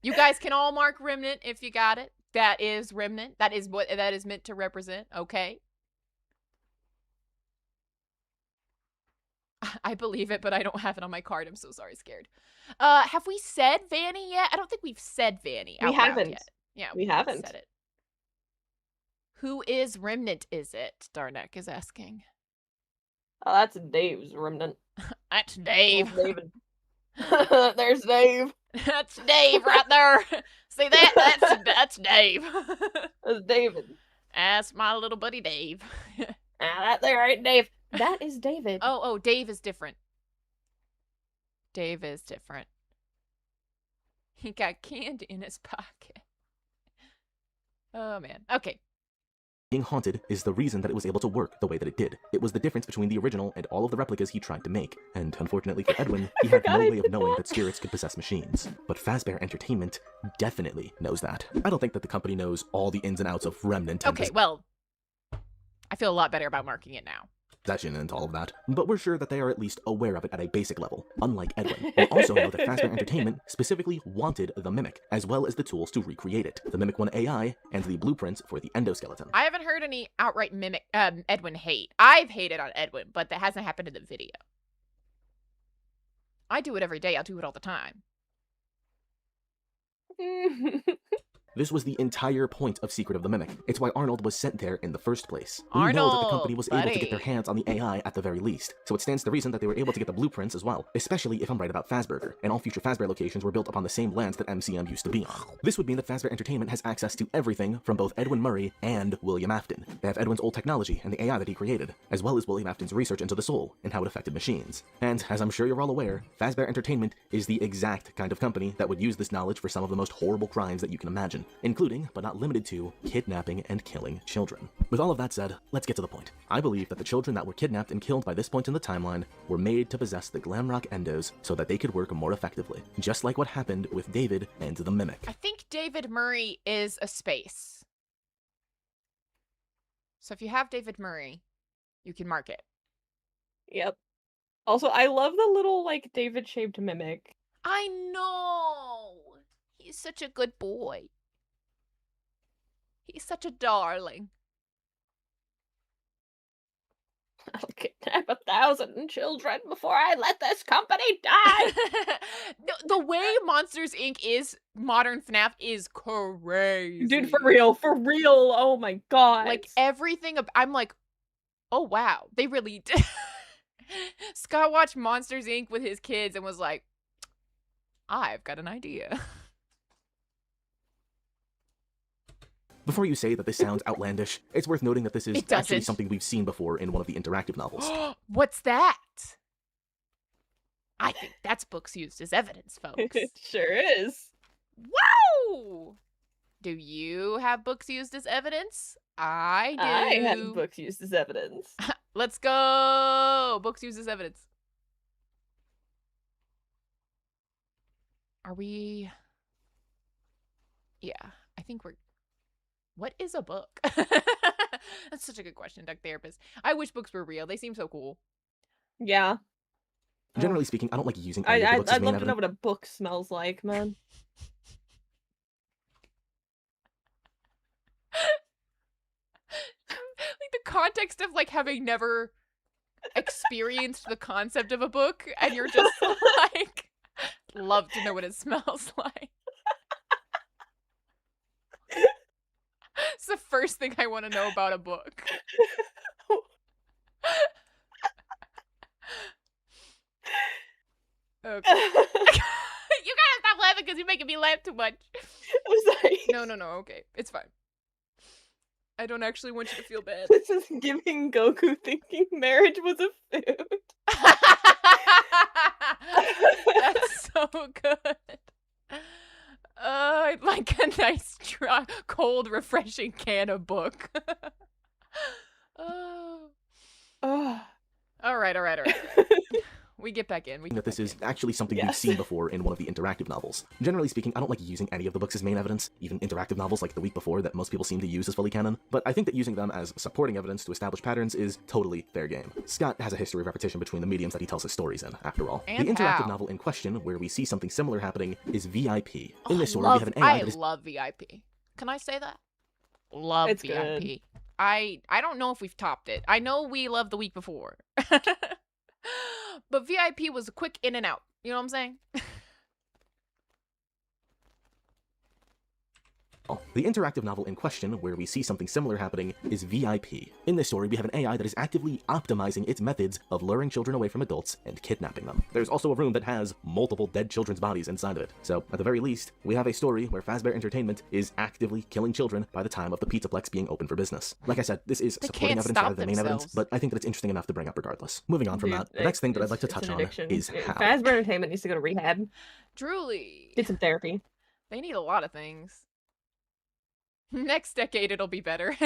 You guys can all mark remnant if you got it. That is remnant. That is what that is meant to represent. Okay. I believe it, but I don't have it on my card. I'm so sorry, scared. Have we said Vanny yet? I don't think we've said Vanny out loud yet. Yeah, we haven't said it. Who is remnant? Is it? Darnek is asking. Oh, that's Dave's remnant. That's Dave. Oh, David. There's Dave. That's Dave right there. See that? That's Dave. That's David. That's my little buddy Dave. That there ain't Dave. That is David. Oh, Dave is different. Dave is different. He got candy in his pocket. Oh man. Okay. Being haunted is the reason that it was able to work the way that it did. It was the difference between the original and all of the replicas he tried to make. And unfortunately for Edwin, he had no way of knowing that spirits could possess machines. But Fazbear Entertainment definitely knows that. I don't think that the company knows all the ins and outs of Remnant. Okay, well, I feel a lot better about marking it now. Possession and all of that, but we're sure that they are at least aware of it at a basic level, unlike Edwin. We also know that Fazbear Entertainment specifically wanted the Mimic, as well as the tools to recreate it, the Mimic 1 AI, and the blueprints for the endoskeleton. I haven't heard any outright Edwin hate. I've hated on Edwin, but that hasn't happened in the video. I do it every day. I'll do it all the time. This was the entire point of Secret of the Mimic. It's why Arnold was sent there in the first place. We Arnold, know that the company was able to get their hands on the AI at the very least, so it stands to reason that they were able to get the blueprints as well, especially if I'm right about Fazburger, and all future Fazbear locations were built upon the same lands that MCM used to be on. This would mean that Fazbear Entertainment has access to everything from both Edwin Murray and William Afton. They have Edwin's old technology and the AI that he created, as well as William Afton's research into the soul and how it affected machines. And, as I'm sure you're all aware, Fazbear Entertainment is the exact kind of company that would use this knowledge for some of the most horrible crimes that you can imagine, including, but not limited to, kidnapping and killing children. With all of that said, let's get to the point. I believe that the children that were kidnapped and killed by this point in the timeline were made to possess the Glamrock endos so that they could work more effectively, just like what happened with David and the Mimic. I think David Murray is a space. So if you have David Murray, you can mark it. Yep. Also, I love the little, like, David-shaped mimic. I know! He's such a good boy. He's such a darling. I'll kidnap 1,000 children before I let this company die! The way Monsters, Inc. is modern FNAF is crazy. Dude, for real, oh my god. Like, everything, I'm like, oh wow, they really did. Scott watched Monsters, Inc. with his kids and was like, I've got an idea. Before you say that this sounds outlandish, it's worth noting that this is actually something we've seen before in one of the interactive novels. What's that? I think that's books used as evidence, folks. It sure is. Wow! Do you have books used as evidence? I do. I have books used as evidence. Let's go! Books used as evidence. Are we... Yeah, I think we're... What is a book? That's such a good question, Duck Therapist. I wish books were real. They seem so cool. Yeah. Generally speaking, I don't like using any of the books as I'd main love to know evidence. what a book smells like, man. Like the context of like having never experienced the concept of a book, and you're just like, love to know what it smells like. It's the first thing I want to know about a book. Okay. You gotta stop laughing because you're making me laugh too much. I'm sorry. No, okay. It's fine. I don't actually want you to feel bad. This is giving Goku thinking marriage was a food. That's so good. I'd like a nice, dry, cold, refreshing can of book. Oh. Oh. All right. We get back in. That this is actually something we've Yes. seen before in one of the interactive novels. Generally speaking, I don't like using any of the books as main evidence, even interactive novels like The Week Before that most people seem to use as fully canon, but I think that using them as supporting evidence to establish patterns is totally fair game. Scott has a history of repetition between the mediums that he tells his stories in, after all. And the interactive how? novel in question, where we see something similar happening, is VIP. Oh, In this story, we have an AI that is love VIP. Can I say that? Love It's VIP. good. I don't know if we've topped it. I know we loved The Week Before. But VIP was a quick in and out. You know what I'm saying? The interactive novel in question, where we see something similar happening, is VIP. In this story, we have an AI that is actively optimizing its methods of luring children away from adults and kidnapping them. There's also a room that has multiple dead children's bodies inside of it. So, at the very least, we have a story where Fazbear Entertainment is actively killing children by the time of the Pizzaplex being open for business. Like I said, this is They supporting can't evidence stop rather than main evidence, themselves. but I think that it's interesting enough to bring up regardless. Moving on from Dude, that, the next thing that I'd like to it's touch an on addiction. is how. Fazbear Entertainment needs to go to rehab. Truly. Get some therapy. They need a lot of things. Next decade, it'll be better.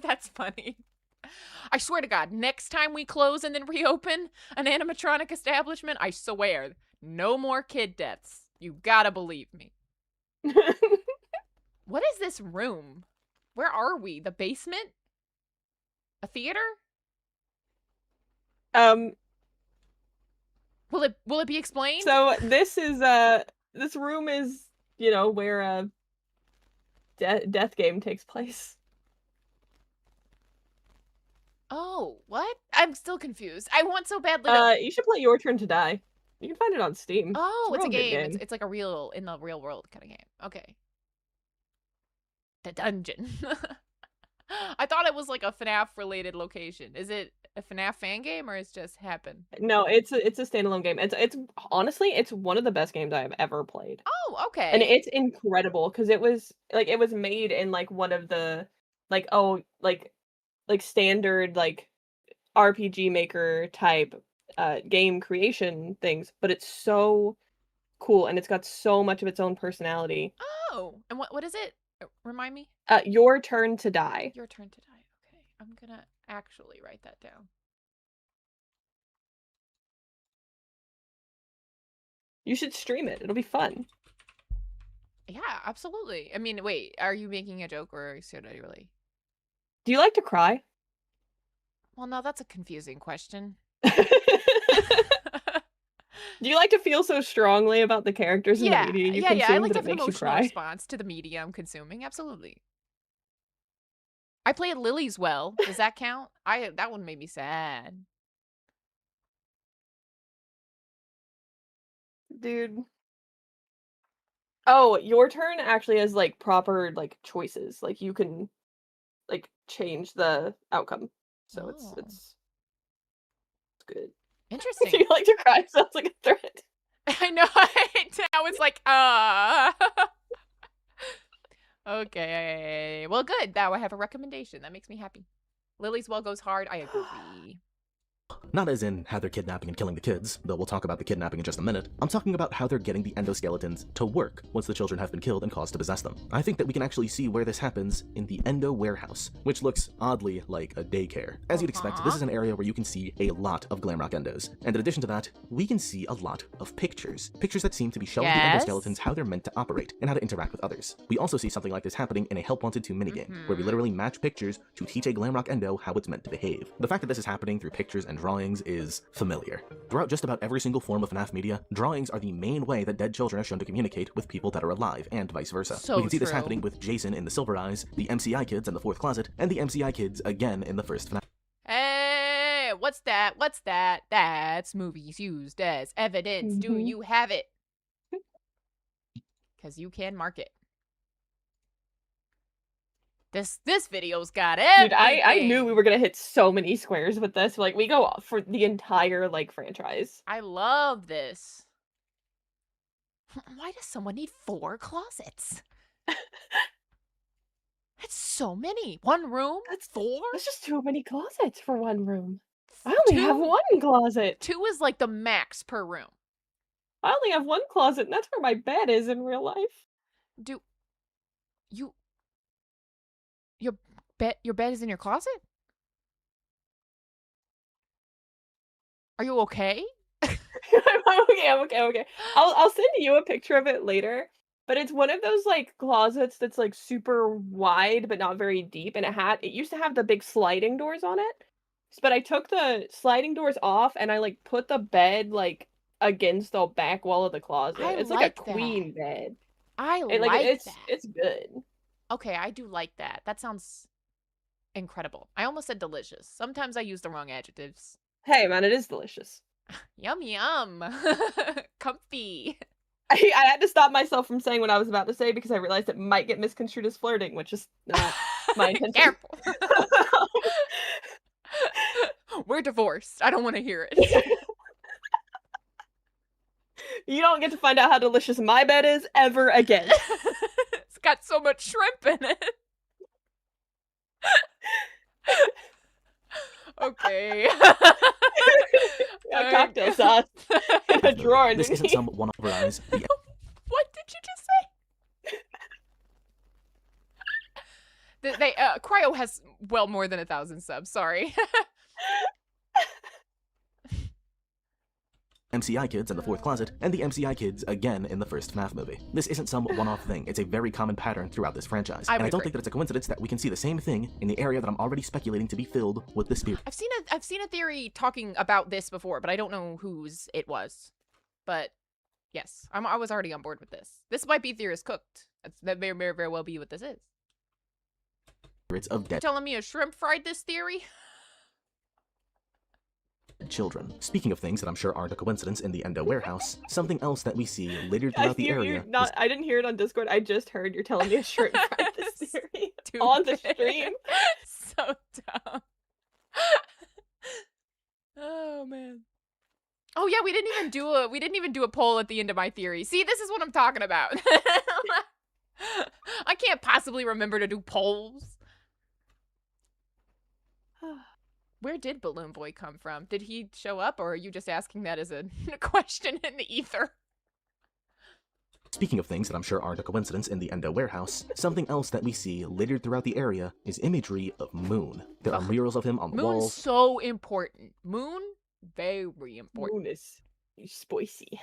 That's funny. I swear to God, next time we close and then reopen an animatronic establishment, I swear, no more kid deaths. You gotta believe me. What is this room? Where are we? The basement? A theater? Will it be explained? So this is this room is, you know, where death game takes place. Oh, what? I'm still confused. I want so badly to... You should play Your Turn to Die. You can find it on Steam. Oh, it's a real good game. It's like a real, in the real world kind of game. Okay. The dungeon. I thought it was like a FNAF related location. Is it a FNAF fan game or it's just happened? No, it's a standalone game. It's honestly, it's one of the best games I have ever played. Oh, okay. And it's incredible because it was made in like one of the like standard like RPG maker type game creation things, but it's so cool and it's got so much of its own personality. Oh, and what is it? Remind me. Your Turn to Die. Your Turn to Die. Okay, I'm gonna actually write that down. You should stream it. It'll be fun. Yeah, absolutely. I mean, wait, are you making a joke or should I really? Do you like to cry? Well, no, that's a confusing question. Do you like to feel so strongly about the characters in the media you consume I like that to it have an makes you emotional cry? response to the media I'm consuming. Absolutely. I played Lily's Well. Does that count? That one made me sad. Dude. Oh, Your Turn actually has like proper like choices. Like you can like change the outcome. So it's good. Interesting. Do you like to cry? Sounds like a threat. I know. Now it's like, Okay. Well, good. Now I have a recommendation. That makes me happy. Lily's Well goes hard. I agree. Not as in how they're kidnapping and killing the kids, though we'll talk about the kidnapping in just a minute. I'm talking about how they're getting the endoskeletons to work once the children have been killed and caused to possess them. I think that we can actually see where this happens in the endo warehouse, which looks oddly like a daycare. As you'd expect, this is an area where you can see a lot of Glamrock endos. And in addition to that, we can see a lot of pictures. Pictures that seem to be showing the endoskeletons how they're meant to operate and how to interact with others. We also see something like this happening in a Help Wanted 2 minigame, where we literally match pictures to teach a Glamrock endo how it's meant to behave. The fact that this is happening through pictures and drawings is familiar. Throughout just about every single form of FNAF media, drawings are the main way that dead children are shown to communicate with people that are alive, and vice versa. So we can see this true. happening with Jason in the Silver Eyes, the MCI kids in the Fourth Closet, and the MCI kids again in the first FNAF. Hey, what's that? What's that? That's movies used as evidence. Do you have it? Because you can mark it. This video's got everything. Dude, I knew we were gonna hit so many squares with this. Like, we go for the entire, like, franchise. I love this. Why does someone need 4 closets? That's so many. One room? That's 4? That's just too many closets for one room. I only have 1 closet. 2 is like the max per room. I only have 1 closet, and that's where my bed is in real life. Do you... Your bed is in your closet? Are you okay? I'm okay. I'll send you a picture of it later. But it's one of those, like, closets that's, like, super wide but not very deep, and it used to have the big sliding doors on it. But I took the sliding doors off and I, like, put the bed, like, against the back wall of the closet. It's like a queen bed. I like like that. It's good. Okay, I do like that. That sounds incredible. I almost said delicious. Sometimes I use the wrong adjectives. Hey, man, it is delicious. Yum, yum. Comfy. I had to stop myself from saying what I was about to say because I realized it might get misconstrued as flirting, which is not my intention. Careful. We're divorced. I don't want to hear it. You don't get to find out how delicious my bed is ever again. It's got so much shrimp in it. Okay. Cocktail sauce in a drawer. This isn't some one-off rise. What did you just say? Cryo has well more than 1,000 subs. Sorry. MCI kids in the Fourth Closet, and the MCI kids again in the first FNAF movie. This isn't some one-off thing. It's a very common pattern throughout this franchise. And I don't think that it's a coincidence that we can see the same thing in the area that I'm already speculating to be filled with the spirit. I've seen a theory talking about this before, but I don't know whose it was. But yes, I was already on board with this. This might be Theorist Cooked. That may very well be what this is. Spirits of dead Telling me a shrimp fried this theory? children. Speaking of things that I'm sure aren't a coincidence in the endo warehouse, something else that we see littered throughout the area. I didn't hear it on Discord. I just heard you're telling me a shrimp fried this theory on the stream. So dumb. Oh man. Oh yeah, we didn't even do a poll at the end of my theory. See, this is what I'm talking about. I can't possibly remember to do polls. Where did Balloon Boy come from? Did he show up, or are you just asking that as a question in the ether? Speaking of things that I'm sure aren't a coincidence in the endo warehouse, something else that we see littered throughout the area is imagery of Moon. There are murals of him on the walls. Moon's so important. Moon, very important. Moon is spicy.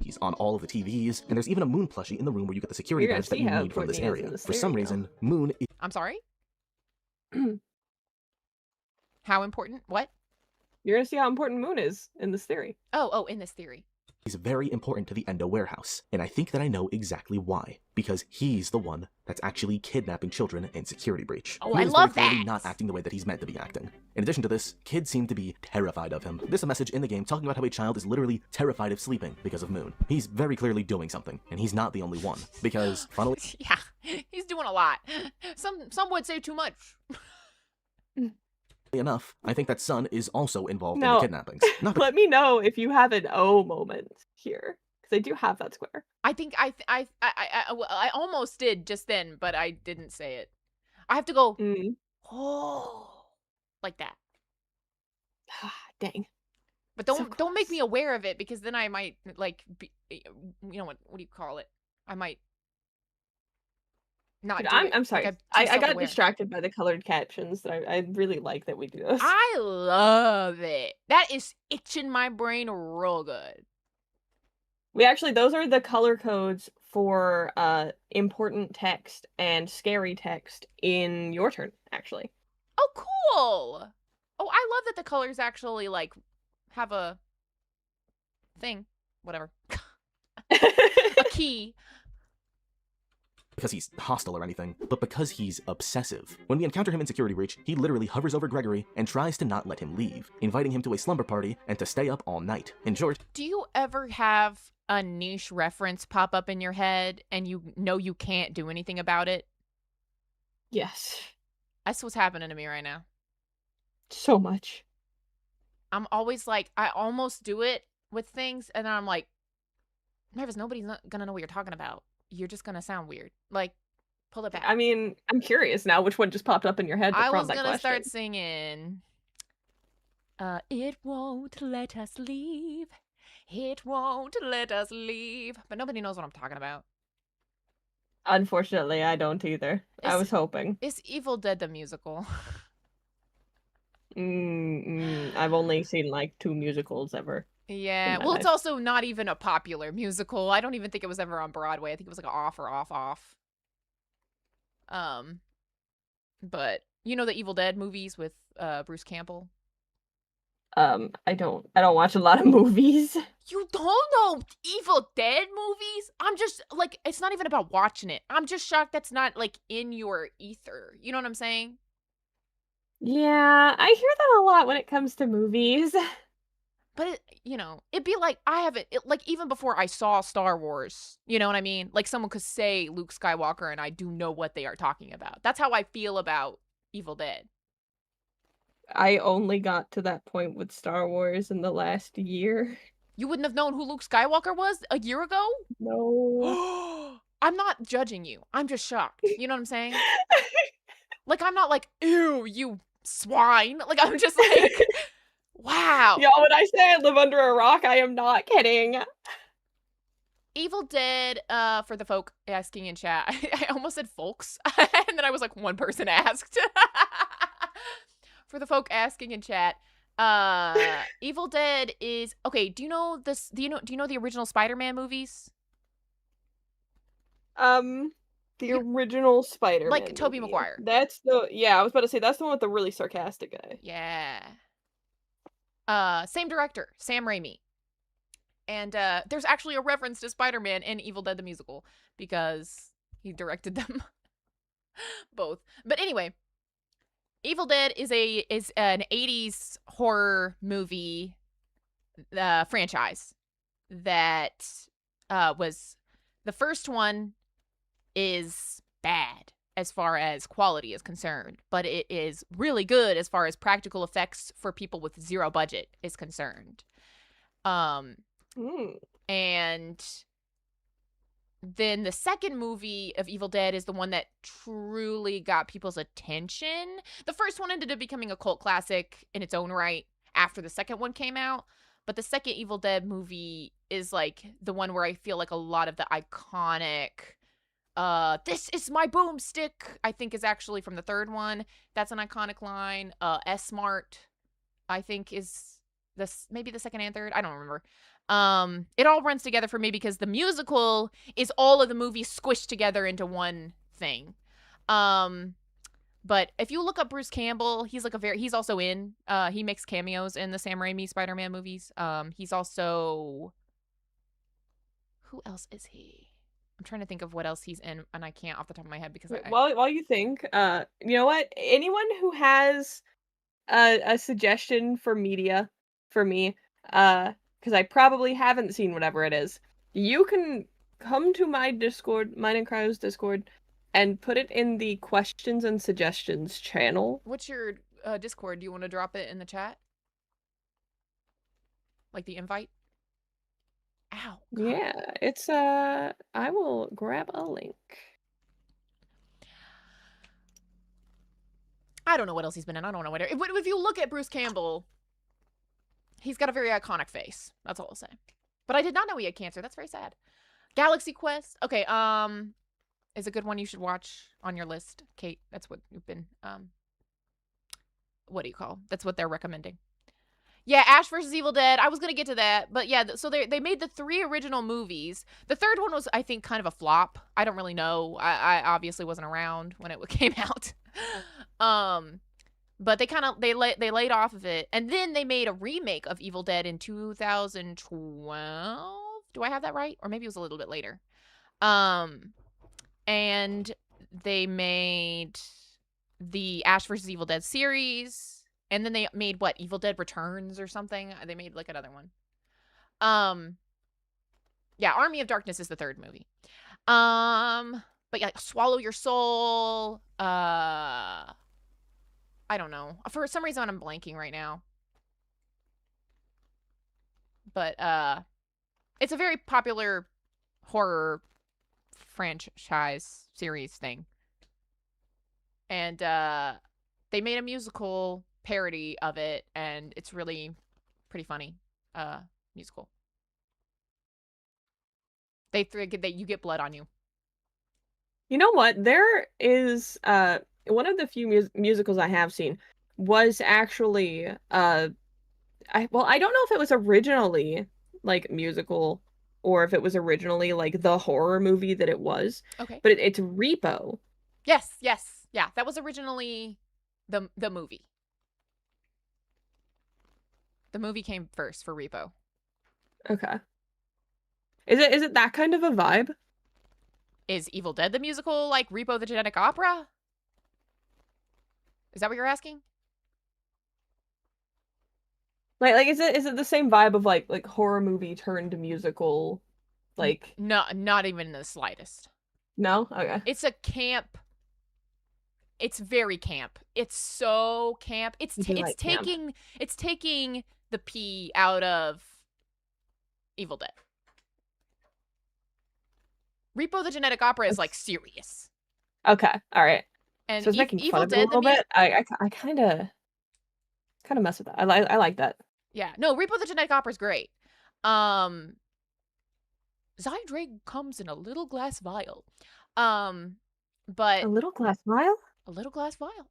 He's on all of the TVs, and there's even a Moon plushie in the room where you get the security badge that you need from this area. For some reason, Moon is... I'm sorry? How important? What? You're gonna see how important Moon is in this theory. Oh, in this theory. He's very important to the endo warehouse, and I think that I know exactly why. Because he's the one that's actually kidnapping children in Security Breach. Oh, I love that! Clearly not acting the way that he's meant to be acting. In addition to this, kids seem to be terrified of him. There's a message in the game talking about how a child is literally terrified of sleeping because of Moon. He's very clearly doing something, and he's not the only one. Because, funnily... Yeah, he's doing a lot. Some would say too much. enough, I think that Sun is also involved in the kidnappings. Let me know if you have an O moment here, because I do have that square. I think I almost did just then, but I didn't say it. I have to go. Oh, like that. Dang. But So don't make close. me aware of it, because then I might like be, you know what do you call it? I might not Dude, do it. I'm sorry. Like I'm too I got self-aware. distracted by the colored captions. That I really like that we do this. I love it. That is itching my brain real good. We actually, those are the color codes for important text and scary text in Your Turn, actually. Oh, cool. Oh, I love that the colors actually like have a thing. Whatever. A key. Because he's hostile or anything, but because he's obsessive. When we encounter him in Security Breach, he literally hovers over Gregory and tries to not let him leave, inviting him to a slumber party and to stay up all night. In short, Do you ever have a niche reference pop up in your head and you know you can't do anything about it? Yes. That's what's happening to me right now. So much. I'm always like, I almost do it with things, and then I'm like, Nervous, nobody's gonna know what you're talking about. You're just gonna sound weird. Like, pull it back. I mean, I'm curious now which one just popped up in your head to I was prompt that gonna question. start singing. It won't let us leave. It won't let us leave. But nobody knows what I'm talking about. Unfortunately, I don't either. I was hoping. It's Evil Dead the musical. I've only seen like 2 musicals ever. Yeah, my well, it's life. also not even a popular musical. I don't even think it was ever on Broadway. I think it was like an off. But you know the Evil Dead movies with Bruce Campbell? I don't watch a lot of movies. You don't know Evil Dead movies? I'm just like, it's not even about watching it. I'm just shocked that's not like in your ether. You know what I'm saying? Yeah, I hear that a lot when it comes to movies. But it'd be like, I haven't, like, even before I saw Star Wars, you know what I mean? Like, someone could say Luke Skywalker and I do know what they are talking about. That's how I feel about Evil Dead. I only got to that point with Star Wars in the last year. You wouldn't have known who Luke Skywalker was a year ago? No. I'm not judging you. I'm just shocked. You know what I'm saying? Like, I'm not like, ew, you swine. Like, I'm just like, wow. Y'all, when I say I live under a rock, I am not kidding. Evil Dead, for the folk asking in chat. I almost said folks, and then I was like, one person asked. For the folk asking in chat, Evil Dead is okay. Do you know this? Do you know the original Spider-Man movies? The original Spider-Man, like Tobey movie. Maguire. That's I was about to say that's the one with the really sarcastic guy. Yeah. Same director, Sam Raimi. And there's actually a reference to Spider-Man in Evil Dead the musical because he directed them both. But anyway, Evil Dead is an 80s horror movie franchise that was, the first one is bad as far as quality is concerned, but it is really good as far as practical effects for people with zero budget is concerned. And then the second movie of Evil Dead is the one that truly got people's attention. The first one ended up becoming a cult classic in its own right after the second one came out. But the second Evil Dead movie is like the one where I feel like a lot of the iconic, this is my boomstick, I think is actually from the third one. That's an iconic line. S-Mart, I think is this maybe the second and third. I don't remember. It all runs together for me because the musical is all of the movies squished together into one thing. But if you look up Bruce Campbell, he's like he's also in, he makes cameos in the Sam Raimi Spider-Man movies. He's also, who else is he? I'm trying to think of what else he's in, and I can't off the top of my head because while you think, you know what? Anyone who has a suggestion for media for me, because I probably haven't seen whatever it is, you can come to my Discord, mine and Cryo's Discord, and put it in the questions and suggestions channel. What's your Discord? Do you want to drop it in the chat? Like the invite? Ow. God. Yeah, it's I will grab a link. I don't know what else he's been in. I don't know what. If you look at Bruce Campbell, He's got a very iconic face. That's all I'll say. But I did not know he had cancer. That's very sad. Galaxy Quest. Okay, is a good one you should watch on your list, Kate. That's what you've been, what do you call? That's what they're recommending. Yeah, Ash vs. Evil Dead. I was going to get to that. But yeah, so they made the 3 original movies. The third one was, I think, kind of a flop. I don't really know. I obviously wasn't around when it came out. But they laid off of it. And then they made a remake of Evil Dead in 2012. Do I have that right? Or maybe it was a little bit later. And they made the Ash vs. Evil Dead series. And then they made, what, Evil Dead Returns or something? They made, like, another one. Yeah, Army of Darkness is the third movie. But, yeah, Swallow Your Soul. I don't know. For some reason, I'm blanking right now. But, it's a very popular horror franchise series thing. And, they made a musical parody of it, and it's really pretty funny musical. You get blood on you. You know what? There is one of the few musicals I have seen was actually I don't know if it was originally like musical or if it was originally like the horror movie that it was. Okay. But it's Repo. Yes. Yeah, that was originally the movie. The movie came first for Repo. Okay. Is it that kind of a vibe? Is Evil Dead the musical like Repo the Genetic Opera? Is that what you're asking? Like is it the same vibe of like horror movie turned musical? Like No, not even in the slightest. No? Okay. It's a camp. It's very camp. It's so camp. It's taking the P out of Evil Dead. Repo the Genetic Opera is like serious. Okay, all right. And so it's making Evil fun of it Dead a little bit. I kind of mess with that. I like that. Yeah, no, Repo the Genetic Opera is great. Zydrate comes in a little glass vial. But a little glass vial. A little glass vial.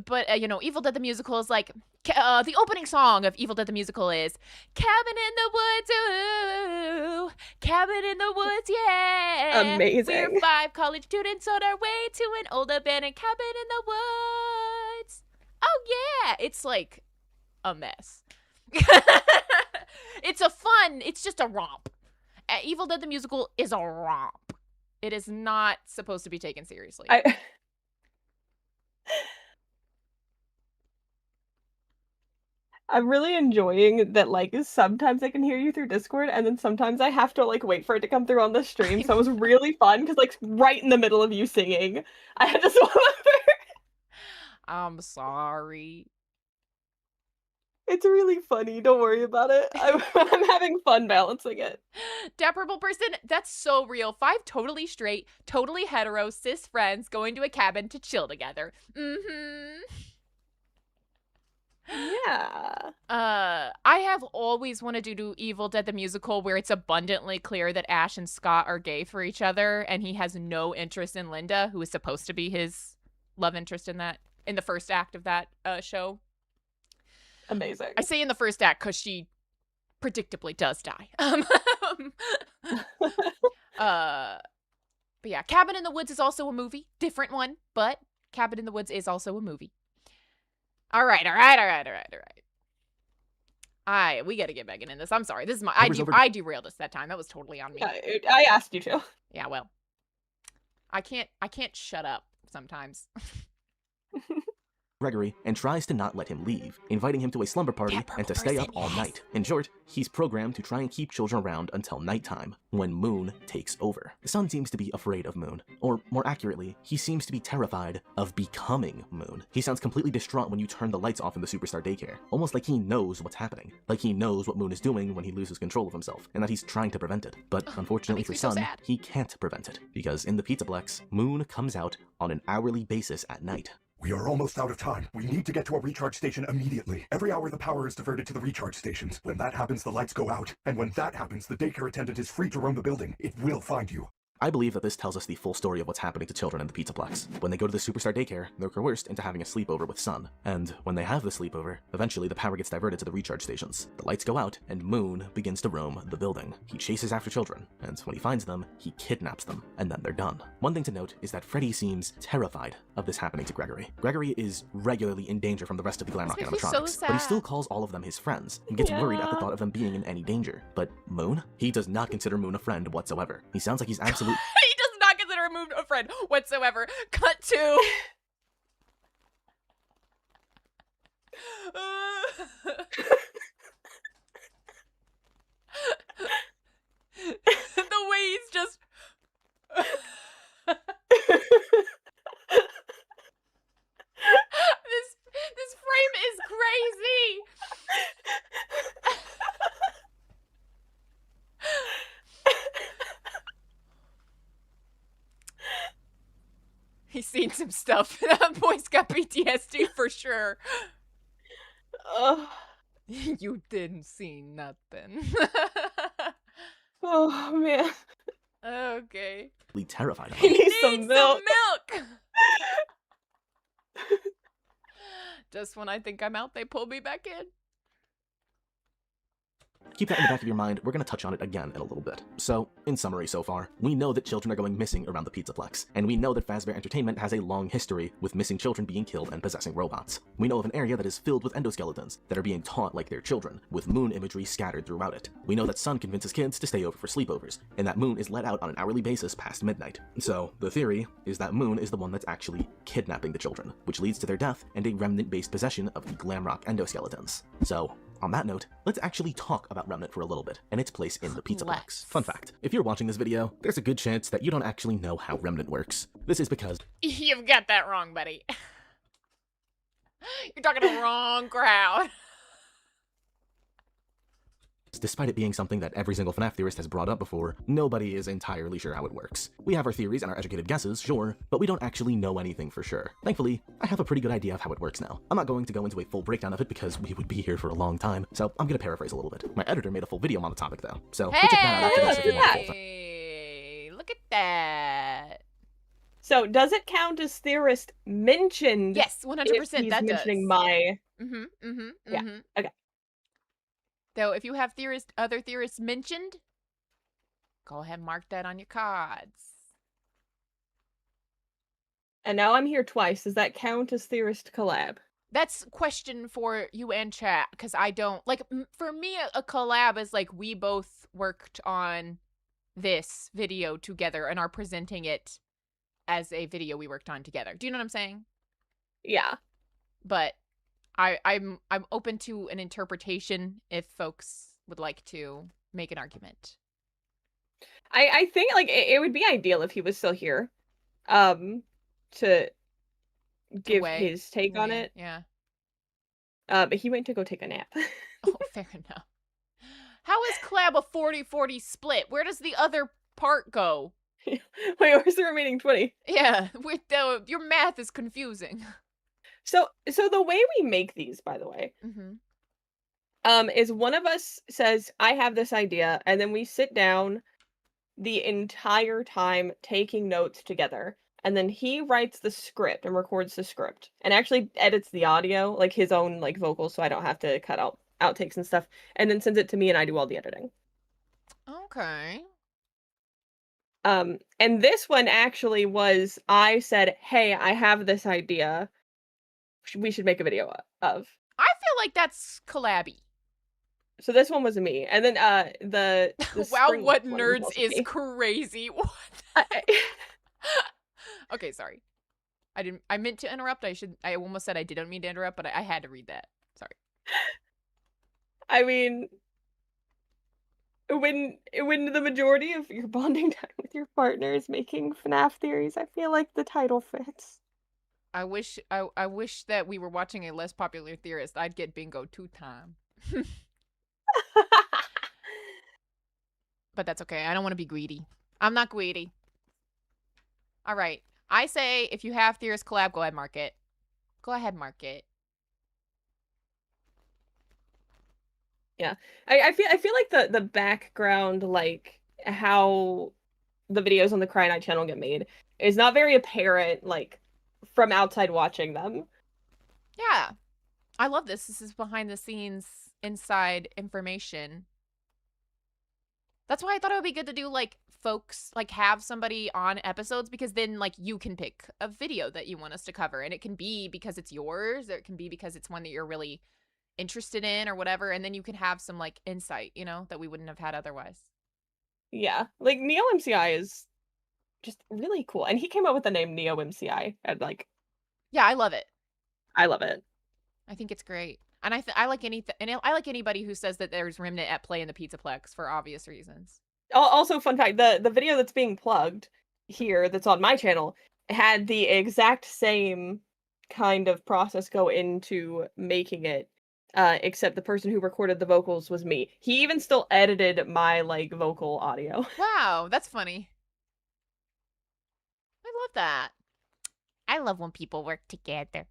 But you know, Evil Dead the Musical is like the opening song of Evil Dead the Musical is "Cabin in the Woods, ooh, cabin in the woods, yeah." Amazing. We're 5 college students on our way to an old abandoned cabin in the woods. Oh yeah, it's like a mess. It's just a romp. Evil Dead the Musical is a romp. It is not supposed to be taken seriously. I'm really enjoying that, like, sometimes I can hear you through Discord, and then sometimes I have to, like, wait for it to come through on the stream, so it was really fun, because, like, right in the middle of you singing, I had to swap over. I'm sorry. It's really funny, don't worry about it. I'm having fun balancing it. Dapperable person, that's so real. 5 totally straight, totally hetero, cis friends going to a cabin to chill together. Mm-hmm. Yeah. I have always wanted to do Evil Dead the Musical where it's abundantly clear that Ash and Scott are gay for each other and he has no interest in Linda, who is supposed to be his love interest in the first act of that show. Amazing. I say in the first act because she predictably does die. But yeah, Cabin in the Woods is also a movie. Different one, but Cabin in the Woods is also a movie. All right. We got to get back into this. I'm sorry. This is I derailed us that time. That was totally on me. Yeah, I asked you to. Yeah, well. I can't shut up sometimes. Gregory and tries to not let him leave, inviting him to a slumber party and to stay up all night. In short, he's programmed to try and keep children around until nighttime, when Moon takes over. The son seems to be afraid of Moon, or more accurately, he seems to be terrified of becoming Moon. He sounds completely distraught when you turn the lights off in the Superstar daycare, almost like he knows what's happening, like he knows what Moon is doing when he loses control of himself, and that he's trying to prevent it. But unfortunately for Son, he can't prevent it, because in the Pizzaplex, Moon comes out on an hourly basis at night. We are almost out of time. We need to get to a recharge station immediately. Every hour the power is diverted to the recharge stations. When that happens, the lights go out. And when that happens, the daycare attendant is free to roam the building. It will find you. I believe that this tells us the full story of what's happening to children in the Pizzaplex. When they go to the Superstar Daycare, they're coerced into having a sleepover with Sun. And when they have the sleepover, eventually the power gets diverted to the recharge stations. The lights go out, and Moon begins to roam the building. He chases after children, and when he finds them, he kidnaps them, and then they're done. One thing to note is that Freddy seems terrified of this happening to Gregory. Gregory is regularly in danger from the rest of the Glamrock animatronics, but he still calls all of them his friends, and gets worried at the thought of them being in any danger. But Moon? He does not consider Moon a friend whatsoever. He sounds like he's absolute- He does not consider Moon a friend whatsoever. Cut to... the way he's just... This frame is crazy. He's seen some stuff. That boy's got PTSD for sure. You didn't see nothing. Oh, man. Okay. terrified of He him. needs some milk. Just when I think I'm out, they pull me back in. Keep that in the back of your mind, we're going to touch on it again in a little bit. So, in summary so far, we know that children are going missing around the Pizzaplex, and we know that Fazbear Entertainment has a long history with missing children being killed and possessing robots. We know of an area that is filled with endoskeletons that are being taught like they're children, with Moon imagery scattered throughout it. We know that Sun convinces kids to stay over for sleepovers, and that Moon is let out on an hourly basis past midnight. So, the theory is that Moon is the one that's actually kidnapping the children, which leads to their death and a remnant-based possession of the Glamrock endoskeletons. So, on that note, let's actually talk about Remnant for a little bit, and its place in the Pizzaplex. Fun fact, if you're watching this video, there's a good chance that you don't actually know how Remnant works. This is because... You've got that wrong, buddy. You're talking to the wrong crowd. Despite it being something that every single FNAF theorist has brought up before, nobody is entirely sure how it works. We have our theories and our educated guesses, sure, but we don't actually know anything for sure. Thankfully, I have a pretty good idea of how it works now. I'm not going to go into a full breakdown of it because we would be here for a long time, so I'm gonna paraphrase a little bit. My editor made a full video on the topic though, so go check that out after this if you want the full thing. Hey, look at that. So, does it count as theorist mentioned? Yes, 100% if he's that does. mentioning my... Yeah, okay. Though, if you have other theorists mentioned, go ahead and mark that on your cards. And now I'm here twice. Does that count as theorist collab? That's a question for you and chat, because I don't... Like, for me, a collab is like we both worked on this video together and are presenting it as a video we worked on together. Do you know what I'm saying? Yeah. But... I'm open to an interpretation if folks would like to make an argument. I think like it would be ideal if he was still here, to give his take on it. Yeah. But he went to go take a nap. Oh, fair enough. How is collab a 40-40 split? Where does the other part go? Wait, where's the remaining 20? Yeah, your math is confusing. So the way we make these, by the way, is one of us says, I have this idea, and then we sit down the entire time taking notes together, and then he writes the script and records the script, and actually edits the audio, like his own like vocals, so I don't have to cut out outtakes and stuff, and then sends it to me, and I do all the editing. Okay. And this one actually was, I said, hey, I have this idea. We should make a video of. I feel like that's collabby. So this one was me, and then the wow, what nerds is crazy. What? Okay, sorry. I meant to interrupt. I almost said I didn't mean to interrupt, but I had to read that. Sorry. I mean, when the majority of your bonding time with your partner is making FNAF theories, I feel like the title fits. I wish that we were watching a less popular theorist. I'd get bingo 2 times. But that's okay. I don't want to be greedy. I'm not greedy. All right. I say if you have theorist collab, go ahead and mark it. Go ahead, mark it. Yeah. I feel like the background, like how the videos on the Cry Night channel get made, is not very apparent, like, from outside watching them. Yeah. I love this. This is behind the scenes, inside information. That's why I thought it would be good to do, like, folks, like, have somebody on episodes, because then, like, you can pick a video that you want us to cover. And it can be because it's yours, or it can be because it's one that you're really interested in or whatever. And then you can have some, like, insight, you know, that we wouldn't have had otherwise. Yeah. Like, Neo MCI is just really cool. And he came up with the name Neo MCI. And, like, Yeah, I love it. I love it. I think it's great. And I like anything, and I like anybody who says that there's Remnant at play in the Pizzaplex for obvious reasons. Also, fun fact, the video that's being plugged here, that's on my channel, had the exact same kind of process go into making it, except the person who recorded the vocals was me. He even still edited my, like, vocal audio. Wow, that's funny. I love that. I love when people work together.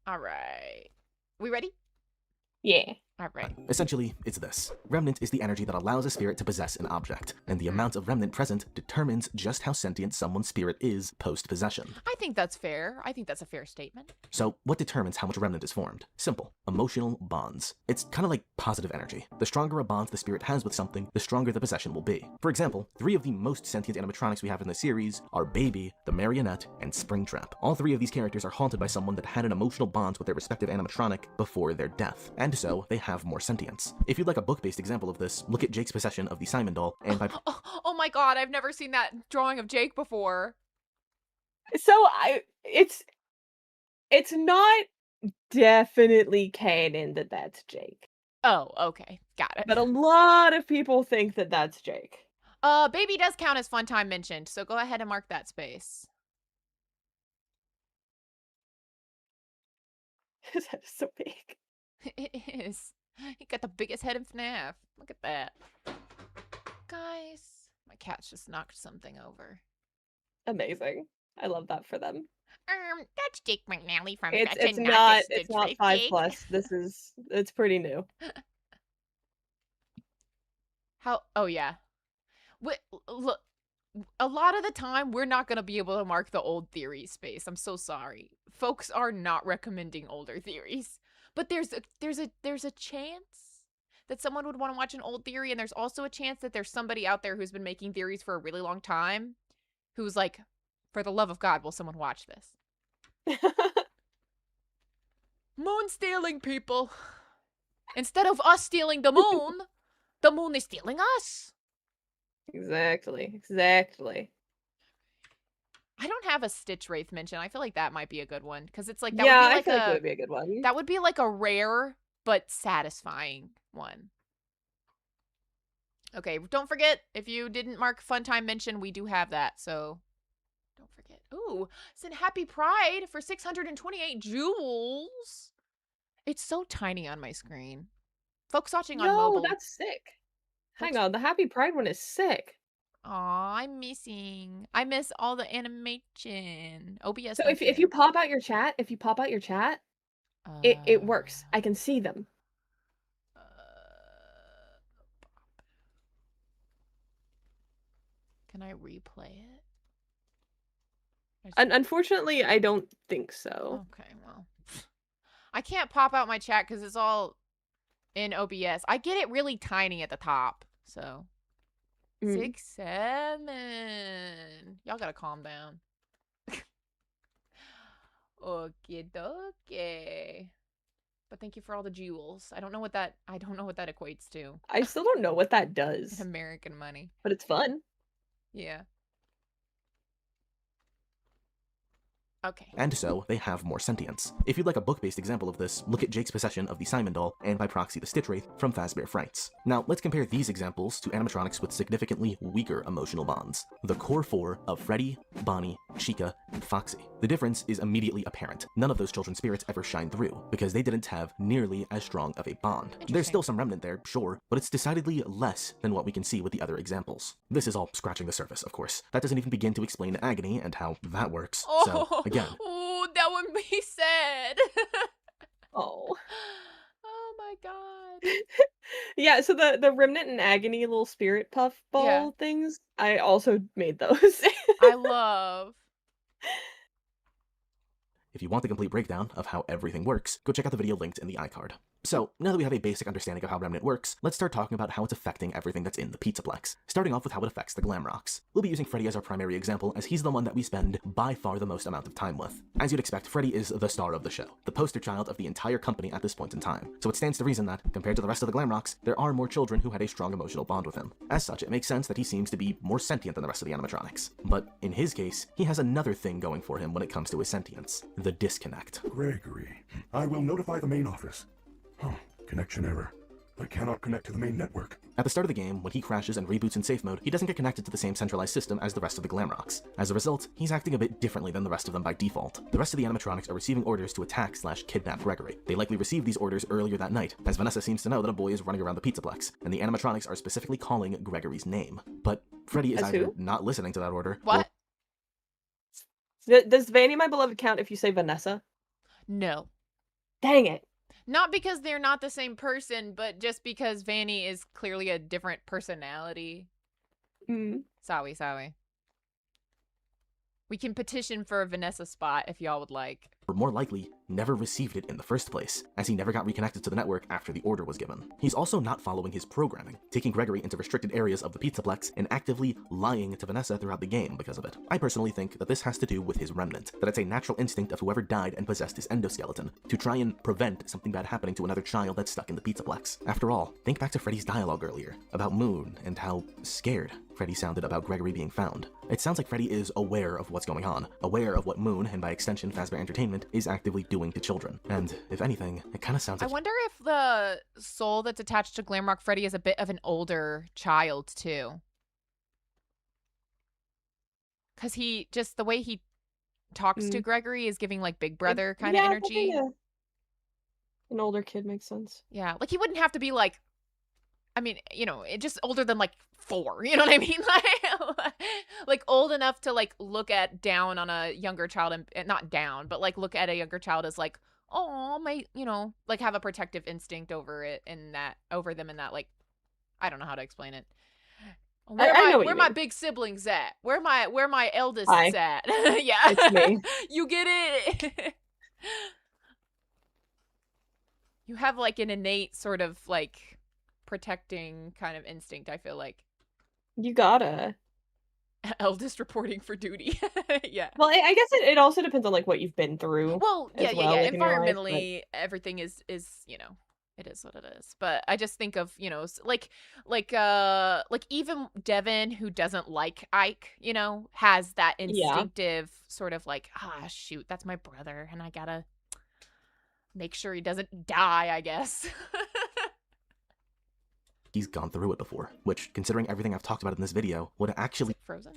All right. We ready? Yeah. All right. Essentially, it's this. Remnant is the energy that allows a spirit to possess an object, and the amount of remnant present determines just how sentient someone's spirit is post-possession. I think that's fair. I think that's a fair statement. So, what determines how much remnant is formed? Simple. Emotional bonds. It's kind of like positive energy. The stronger a bond the spirit has with something, the stronger the possession will be. For example, 3 of the most sentient animatronics we have in the series are Baby, the Marionette, and Springtrap. All 3 of these characters are haunted by someone that had an emotional bond with their respective animatronic before their death, and so they have more sentience. If you'd like a book-based example of this, look at Jake's possession of the Simon doll, and by Oh my god, I've never seen that drawing of Jake before. So it's not definitely canon that that's Jake. Oh, okay. Got it. But a lot of people think that that's Jake. Baby does count as fun time mentioned, so go ahead and mark that space. His head is so big. It is. He got the biggest head in FNAF. Look at that. Guys, my cat's just knocked something over. Amazing. I love that for them. That's Jake McNally from It's Gretchen, not the it's not Stitch 5+. It's pretty new. How? Oh yeah. Look, a lot of the time we're not gonna be able to mark the old theory space. I'm so sorry. Folks are not recommending older theories, but there's a chance that someone would want to watch an old theory, and there's also a chance that there's somebody out there who's been making theories for a really long time, who's like, for the love of God, will someone watch this? Moon stealing, people. Instead of us stealing the moon is stealing us. Exactly. I don't have a Stitch Wraith mention. I feel like that might be a good one, because it's like, I feel like it would be a good one. that would be like a rare but satisfying one. Okay, don't forget, if you didn't mark Fun Time mention, we do have that, so don't forget. Ooh, send Happy Pride for 628 jewels. It's so tiny on my screen. Folks watching on mobile. No, that's sick. Hang on, the Happy Pride one is sick. Aw, I'm missing. I miss all the animation. OBS. So if you pop out your chat, it works. I can see them. Can I replay it? Unfortunately, I don't think so. Okay, well. I can't pop out my chat because it's all in OBS. I get it really tiny at the top, so. 6, 7. Y'all gotta calm down. Okie dokie. But thank you for all the jewels. I don't know what that equates to. I still don't know what that does. American money. But it's fun. Yeah. Okay. And so, they have more sentience. If you'd like a book-based example of this, look at Jake's possession of the Simon doll, and by proxy the Stitch Wraith from Fazbear Frights. Now, let's compare these examples to animatronics with significantly weaker emotional bonds. The core four of Freddy, Bonnie, Chica, and Foxy. The difference is immediately apparent. None of those children's spirits ever shine through, because they didn't have nearly as strong of a bond. There's still some remnant there, sure, but it's decidedly less than what we can see with the other examples. This is all scratching the surface, of course. That doesn't even begin to explain agony and how that works. So, again, Oh, that would be sad. Oh. Oh my god. Yeah, so the Remnant and Agony little spirit puff ball things, I also made those. I love. if you want the complete breakdown of how everything works, go check out the video linked in the iCard. So, now that we have a basic understanding of how Remnant works, let's start talking about how it's affecting everything that's in the Pizzaplex, starting off with how it affects the Glamrocks. We'll be using Freddy as our primary example, as he's the one that we spend by far the most amount of time with. As you'd expect, Freddy is the star of the show, the poster child of the entire company at this point in time, so it stands to reason that, compared to the rest of the Glamrocks, there are more children who had a strong emotional bond with him. As such, it makes sense that he seems to be more sentient than the rest of the animatronics. But, in his case, he has another thing going for him when it comes to his sentience: the disconnect. Gregory, I will notify the main office. Oh, connection error. I cannot connect to the main network. At the start of the game, when he crashes and reboots in safe mode, he doesn't get connected to the same centralized system as the rest of the Glamrocks. As a result, he's acting a bit differently than the rest of them by default. The rest of the animatronics are receiving orders to attack/kidnap Gregory. They likely received these orders earlier that night, as Vanessa seems to know that a boy is running around the Pizzaplex, and the animatronics are specifically calling Gregory's name. But Freddy is As either who? not listening to that order, What? Does Vanny My Beloved count if you say Vanessa? No. Dang it. Not because they're not the same person, but just because Vanny is clearly a different personality. Sorry. We can petition for a Vanessa spot if y'all would like. or more likely, never received it in the first place, as he never got reconnected to the network after the order was given. He's also not following his programming, taking Gregory into restricted areas of the Pizzaplex and actively lying to Vanessa throughout the game because of it. I personally think that this has to do with his remnant, that it's a natural instinct of whoever died and possessed his endoskeleton, to try and prevent something bad happening to another child that's stuck in the Pizzaplex. After all, think back to Freddy's dialogue earlier, about Moon, and how scared Freddy sounded about Gregory being found. It sounds like Freddy is aware of what's going on, aware of what Moon, and by extension Fazbear Entertainment, is actively doing to children. And, if anything, it kinda sounds like— I wonder if the soul that's attached to Glamrock Freddy is a bit of an older child, too. Because he, just the way he talks to Gregory is giving, like, Big Brother kind of energy. Yeah. An older kid makes sense. Yeah, like, he wouldn't have to be, like, I mean, you know, just older than, like, 4, you know what I mean? Like, old enough to, like, look down on a younger child, and not down, but, like, look at a younger child as, like, oh, my, you know, like, have a protective instinct over it, over them in that, like, I don't know how to explain it. Where my big siblings at? Where my eldest is at? Yeah. It's me. You get it? You have, like, an innate sort of, like, protecting kind of instinct, I feel like. You gotta. Eldest reporting for duty. Yeah. Well, I guess it also depends on, like, what you've been through. Well, yeah. Like, environmentally, everything is, you know, it is what it is. But I just think of, you know, like even Devin, who doesn't like Ike, you know, has that instinctive sort of like, shoot, that's my brother, and I gotta make sure he doesn't die, I guess. He's gone through it before, which, considering everything I've talked about in this video, would actually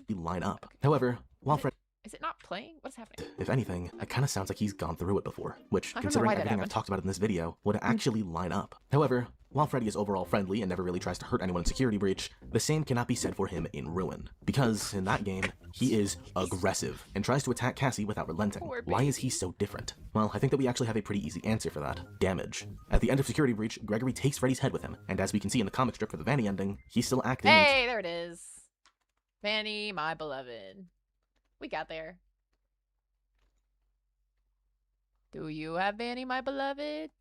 line up. Okay. However, while Fred— Is it not playing? What is happening? If anything, it kind of sounds like he's gone through it before, which, considering everything I've talked about in this video, would actually line up. However, while Freddy is overall friendly and never really tries to hurt anyone in Security Breach, the same cannot be said for him in Ruin. Because, in that game, he is aggressive and tries to attack Cassie without relenting. Why is he so different? Well, I think that we actually have a pretty easy answer for that. Damage. At the end of Security Breach, Gregory takes Freddy's head with him, and as we can see in the comic strip for the Vanny ending, he's still acting— Hey, there it is. Vanny, my beloved. We got there. Do you have Vanny, my beloved?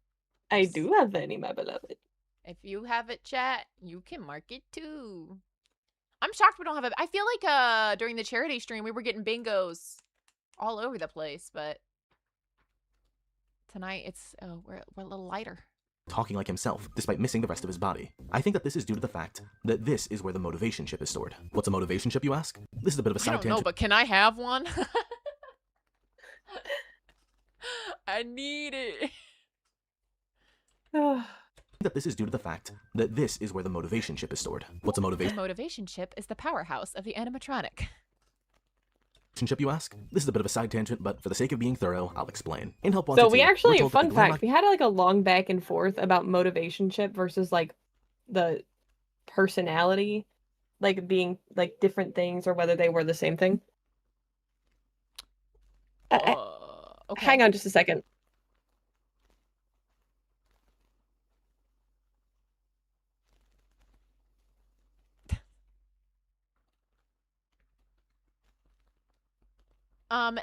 I do have Vanny, my beloved. If you have it, chat, you can mark it too. I'm shocked we don't have it. I feel like during the charity stream we were getting bingos all over the place, but tonight it's we're a little lighter. Talking like himself, despite missing the rest of his body. I think that this is due to the fact that this is where the motivation chip is stored. What's a motivation chip, you ask? This is a bit of a side tangent. I don't know, but can I have one? I need it. that this is due to the fact that this is where the motivation chip is stored. What's a The motivation motivation chip is the powerhouse of the animatronic. chip, you ask? This is a bit of a side tangent, but for the sake of being thorough, I'll explain. In Help Wanted So we 2, we're actually, told that fun the fact, Glamrock we had like a long back and forth about motivation chip versus like the personality, like being like different things or whether they were the same thing. Okay. Hang on just a second.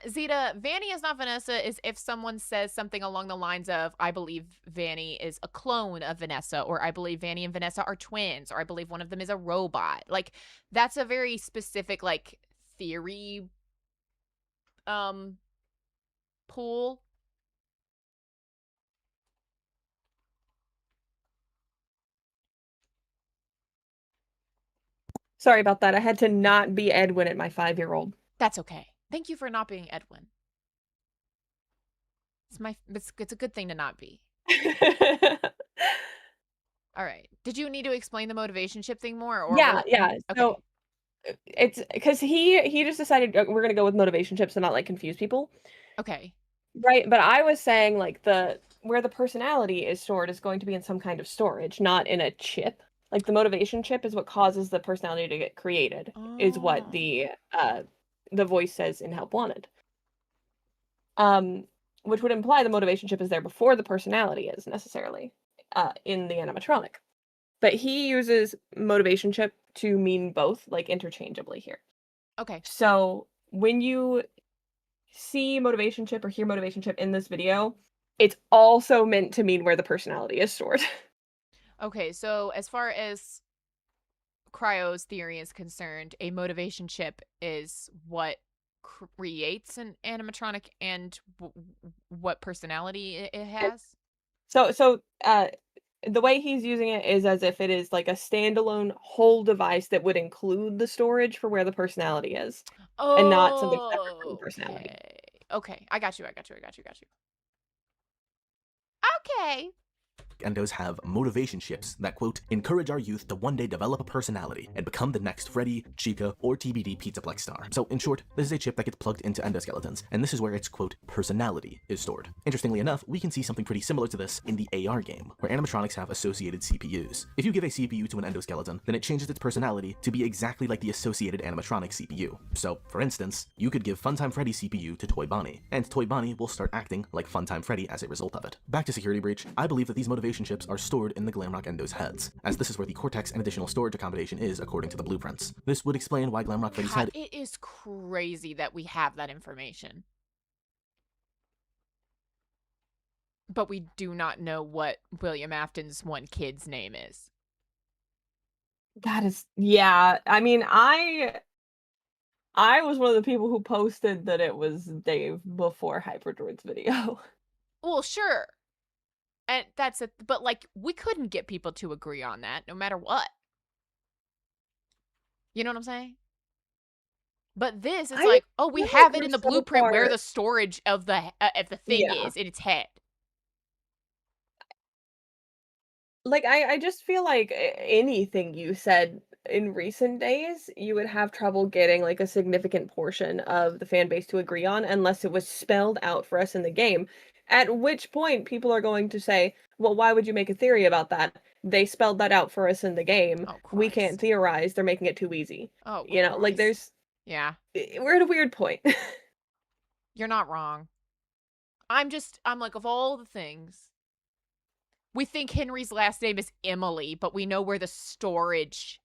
Zeta, Vanny is not Vanessa is if someone says something along the lines of, I believe Vanny is a clone of Vanessa, or I believe Vanny and Vanessa are twins, or I believe one of them is a robot. Like, that's a very specific, like, theory, pool. Sorry about that. I had to not be Edwin at my 5-year-old. That's okay. Thank you for not being Edwin. It's a good thing to not be. All right. Did you need to explain the motivation chip thing more? Or Yeah. Okay. So it's because he just decided we're gonna go with motivation chips and not like confuse people. Okay. Right, but I was saying like where the personality is stored is going to be in some kind of storage, not in a chip. Like the motivation chip is what causes the personality to get created, is what the voice says in Help Wanted. Which would imply the motivation chip is there before the personality is necessarily in the animatronic. But he uses motivation chip to mean both, like interchangeably here. Okay. So when you see motivation chip or hear motivation chip in this video, it's also meant to mean where the personality is stored. Okay, so as far as Cryo's theory is concerned, a motivation chip is what creates an animatronic and what personality it has. So the way he's using it is as if it is like a standalone whole device that would include the storage for where the personality is, and not something separate from the personality. Okay, I got you. Okay. Endos have motivation chips that, quote, encourage our youth to one day develop a personality and become the next Freddy, Chica, or TBD Pizzaplex star. So, in short, this is a chip that gets plugged into endoskeletons, and this is where its, quote, personality is stored. Interestingly enough, we can see something pretty similar to this in the AR game, where animatronics have associated CPUs. If you give a CPU to an endoskeleton, then it changes its personality to be exactly like the associated animatronic CPU. So, for instance, you could give Funtime Freddy CPU to Toy Bonnie, and Toy Bonnie will start acting like Funtime Freddy as a result of it. Back to Security Breach, I believe that these motivation chips are stored in the Glamrock Endos heads, as this is where the cortex and additional storage accommodation is according to the blueprints. This would explain why Glamrock Freddy's head— it is crazy that we have that information. But we do not know what William Afton's one kid's name is. That is, yeah. I mean, I was one of the people who posted that it was Dave before Hyperdroid's video. Well, sure. And that's it. But, like, we couldn't get people to agree on that, no matter what. You know what I'm saying? But this is like, oh, we have it in the blueprint where the storage of the thing is in its head. Like, I just feel like anything you said in recent days, you would have trouble getting like a significant portion of the fan base to agree on unless it was spelled out for us in the game. At which point people are going to say, well, why would you make a theory about that? They spelled that out for us in the game. Oh, we can't theorize. They're making it too easy. Oh, you know, like there's... Yeah. We're at a weird point. You're not wrong. I'm like, of all the things, we think Henry's last name is Emily, but we know where the storage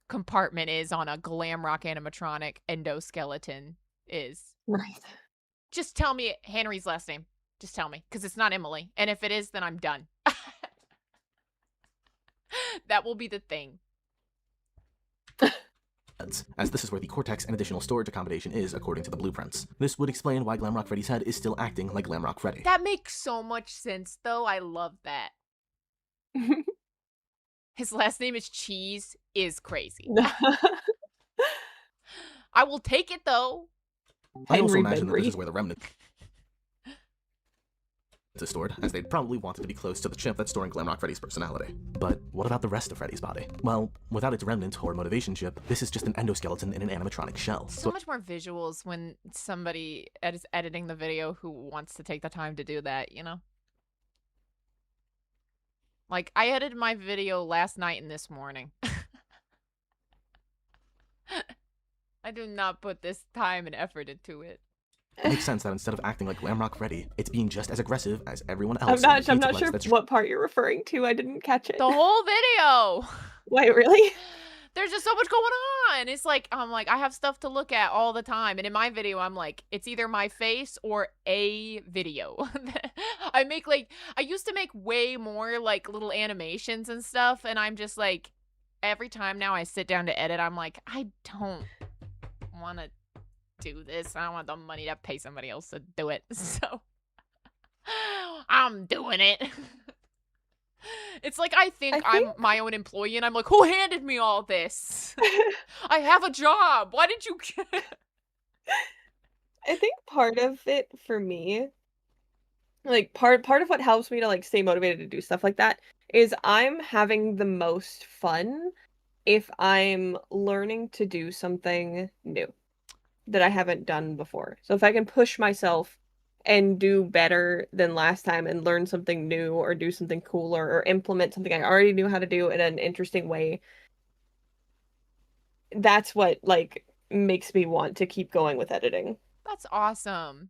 compartment is on a Glamrock animatronic endoskeleton is. Right. Just tell me Henry's last name. Just tell me, because it's not Emily. And if it is, then I'm done. That will be the thing. As this is where the cortex and additional storage accommodation is according to the blueprints. This would explain why Glamrock Freddy's head is still acting like Glamrock Freddy. That makes so much sense, though. I love that. His last name is Cheese is crazy. I will take it, though. I also imagine that this is where the remnant... stored, as they'd probably want it to be close to the chip that's storing Glamrock Freddy's personality. But what about the rest of Freddy's body? Well, without its remnant or motivation chip, this is just an endoskeleton in an animatronic shell. So much more visuals when somebody is editing the video who wants to take the time to do that, you know? Like, I edited my video last night and this morning. I do not put this time and effort into it. It makes sense that instead of acting like Glamrock Freddy, it's being just as aggressive as everyone else. I'm not sure what part you're referring to. I didn't catch it. The whole video! Wait, really? There's just so much going on. It's like, I'm like, I have stuff to look at all the time. And in my video, I'm like, it's either my face or a video. I used to make way more like little animations and stuff. And I'm just like, every time now I sit down to edit, I'm like, I don't want to do this. I don't want the money to pay somebody else to do it. So I'm doing it. It's like I think I'm my own employee and I'm like, who handed me all this? I have a job. Why did you I think part of it for me, like part of what helps me to like stay motivated to do stuff like that is I'm having the most fun if I'm learning to do something new that I haven't done before. So if I can push myself and do better than last time and learn something new or do something cooler or implement something I already knew how to do in an interesting way, that's what like makes me want to keep going with editing. That's awesome.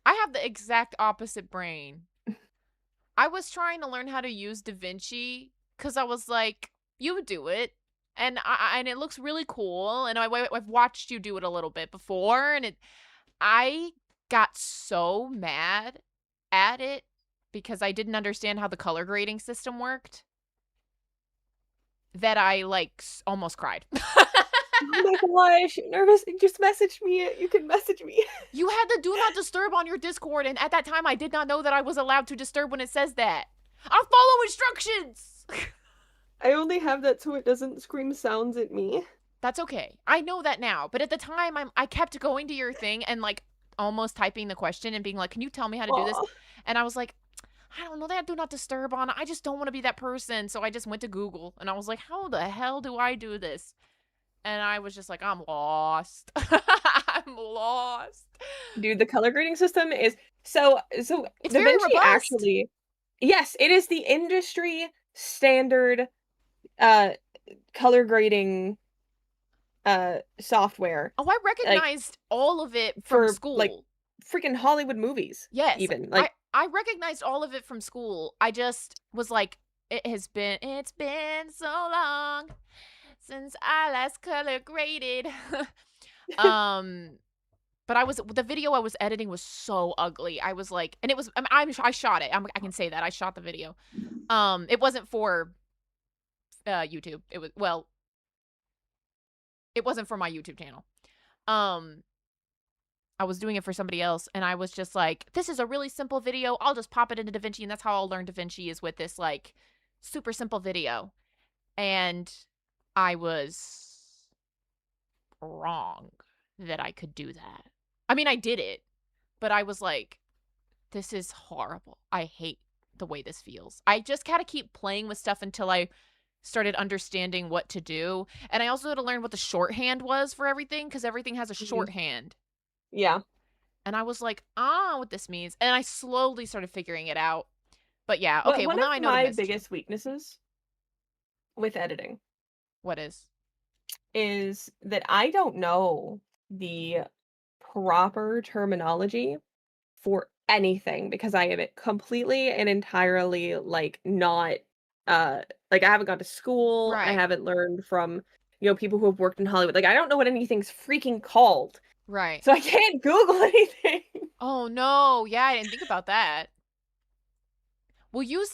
I have the exact opposite brain. I was trying to learn how to use DaVinci because I was like, you do it. And it looks really cool. And I've watched you do it a little bit before. And I got so mad at it because I didn't understand how the color grading system worked that I like almost cried. Oh my gosh, nervous. Just message me. You can message me. You had the do not disturb on your Discord, and at that time I did not know that I was allowed to disturb when it says that. I'll follow instructions. I only have that so it doesn't scream sounds at me. That's okay. I know that now, but at the time I kept going to your thing and like almost typing the question and being like, can you tell me how to do this? And I was like, I don't know, that do not disturb on. I just don't want to be that person. So I just went to Google and I was like, how the hell do I do this? And I was just like, I'm lost. I'm lost. Dude, the color grading system is so it's DaVinci very robust. actually, yes, it is the industry standard color grading software. Oh, I recognized all of it from school. Like freaking Hollywood movies. Yes. Even like I recognized all of it from school. I just was like, it's been so long since I last color graded. But the video I was editing was so ugly. I was like, and it was, I shot it. I can say that I shot the video. It wasn't for YouTube. It was, well, it wasn't for my YouTube channel. I was doing it for somebody else, and I was just like, this is a really simple video. I'll just pop it into DaVinci, and that's how I'll learn DaVinci is with this, like, super simple video. And I was wrong that I could do that. I mean, I did it, but I was like, this is horrible. I hate the way this feels. I just gotta keep playing with stuff until I started understanding what to do. And I also had to learn what the shorthand was for everything, because everything has a shorthand. Yeah. And I was like, what this means. And I slowly started figuring it out. But yeah, okay, well now I know one of my biggest weaknesses with editing. What is that I don't know the proper terminology for anything because I am completely and entirely like not like I haven't gone to school. Right. I haven't learned from people who have worked in Hollywood. Like I don't know what anything's freaking called. Right. So I can't Google anything. Oh no, yeah, I didn't think about that. Well, you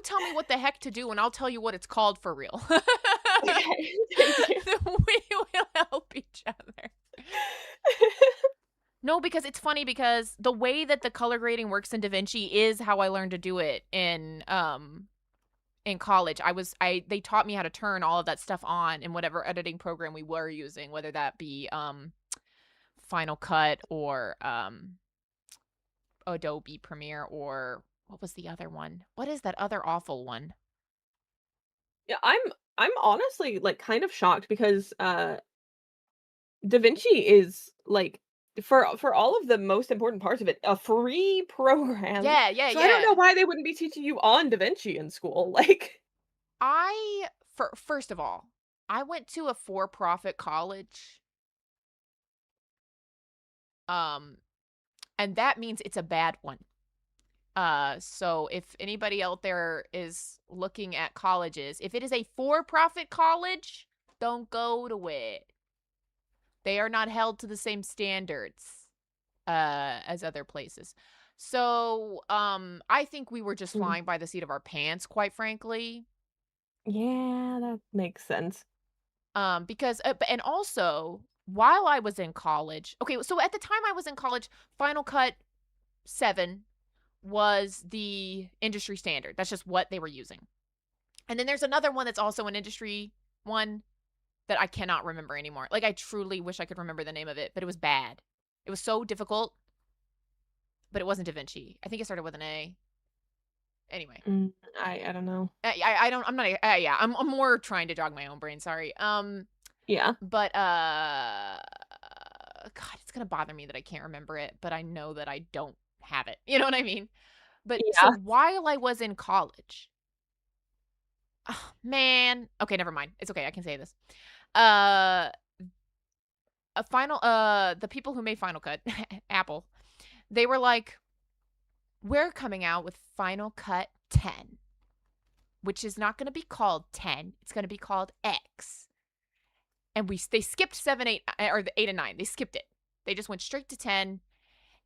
tell me what the heck to do and I'll tell you what it's called for real. Okay, thank you. We will help each other. No, because it's funny because the way that the color grading works in DaVinci is how I learned to do it in college. They taught me how to turn all of that stuff on in whatever editing program we were using, whether that be Final Cut or Adobe Premiere, or what was the other one? What is that other awful one? Yeah, I'm honestly like kind of shocked because DaVinci is like for all of the most important parts of it, a free program. Yeah. So I don't know why they wouldn't be teaching you on DaVinci in school. Like First of all, I went to a for-profit college. And that means it's a bad one. So if anybody out there is looking at colleges, if it is a for-profit college, don't go to it. They are not held to the same standards as other places. So I think we were just flying by the seat of our pants, quite frankly. Yeah, that makes sense. Because and also while I was in college, okay, so at the time I was in college, Final Cut 7 was the industry standard. That's just what they were using. And then there's another one that's also an industry one that I cannot remember anymore. Like, I truly wish I could remember the name of it, but it was bad. It was so difficult, but it wasn't DaVinci. I think it started with an A. Anyway. I don't know. I'm more trying to jog my own brain, sorry. Yeah. But God, it's gonna bother me that I can't remember it, but I know that I don't have it. You know what I mean? But so while I was in college, oh, man, okay, never mind. It's okay, I can say this. The people who made Final Cut, Apple, they were like, we're coming out with Final Cut 10, which is not going to be called 10. It's going to be called X. And they skipped 7, 8, or the 8 and 9. They skipped it. They just went straight to 10.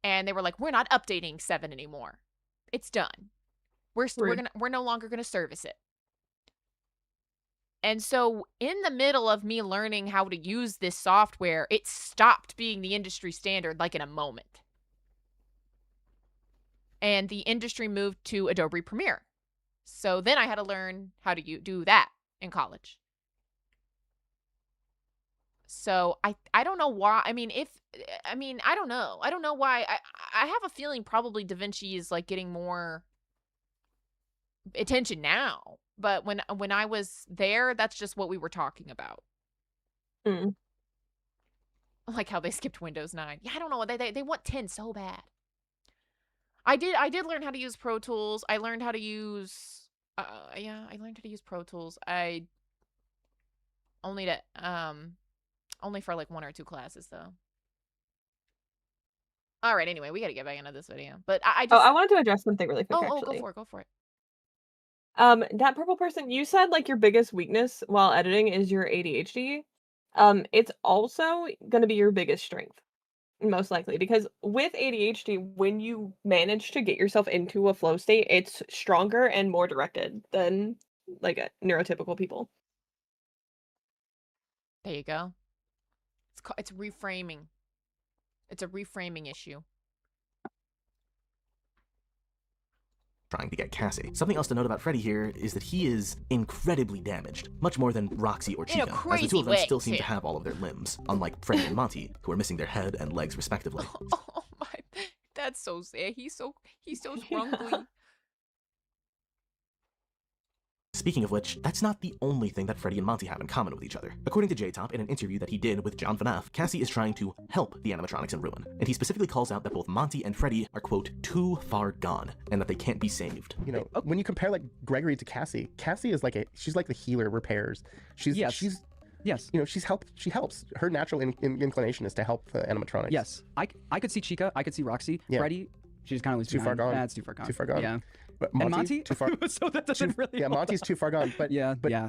And they were like, we're not updating 7 anymore. It's done. We're no longer gonna service it. And so in the middle of me learning how to use this software, it stopped being the industry standard like in a moment. And the industry moved to Adobe Premiere. So then I had to learn how to do that in college. So I don't know why. I don't know. I don't know why. I have a feeling probably DaVinci is like getting more attention now. But when I was there, that's just what we were talking about. Like how they skipped Windows 9. Yeah, I don't know. They want 10 so bad. I did learn how to use Pro Tools. I learned how to use I learned how to use Pro Tools. Only for like 1 or 2 classes, though. All right, anyway, we got to get back into this video. But I wanted to address something really quick, actually. Go for it. That purple person, you said like your biggest weakness while editing is your ADHD. It's also going to be your biggest strength, most likely, because with ADHD, when you manage to get yourself into a flow state, it's stronger and more directed than like neurotypical people. There you go. It's reframing. It's a reframing issue. Trying to get Cassie. Something else to note about Freddy here is that he is incredibly damaged, much more than Roxy or Chica, as the two of them still seem to have all of their limbs, unlike Freddy and Monty, who are missing their head and legs respectively. Oh my, that's so sad. He's so scrunkly. Speaking of which, that's not the only thing that Freddy and Monty have in common with each other. According to J-Top, in an interview that he did with John FNAF, Cassie is trying to help the animatronics in ruin, and he specifically calls out that both Monty and Freddy are, quote, too far gone, and that they can't be saved. You know, when you compare like Gregory to Cassie, Cassie is she's like the healer, repairs. She's you know, she helps. Her natural inclination is to help the animatronics. Yes, I could see Chica, I could see Roxy. Yeah. Freddy, she's kind of too far gone. That's too far gone. Too far gone. Yeah. But Monty too far. So that doesn't really. Yeah, Monty's too far gone. But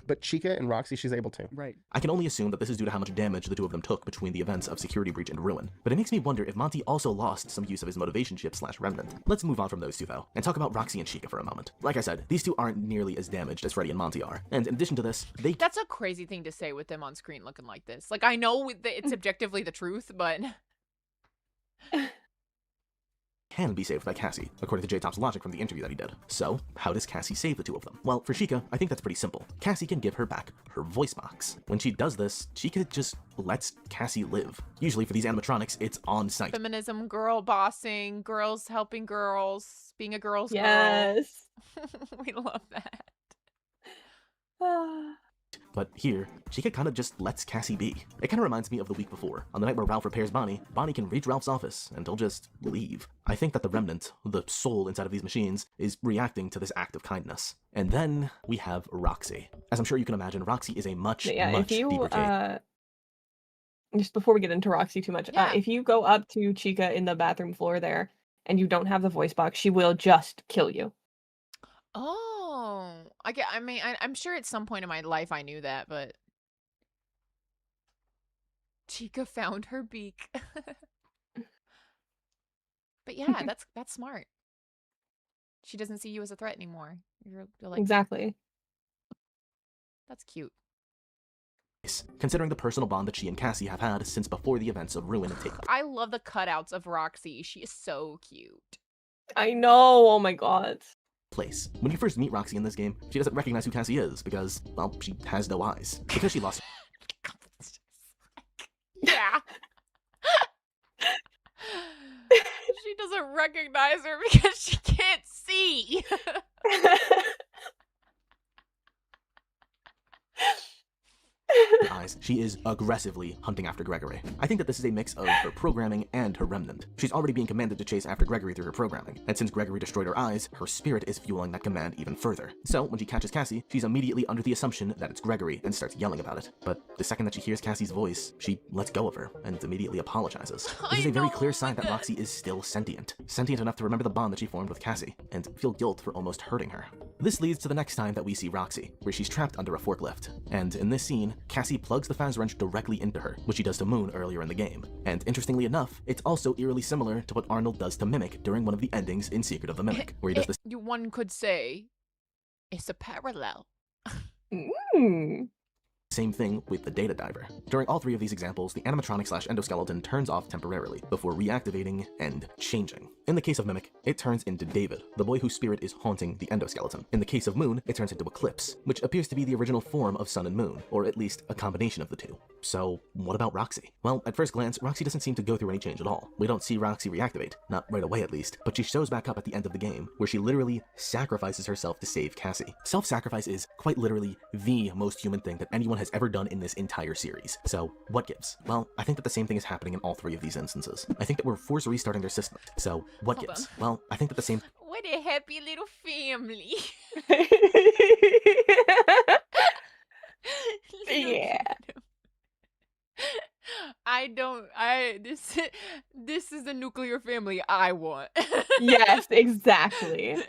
but Chica and Roxy, she's able to. Right. I can only assume that this is due to how much damage the two of them took between the events of Security Breach and Ruin. But it makes me wonder if Monty also lost some use of his motivation chip / remnant. Let's move on from those two though, and talk about Roxy and Chica for a moment. Like I said, these two aren't nearly as damaged as Freddy and Monty are. And in addition to this, That's a crazy thing to say with them on screen looking like this. Like, I know it's objectively the truth, but can be saved by Cassie, according to J-Top's logic from the interview that he did. So, how does Cassie save the two of them? Well, for Chica, I think that's pretty simple. Cassie can give her back her voice box. When she does this, Chica just lets Cassie live. Usually for these animatronics, it's on site. Feminism, girl bossing, girls helping girls, being a girl's girl. Yes. We love that. But here, Chica kind of just lets Cassie be. It kind of reminds me of the week before. On the night where Ralph repairs Bonnie, Bonnie can reach Ralph's office and he'll just leave. I think that the remnant, the soul inside of these machines, is reacting to this act of kindness. And then we have Roxy. As I'm sure you can imagine, Roxy is a much deeper case. Just before we get into Roxy too much, if you go up to Chica in the bathroom floor there and you don't have the voice box, she will just kill you. Oh, I'm sure at some point in my life I knew that, but Chica found her beak. But yeah, that's smart. She doesn't see you as a threat anymore. You're like, exactly. That's cute. Considering the personal bond that she and Cassie have had since before the events of Ruin and Take. I love the cutouts of Roxy. She is so cute. I know. Oh my god. Place. When you first meet Roxy in this game, she doesn't recognize who Cassie is because, well, she has no eyes. Because she lost. Yeah. She doesn't recognize her because she can't see. Eyes, she is aggressively hunting after Gregory. I think that this is a mix of her programming and her remnant. She's already being commanded to chase after Gregory through her programming, and since Gregory destroyed her eyes, her spirit is fueling that command even further. So, when she catches Cassie, she's immediately under the assumption that it's Gregory and starts yelling about it. But the second that she hears Cassie's voice, she lets go of her and immediately apologizes. This is a very clear sign that Roxy is still sentient. Sentient enough to remember the bond that she formed with Cassie, and feel guilt for almost hurting her. This leads to the next time that we see Roxy, where she's trapped under a forklift. And in this scene, Cassie plugs the Faz wrench directly into her, which she does to Moon earlier in the game. And interestingly enough, it's also eerily similar to what Arnold does to Mimic during one of the endings in Secret of the Mimic, where he does this. One could say it's a parallel. Same thing with the Data Diver. During all three of these examples, the animatronic/endoskeleton turns off temporarily before reactivating and changing. In the case of Mimic, it turns into David, the boy whose spirit is haunting the endoskeleton. In the case of Moon, it turns into Eclipse, which appears to be the original form of Sun and Moon, or at least a combination of the two. So, what about Roxy? Well, at first glance, Roxy doesn't seem to go through any change at all. We don't see Roxy reactivate, not right away at least, but she shows back up at the end of the game, where she literally sacrifices herself to save Cassie. Self-sacrifice is quite literally the most human thing that anyone has ever done in this entire series. So, what gives? Well, I think that the same thing is happening in all three of these instances. I think that we're forced restarting their system. So, what gives? Well, I think that the same... What a happy little family. Yeah. This is the nuclear family I want. Yes, exactly.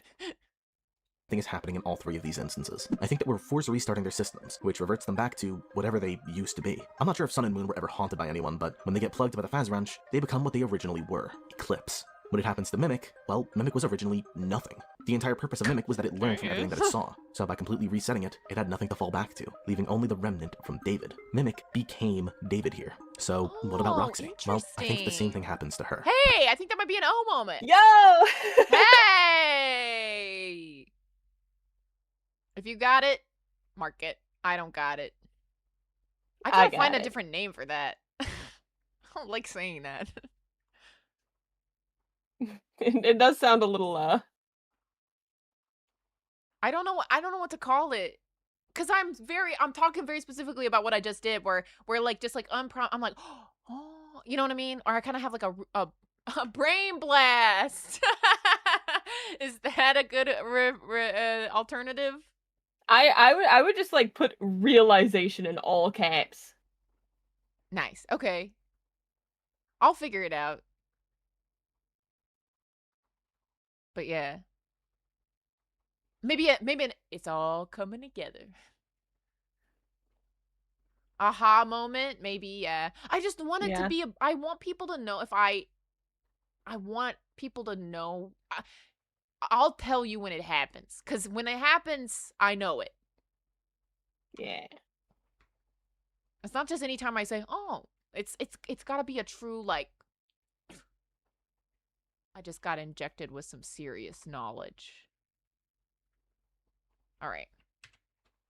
Thing is happening in all three of these instances. I think that we're forced restarting their systems, which reverts them back to whatever they used to be. I'm not sure if Sun and Moon were ever haunted by anyone, but when they get plugged by the Faz wrench, they become what they originally were, Eclipse. When it happens to Mimic, well, Mimic was originally nothing. The entire purpose of Mimic was that it learned from everything that it saw, so by completely resetting it, it had nothing to fall back to, leaving only the remnant from David. Mimic became David here. So, what about Roxy? Well, I think the same thing happens to her. Hey, I think that might be an O moment. Yo! Hey! If you got it, mark it. I don't got it. I gotta find a different name for that. I don't like saying that. It does sound a little I don't know what to call it. Cause I'm talking very specifically about what I just did where like just like I'm like, oh, you know what I mean? Or I kind of have like a brain blast. Is that a good alternative? I would just like put realization in all caps. Nice. Okay. I'll figure it out. But yeah. Maybe it's all coming together. Aha moment, maybe, yeah. I just want it to be I want people to know I want people to know. I'll tell you when it happens, cuz when it happens, I know it. Yeah. It's not just anytime I say, "Oh, it's got to be a true like I just got injected with some serious knowledge. All right.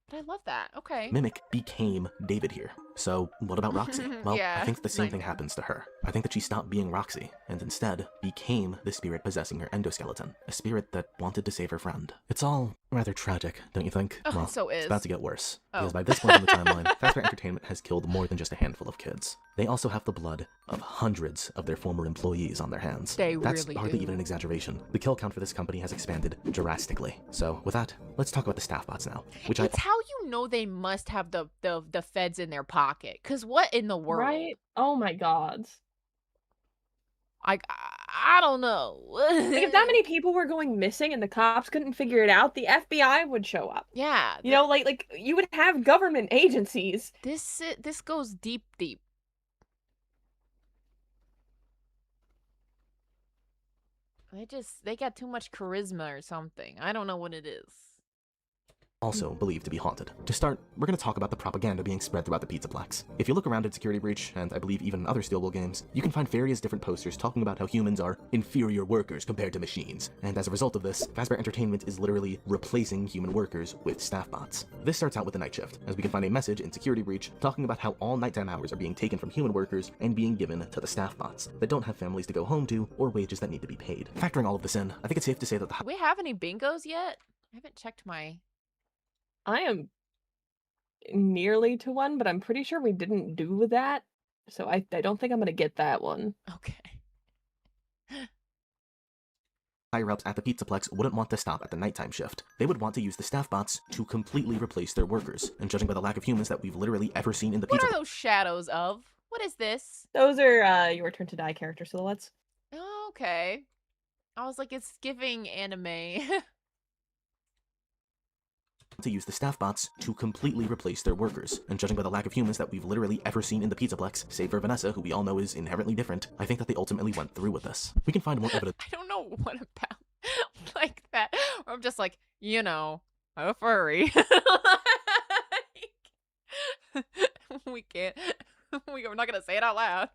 But I love that. Okay. Mimic became David here. So what about Roxy? Well, Yeah, I think the same thing nightmare. happens to her. I think that she stopped being Roxy, and instead became the spirit possessing her endoskeleton. A spirit that wanted to save her friend. It's all rather tragic, don't you think? Oh, Well, so it's is. about to get worse. Oh. Because by this point in the timeline, Fazbear Entertainment has killed more than just a handful of kids. They also have the blood of hundreds of their former employees on their hands. That's really hardly do. even an exaggeration. The kill count for this company has expanded drastically. So with that, let's talk about the staff bots now. It's how you know they must have the feds in their pocket. Because what in the world? Right? Oh my god. I don't know. Like, if that many people were going missing and the cops couldn't figure it out, the FBI would show up. Yeah. You know, like you would have government agencies. This goes deep. They got too much charisma or something. I don't know what it is. Also believed to be haunted. To start, we're going to talk about the propaganda being spread throughout the Pizzaplex. If you look around at Security Breach, and I believe even other Steelbook games, you can find various different posters talking about how humans are inferior workers compared to machines. And as a result of this, Fazbear Entertainment is literally replacing human workers with staff bots. This starts out with the night shift, as we can find a message in Security Breach talking about how all nighttime hours are being taken from human workers and being given to the staff bots that don't have families to go home to or wages that need to be paid. Factoring all of this in, I think it's safe to say that the Do we have any bingos yet? I haven't checked my... I am nearly to one, but I'm pretty sure we didn't do that. So I don't think I'm gonna get that one. Okay. higher-ups at the Pizzaplex wouldn't want to stop at the nighttime shift. They would want to use the staff bots to completely replace their workers. And judging by the lack of humans that we've literally ever seen in the What are those shadows of? What is this? Those are your Turn to Die character silhouettes. Oh, okay. I was like, it's giving anime. to use the staff bots to completely replace their workers. And judging by the lack of humans that we've literally ever seen in the Pizzaplex, save for Vanessa, who we all know is inherently different, I think that they ultimately went through with this. We can find more evidence. I don't know what about like that. I'm just like, you know, a furry. We can't. We're not gonna say it out loud.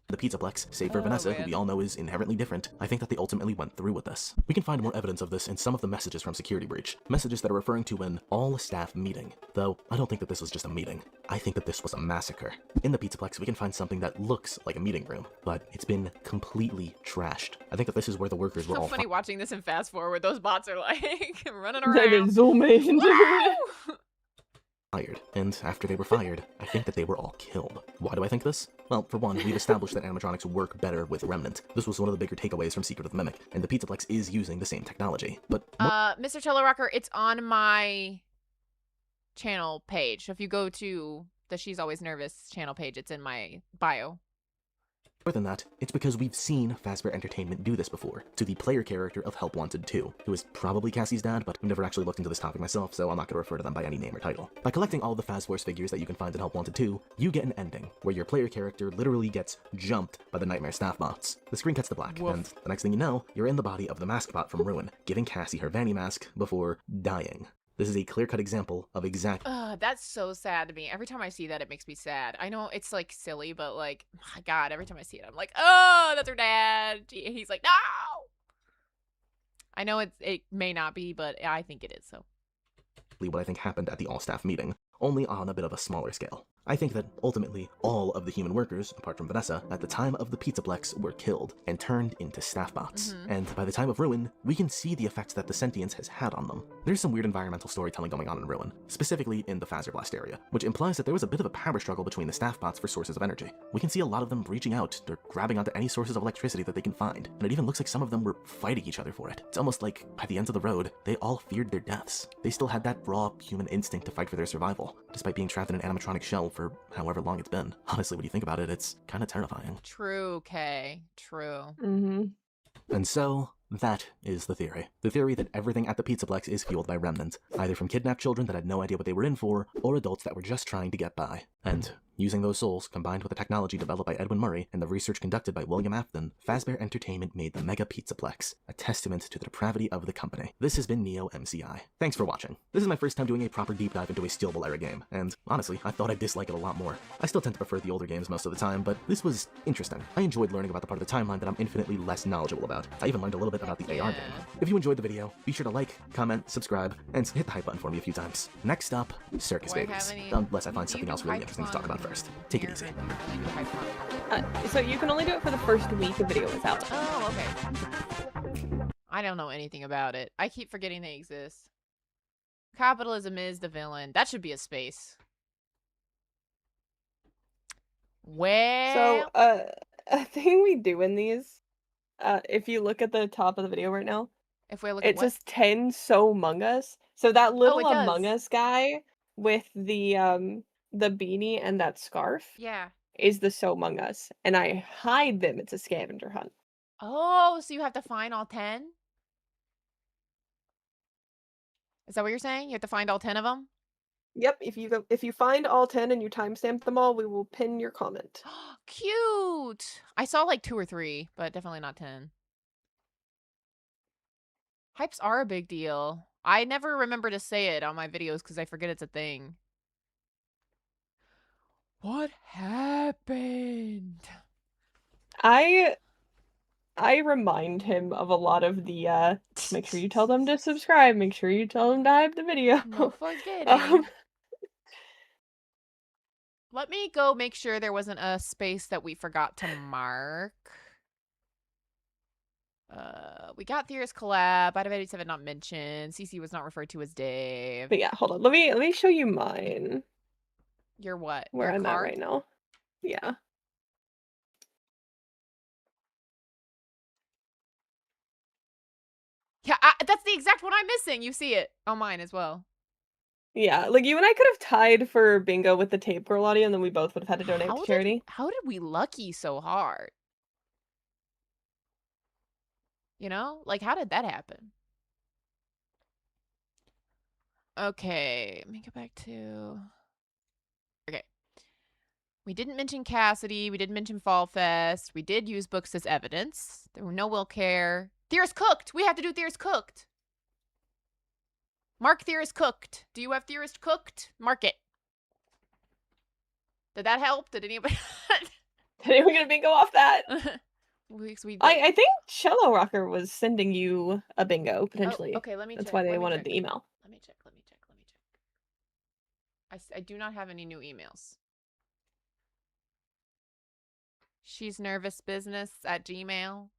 The Pizzaplex, save for Vanessa, who we all know is inherently different, I think that they ultimately went through with this. We can find more evidence of this in some of the messages from Security Breach. Messages that are referring to an all-staff meeting. Though, I don't think that this was just a meeting. I think that this was a massacre. In the Pizzaplex, we can find something that looks like a meeting room, but it's been completely trashed. I think that this is where the workers were So all funny watching this in fast forward. Those bots are like running They around. just zoom in. fired, and after they were fired, I think that they were all killed. Why do I think this? Well, for one, we've established that animatronics work better with Remnant. This was one of the bigger takeaways from Secret of the Mimic, and the Pizzaplex is using the same technology. But Mr. Cello Rocker, it's on my channel page. So if you go to the She's Always Nervous channel page, it's in my bio. more than that, it's because we've seen Fazbear Entertainment do this before, to the player character of Help Wanted 2, who is probably Cassie's dad, but I've never actually looked into this topic myself, so I'm not going to refer to them by any name or title. By collecting all the Fazforce figures that you can find in Help Wanted 2, you get an ending, where your player character literally gets jumped by the Nightmare Staff bots. The screen cuts to black, and the next thing you know, you're in the body of the mask bot from Ruin, giving Cassie her Vanny mask before dying. This is a clear-cut example of That's so sad to me. Every time I see that, it makes me sad. I know it's like silly, but like, my God, every time I see it, I'm like, oh, that's her dad. And he's like, no. I know it may not be, but I think it is. So what I think happened at the all-staff meeting, only on a bit of a smaller scale. I think that ultimately all of the human workers, apart from Vanessa, at the time of the Pizzaplex were killed and turned into staff bots. And by the time of Ruin, we can see the effects that the sentience has had on them. There's some weird environmental storytelling going on in Ruin, specifically in the Fazerblast area, which implies that there was a bit of a power struggle between the staff bots for sources of energy. We can see a lot of them reaching out, they're grabbing onto any sources of electricity that they can find, and it even looks like some of them were fighting each other for it. It's almost like, by the end of the road, they all feared their deaths. They still had that raw human instinct to fight for their survival, despite being trapped in an animatronic shell for however long it's been. Honestly, when you think about it, it's kind of terrifying. true, Kay. True. And so, that is the theory. The theory that everything at the Pizzaplex is fueled by Remnant, either from kidnapped children that had no idea what they were in for, or adults that were just trying to get by. And Using those souls, combined with the technology developed by Edwin Murray and the research conducted by William Afton, Fazbear Entertainment made the Mega Pizzaplex, a testament to the depravity of the company. This has been Neo MCI. Thanks for watching. This is my first time doing a proper deep dive into a Steelable era game, and honestly, I thought I'd dislike it a lot more. I still tend to prefer the older games most of the time, but this was interesting. I enjoyed learning about the part of the timeline that I'm infinitely less knowledgeable about. I even learned a little bit about the AR game. If you enjoyed the video, be sure to like, comment, subscribe, and hit the hype button for me a few times. Next up, Circus Babies. Unless I find something else really interesting to talk about first. Take it easy. So you can only do it for the first week a video is out. Oh, okay. I don't know anything about it. I keep forgetting they exist. Capitalism is the villain. That should be a space. Well, So, a thing we do in these, if you look at the top of the video right now, if we look it at what? says 10 So Among Us. So that little it Among does. Us guy with the beanie and that scarf Yeah. is the So Among Us. And I hide them. It's a scavenger hunt. Oh, so you have to find all 10? Is that what you're saying? You have to find all 10 of them? Yep, if you find all 10 and you timestamp them all, we will pin your comment. Cute! I saw like 2 or 3, but definitely not 10. Hypes are a big deal. I never remember to say it on my videos because I forget it's a thing. What happened? I remind him of a lot of the make sure you tell them to subscribe, make sure you tell them to hype the video. No forgetting. Let me go make sure there wasn't a space that we forgot to mark. We got Theorist collab, Bite of 87 not mentioned, CC was not referred to as Dave. But yeah, hold on. Let me show you mine. Your what? Where Your I'm card? at right now. Yeah. Yeah, that's the exact one I'm missing. You see it on mine as well. Yeah, like you and I could have tied for bingo with the Tape Girl audio, and then we both would have had to donate to charity. How did we lucky so hard? You know? Like, how did that happen? Okay, let me go back to... Okay. We didn't mention Cassidy. We didn't mention Fall Fest. We did use books as evidence. There were no will care. Theorist cooked! We have to do Theorist cooked! Mark Theorist cooked. Do you have Theorist cooked? Mark it. Did that help? Did anybody... Did anyone get a bingo off that? I think Cello Rocker was sending you a bingo, potentially. Oh, okay, let me check. That's why they wanted the email. Let me check. I do not have any new emails. She's nervous business at Gmail.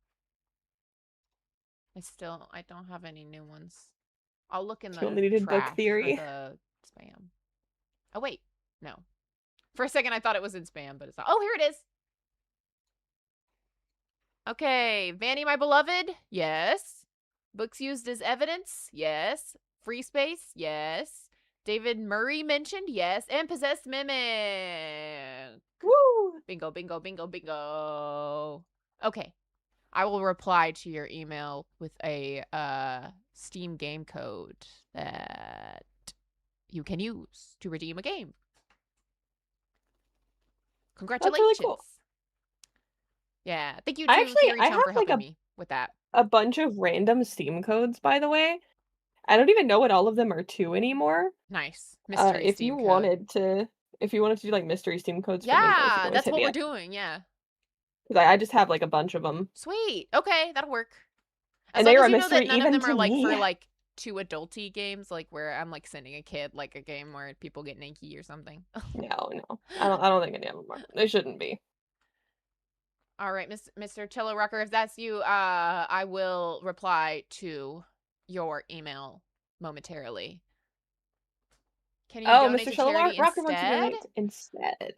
I don't have any new ones. I'll look in the trash for the spam. Oh, wait. No. For a second, I thought it was in spam, but it's not. Oh, here it is. Okay. Vanny, my beloved? Yes. Books used as evidence? Yes. Free space? Yes. David Murray mentioned? Yes. And possessed mimic. Woo! Bingo, bingo, bingo, bingo. Okay. I will reply to your email with a Steam game code that you can use to redeem a game. Congratulations. That's really cool. Yeah. Thank you to Theory Chum for helping me with that. A bunch of random Steam codes, by the way. I don't even know what all of them are to anymore. Nice. Mystery Steam code. If you wanted to do like mystery Steam codes for me, yeah, that's what we're doing, yeah. Because I just have like a bunch of them. Sweet. Okay, that'll work. And they are a mystery even to me. None of them are like for like too adulty games, like where I'm like sending a kid like a game where people get naked or something. No. I don't think any of them are. They shouldn't be. All right, Mr. Cello Rocker, if that's you, I will reply to your email momentarily. Can you donate Mr. to Cello charity Rocker wants to donate instead.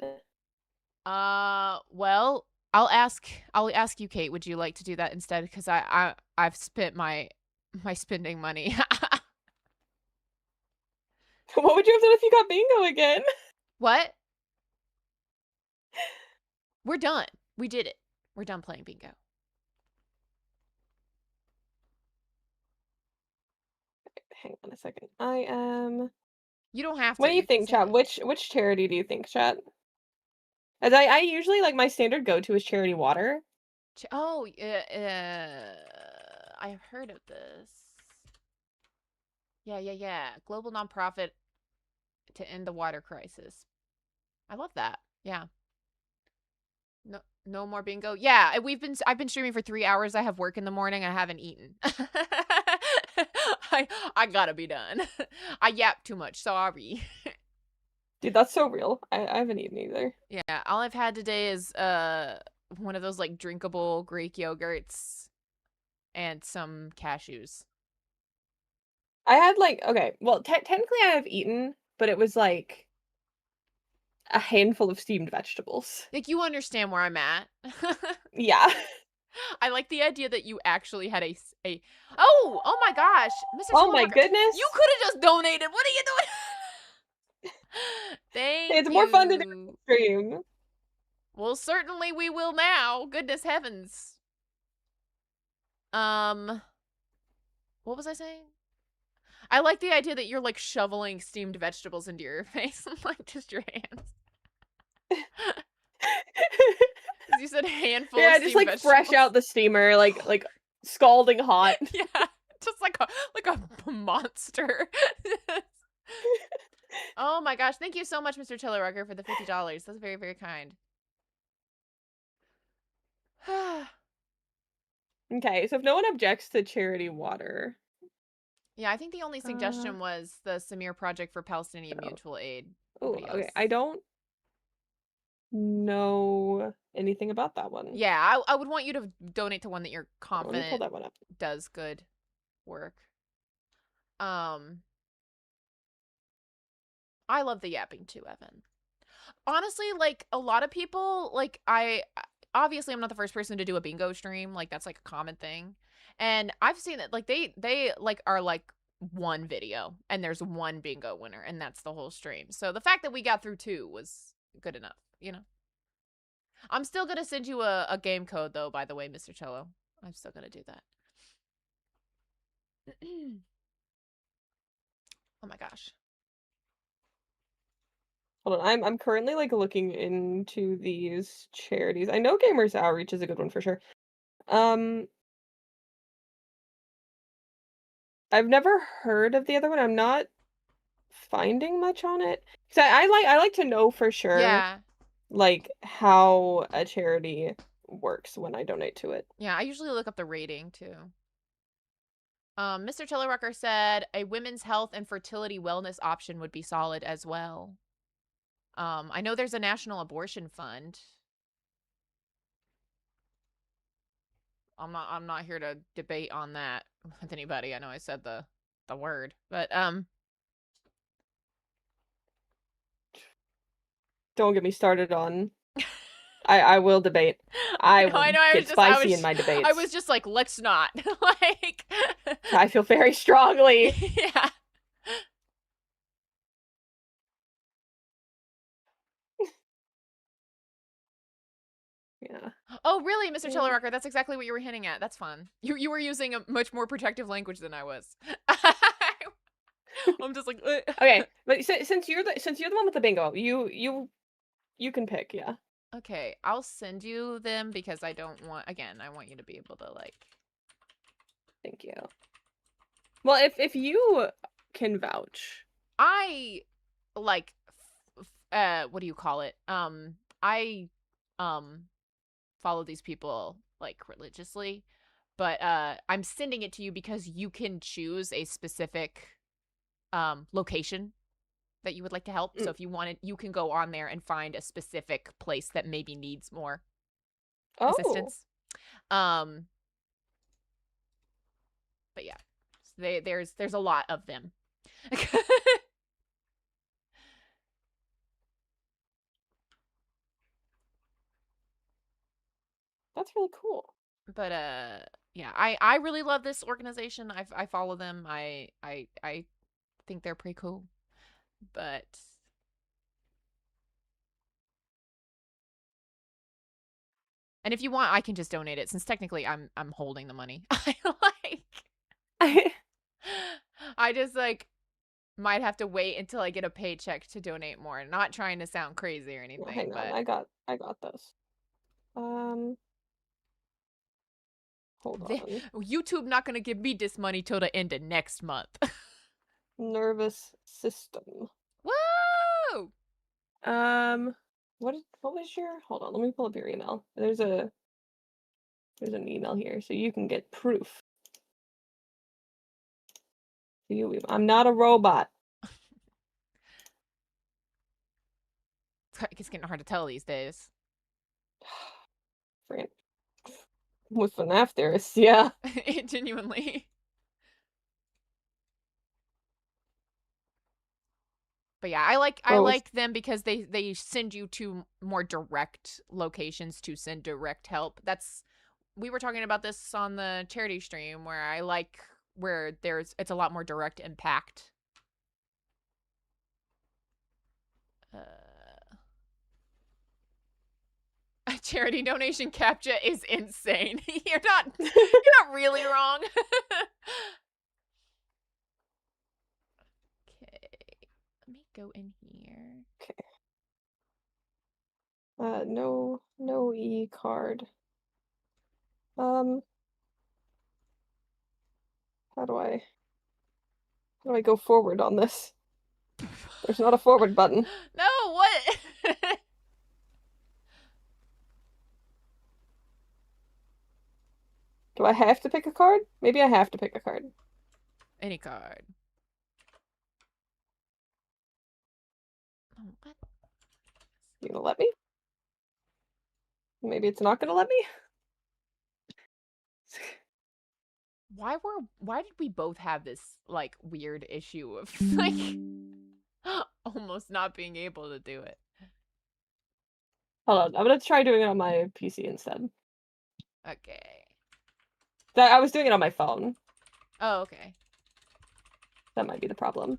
Well, I'll ask you, Kate, would you like to do that instead? Because I've spent my spending money. What would you have done if you got bingo again? What? We're done. We did it. We're done playing bingo. Hang on a second. I am... You don't have to. What do you think, chat? Which charity do you think, chat? As I usually, like, my standard go-to is charity water. Oh, I've heard of this. Yeah. Global nonprofit to end the water crisis. I love that. Yeah. No more bingo. Yeah, I've been streaming for 3 hours. I have work in the morning. I haven't eaten. I gotta be done. I yap too much. Sorry. Dude, that's so real. I haven't eaten either. Yeah, all I've had today is one of those like drinkable Greek yogurts and some cashews. I had like, okay, well, technically I have eaten, but it was like a handful of steamed vegetables. Like, you understand where I'm at. Yeah. I like the idea that you actually had a oh my gosh, Mr. Oh my Teleworker, goodness. you could have just donated. What are you doing? Thank you. It's more fun to do on stream. Well, certainly we will now. Goodness heavens. What was I saying? I like the idea that you're like shoveling steamed vegetables into your face, like just your hands. You said handful. Yeah, of just like vegetables. fresh out the steamer, like scalding hot. Yeah, just like a monster. Oh my gosh! Thank you so much, Mr. Telerucker, for the $50. That's very, very kind. Okay, so if no one objects to charity water. Yeah, I think the only suggestion was the Samir Project for Palestinian Mutual Aid. Oh, okay. I don't know anything about that one. Yeah, I would want you to donate to one that you're confident Let me pull that one up. Does good work. I love the yapping too, Evan. Honestly, like a lot of people, like obviously I'm not the first person to do a bingo stream, like that's like a common thing. And I've seen that like they like are like one video and there's one bingo winner and that's the whole stream. So the fact that we got through 2 was good enough, you know. I'm still gonna send you a game code though, by the way, Mr. Cello. I'm still gonna do that. Oh my gosh. Hold on, I'm currently like looking into these charities. I know Gamers Outreach is a good one for sure. I've never heard of the other one. I'm not finding much on it. So I like to know for sure. Yeah. Like how a charity works when I donate to it. Yeah, I usually look up the rating too. Mr. Telerucker said a women's health and fertility wellness option would be solid as well. I know there's a national abortion fund. I'm not here to debate on that with anybody. I know I said the word, but don't get me started on I will debate. I will get spicy in my debates. I was just like, let's not. Like I feel very strongly. Yeah. Yeah. Oh, really, Mr. Telerucker? That's exactly what you were hinting at. That's fun. You were using a much more protective language than I was. I'm just like, okay, but since you're the one with the bingo, you can pick, yeah. Okay, I'll send you them because I don't want. Again, I want you to be able to like. Thank you. Well, if you can vouch, I like. What do you call it? I follow these people like religiously, but I'm sending it to you because you can choose a specific location that you would like to help. So if you wanted, you can go on there and find a specific place that maybe needs more assistance. But yeah, there's a lot of them. That's really cool. But yeah, I really love this organization. I follow them. I think they're pretty cool. But and if you want, I can just donate it since technically I'm holding the money. I just like might have to wait until I get a paycheck to donate more. Not trying to sound crazy or anything, Hang on, but I got this. Hold on. YouTube not gonna give me this money till the end of next month. Nervous system. Woo! What was your? Hold on, let me pull up your email. There's an email here, so you can get proof. I'm not a robot. It's getting hard to tell these days. With FNAF theorists, yeah. Genuinely. But yeah, I like them because they send you to more direct locations to send direct help. We were talking about this on the charity stream where I like where it's a lot more direct impact. A charity donation captcha is insane. You're not really wrong. Okay. Let me go in here. Okay. No e-card. How do I go forward on this? There's not a forward button. No, what? Do I have to pick a card? Maybe I have to pick a card. Any card. Oh, what? You gonna let me? Maybe it's not gonna let me? Why did we both have this, like, weird issue of, like, almost not being able to do it? Hold on, I'm gonna try doing it on my PC instead. Okay. I was doing it on my phone. Oh, okay. That might be the problem.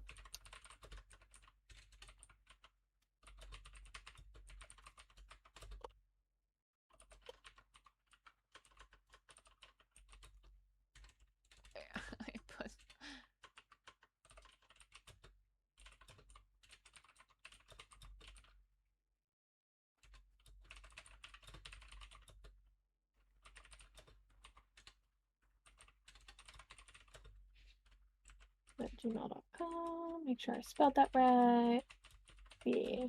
Gmail.com. Make sure I spelled that right. Yeah.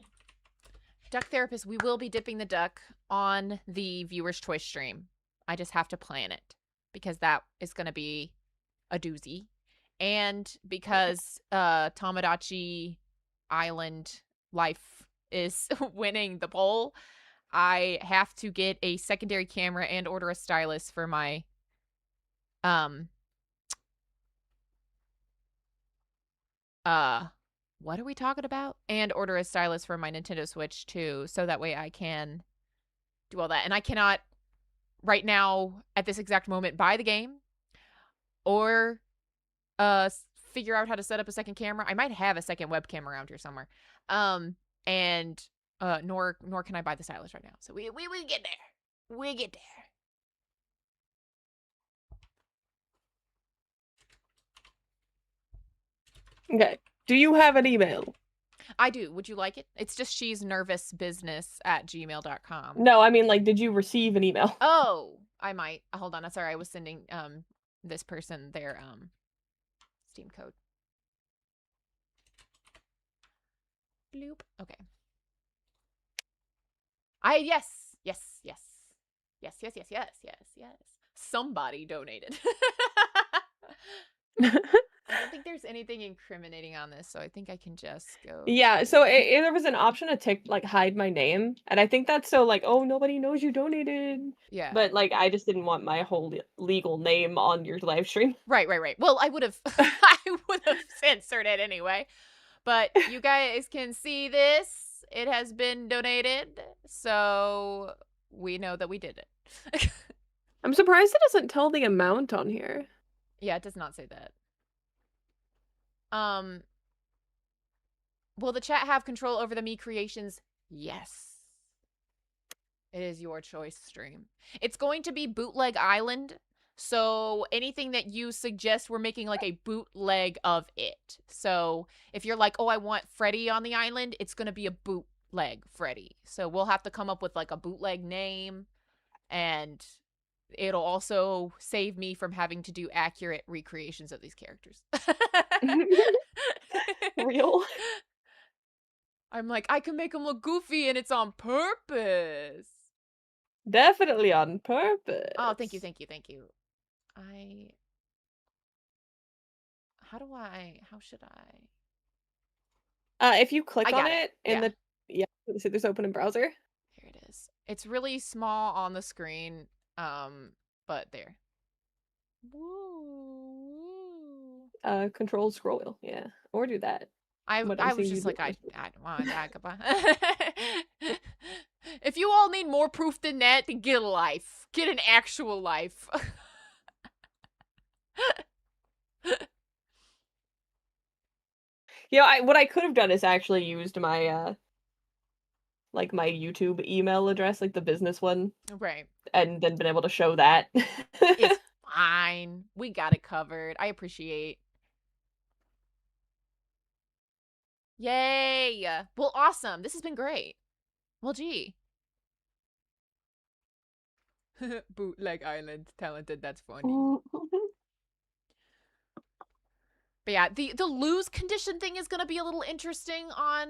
Duck Therapist, we will be dipping the duck on the Viewer's Choice stream. I just have to plan it because that is going to be a doozy. And because Tomodachi Island Life is winning the poll, I have to get a secondary camera and order a stylus for my what are we talking about? And order a stylus for my Nintendo Switch too, so that way I can do all that. And I cannot right now at this exact moment buy the game or figure out how to set up a second camera. I might have a second webcam around here somewhere. And nor can I buy the stylus right now. So we get there. We get there. Okay. Do you have an email? I do. Would you like it? It's just she'snervousbusiness@gmail.com. No, I mean, like, did you receive an email? Oh, I might. Hold on. Sorry, I was sending this person their Steam code. Bloop. Okay. Yes. Somebody donated. I don't think there's anything incriminating on this, so I think I can just go. Yeah, so there was an option to tick, like, hide my name, and I think that's so, like, oh, nobody knows you donated. Yeah. But, like, I just didn't want my whole legal name on your live stream. Right. Well, I would have censored it anyway. But you guys can see this. It has been donated, so we know that we did it. I'm surprised it doesn't tell the amount on here. Yeah, it does not say that. Will the chat have control over the Me creations? Yes. It is your choice, stream. It's going to be Bootleg Island, So anything that you suggest, we're making like a bootleg of it. So if you're like, oh, I want Freddy on the island, it's going to be a bootleg Freddy. So we'll have to come up with like a bootleg name, and it'll also save me from having to do accurate recreations of these characters. Real. I'm like, I can make them look goofy, and it's on purpose. Definitely on purpose. Oh, thank you. How should I? If you click on it in yeah. see this open in browser. Here it is. It's really small on the screen, but there. Woo. Control scroll wheel, yeah, or do that. I was just like, I don't want that. If you all need more proof than that, then get a life. Get an actual life. What I could have done is actually used my like my YouTube email address, like the business one. Right. And then been able to show that. It's fine. We got it covered. I appreciate. Yay! Well, awesome. This has been great. Well, gee. Bootleg Island. Talented. That's funny. But yeah, the lose condition thing is gonna be a little interesting on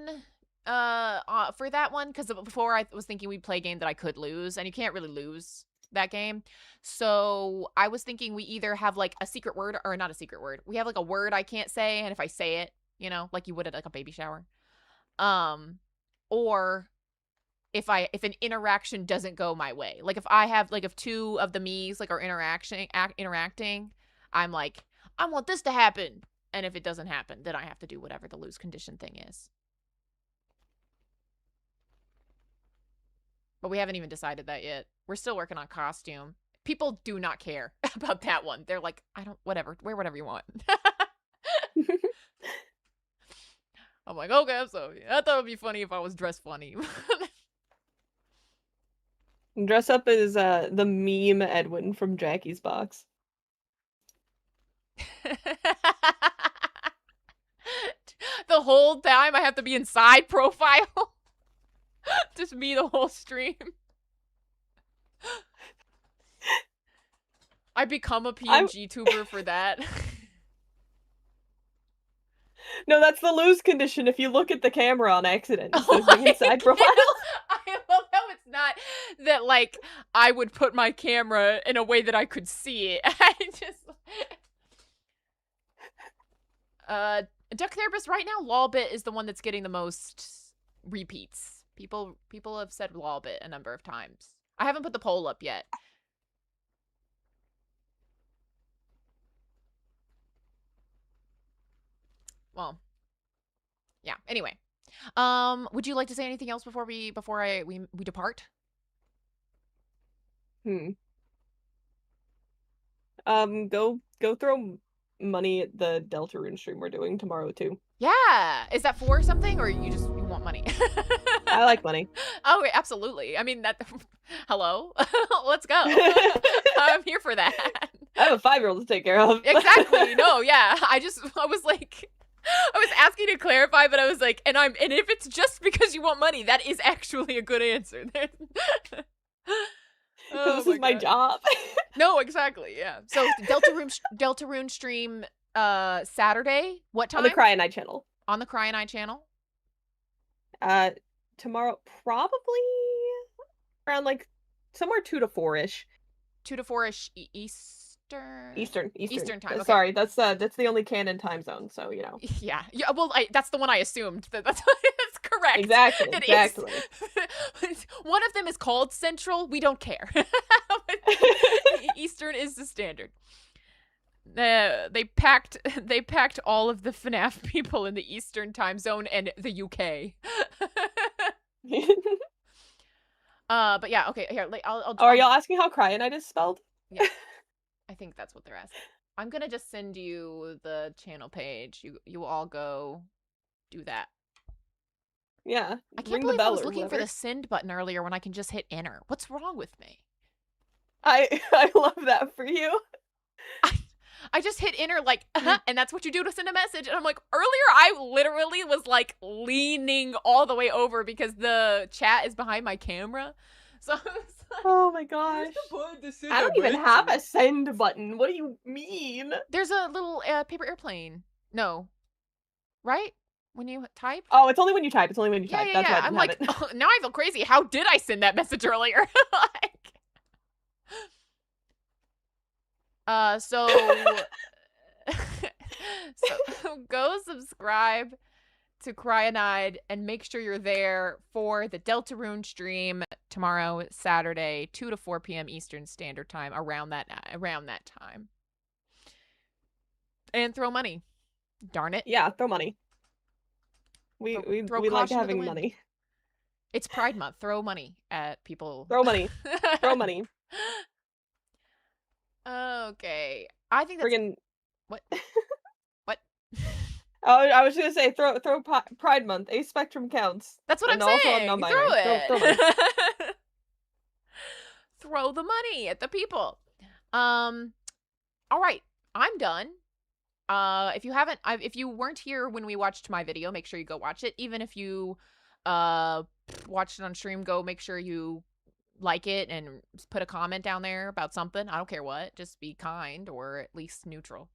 for that one, because before I was thinking we'd play a game that I could lose, and you can't really lose that game. So I was thinking we either have like a secret word, or not a secret word. We have like a word I can't say, and if I say it, you know, like you would at like a baby shower. Or if an interaction doesn't go my way. Like if two of the me's like are interacting, I'm like, I want this to happen. And if it doesn't happen, then I have to do whatever the lose condition thing is. But we haven't even decided that yet. We're still working on costume. People do not care about that one. They're like, whatever, wear whatever you want. I'm like, okay, so I thought it would be funny if I was dressed funny. Dress up as the meme Edwin from Jackie's Box. The whole time I have to be in side profile. Just me the whole stream. I become a PNG tuber for that. No, that's the lose condition if you look at the camera on accident. It's side profile. I love how it's not that, like, I would put my camera in a way that I could see it. I just... Duck Therapist, right now, Lolbit is the one that's getting the most repeats. People have said Lolbit a number of times. I haven't put the poll up yet. Well, yeah. Anyway, would you like to say anything else before we depart? Go throw money at the Deltarune stream we're doing tomorrow too. Yeah. Is that for something, or you want money? I like money. Oh, absolutely. I mean, that. Hello. Let's go. I'm here for that. I have a 5-year-old to take care of. Exactly. No, yeah. I was like, I was asking to clarify, but I was like, and if it's just because you want money, that is actually a good answer. This is my job. No, exactly. Yeah. So Deltarune stream Saturday. What time? On the Cryonite channel. On the Cryonite channel. Tomorrow, probably around like somewhere 2 to 4-ish. 2 to 4-ish Eastern time. Okay. Sorry, that's the only canon time zone, so you know. Yeah. Well, that's the one I assumed. That's correct. Exactly. One of them is called Central. We don't care. Eastern is the standard. They packed all of the FNAF people in the Eastern time zone and the UK. But yeah, okay. Here, I'll. Are y'all asking how Cryonite is spelled? Yeah. I think that's what they're asking. I'm gonna just send you the channel page. You all go do that. Yeah. I can't believe I was looking for the send button earlier when I can just hit enter. What's wrong with me? I love that for you. I just hit enter like, and that's what you do to send a message. And I'm like, earlier I literally was like leaning all the way over because the chat is behind my camera. So I was like, oh my gosh. I don't even have a send button. What do you mean? There's a little paper airplane. No. Right? When you type? Oh, it's only when you type. It's only when you type. That's why I didn't I'm have like, it. oh, now I feel crazy. How did I send that message earlier? So go subscribe to Cryanide and make sure you're there for the Deltarune stream tomorrow, Saturday, 2 to 4 p.m. Eastern Standard Time, around that time. And throw money. Darn it. Yeah, throw money. We like having money. It's Pride Month. Throw money at people. Throw money. Throw money. Okay. I think that's... Friggin... What? What? Oh, I was gonna say throw Pride Month. A spectrum counts. That's what and I'm also saying. Non-binary. Throw it. Throw money. Throw the money at the people. All right. I'm done. If you weren't here when we watched my video, make sure you go watch it. Even if you watched it on stream, go make sure you like it and put a comment down there about something. I don't care what. Just be kind or at least neutral.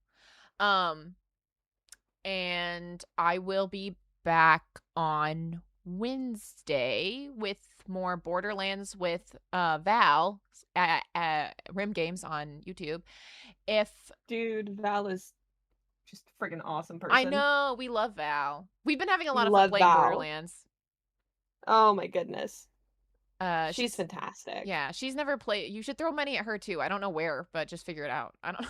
And I will be back on Wednesday with more Borderlands with Val at Rim Games on YouTube. Dude, Val is just a freaking awesome person. I know, we love Val. We've been having a lot of fun playing Borderlands. Oh my goodness. She's She's fantastic. Yeah, she's never played. You should throw money at her too. I don't know where, but just figure it out. I don't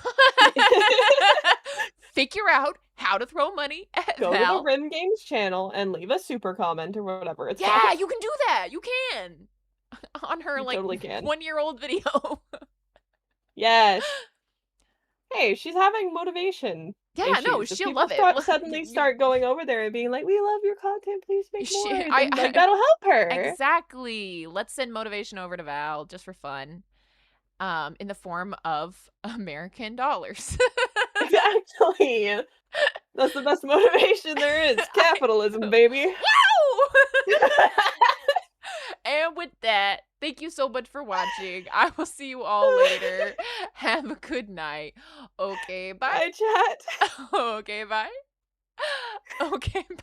figure out how to throw money at Go Val. to the Rim Games channel and leave a super comment or whatever it's Yeah, called. you can do that. You can. On her You like totally can. 1-year-old video. Yes. Hey, she's having motivation. Yeah, no, issues. If she'll people love it. Suddenly start going over there and being like, "We love your content. Please make more." I- Like, that'll help her. Exactly. Let's send motivation over to Val just for fun. In the form of American dollars. Exactly. That's the best motivation there is. Capitalism, baby. Wow! And with that, thank you so much for watching. I will see you all later. Have a good night. Okay, bye. Bye, chat. Okay, bye. Okay, bye.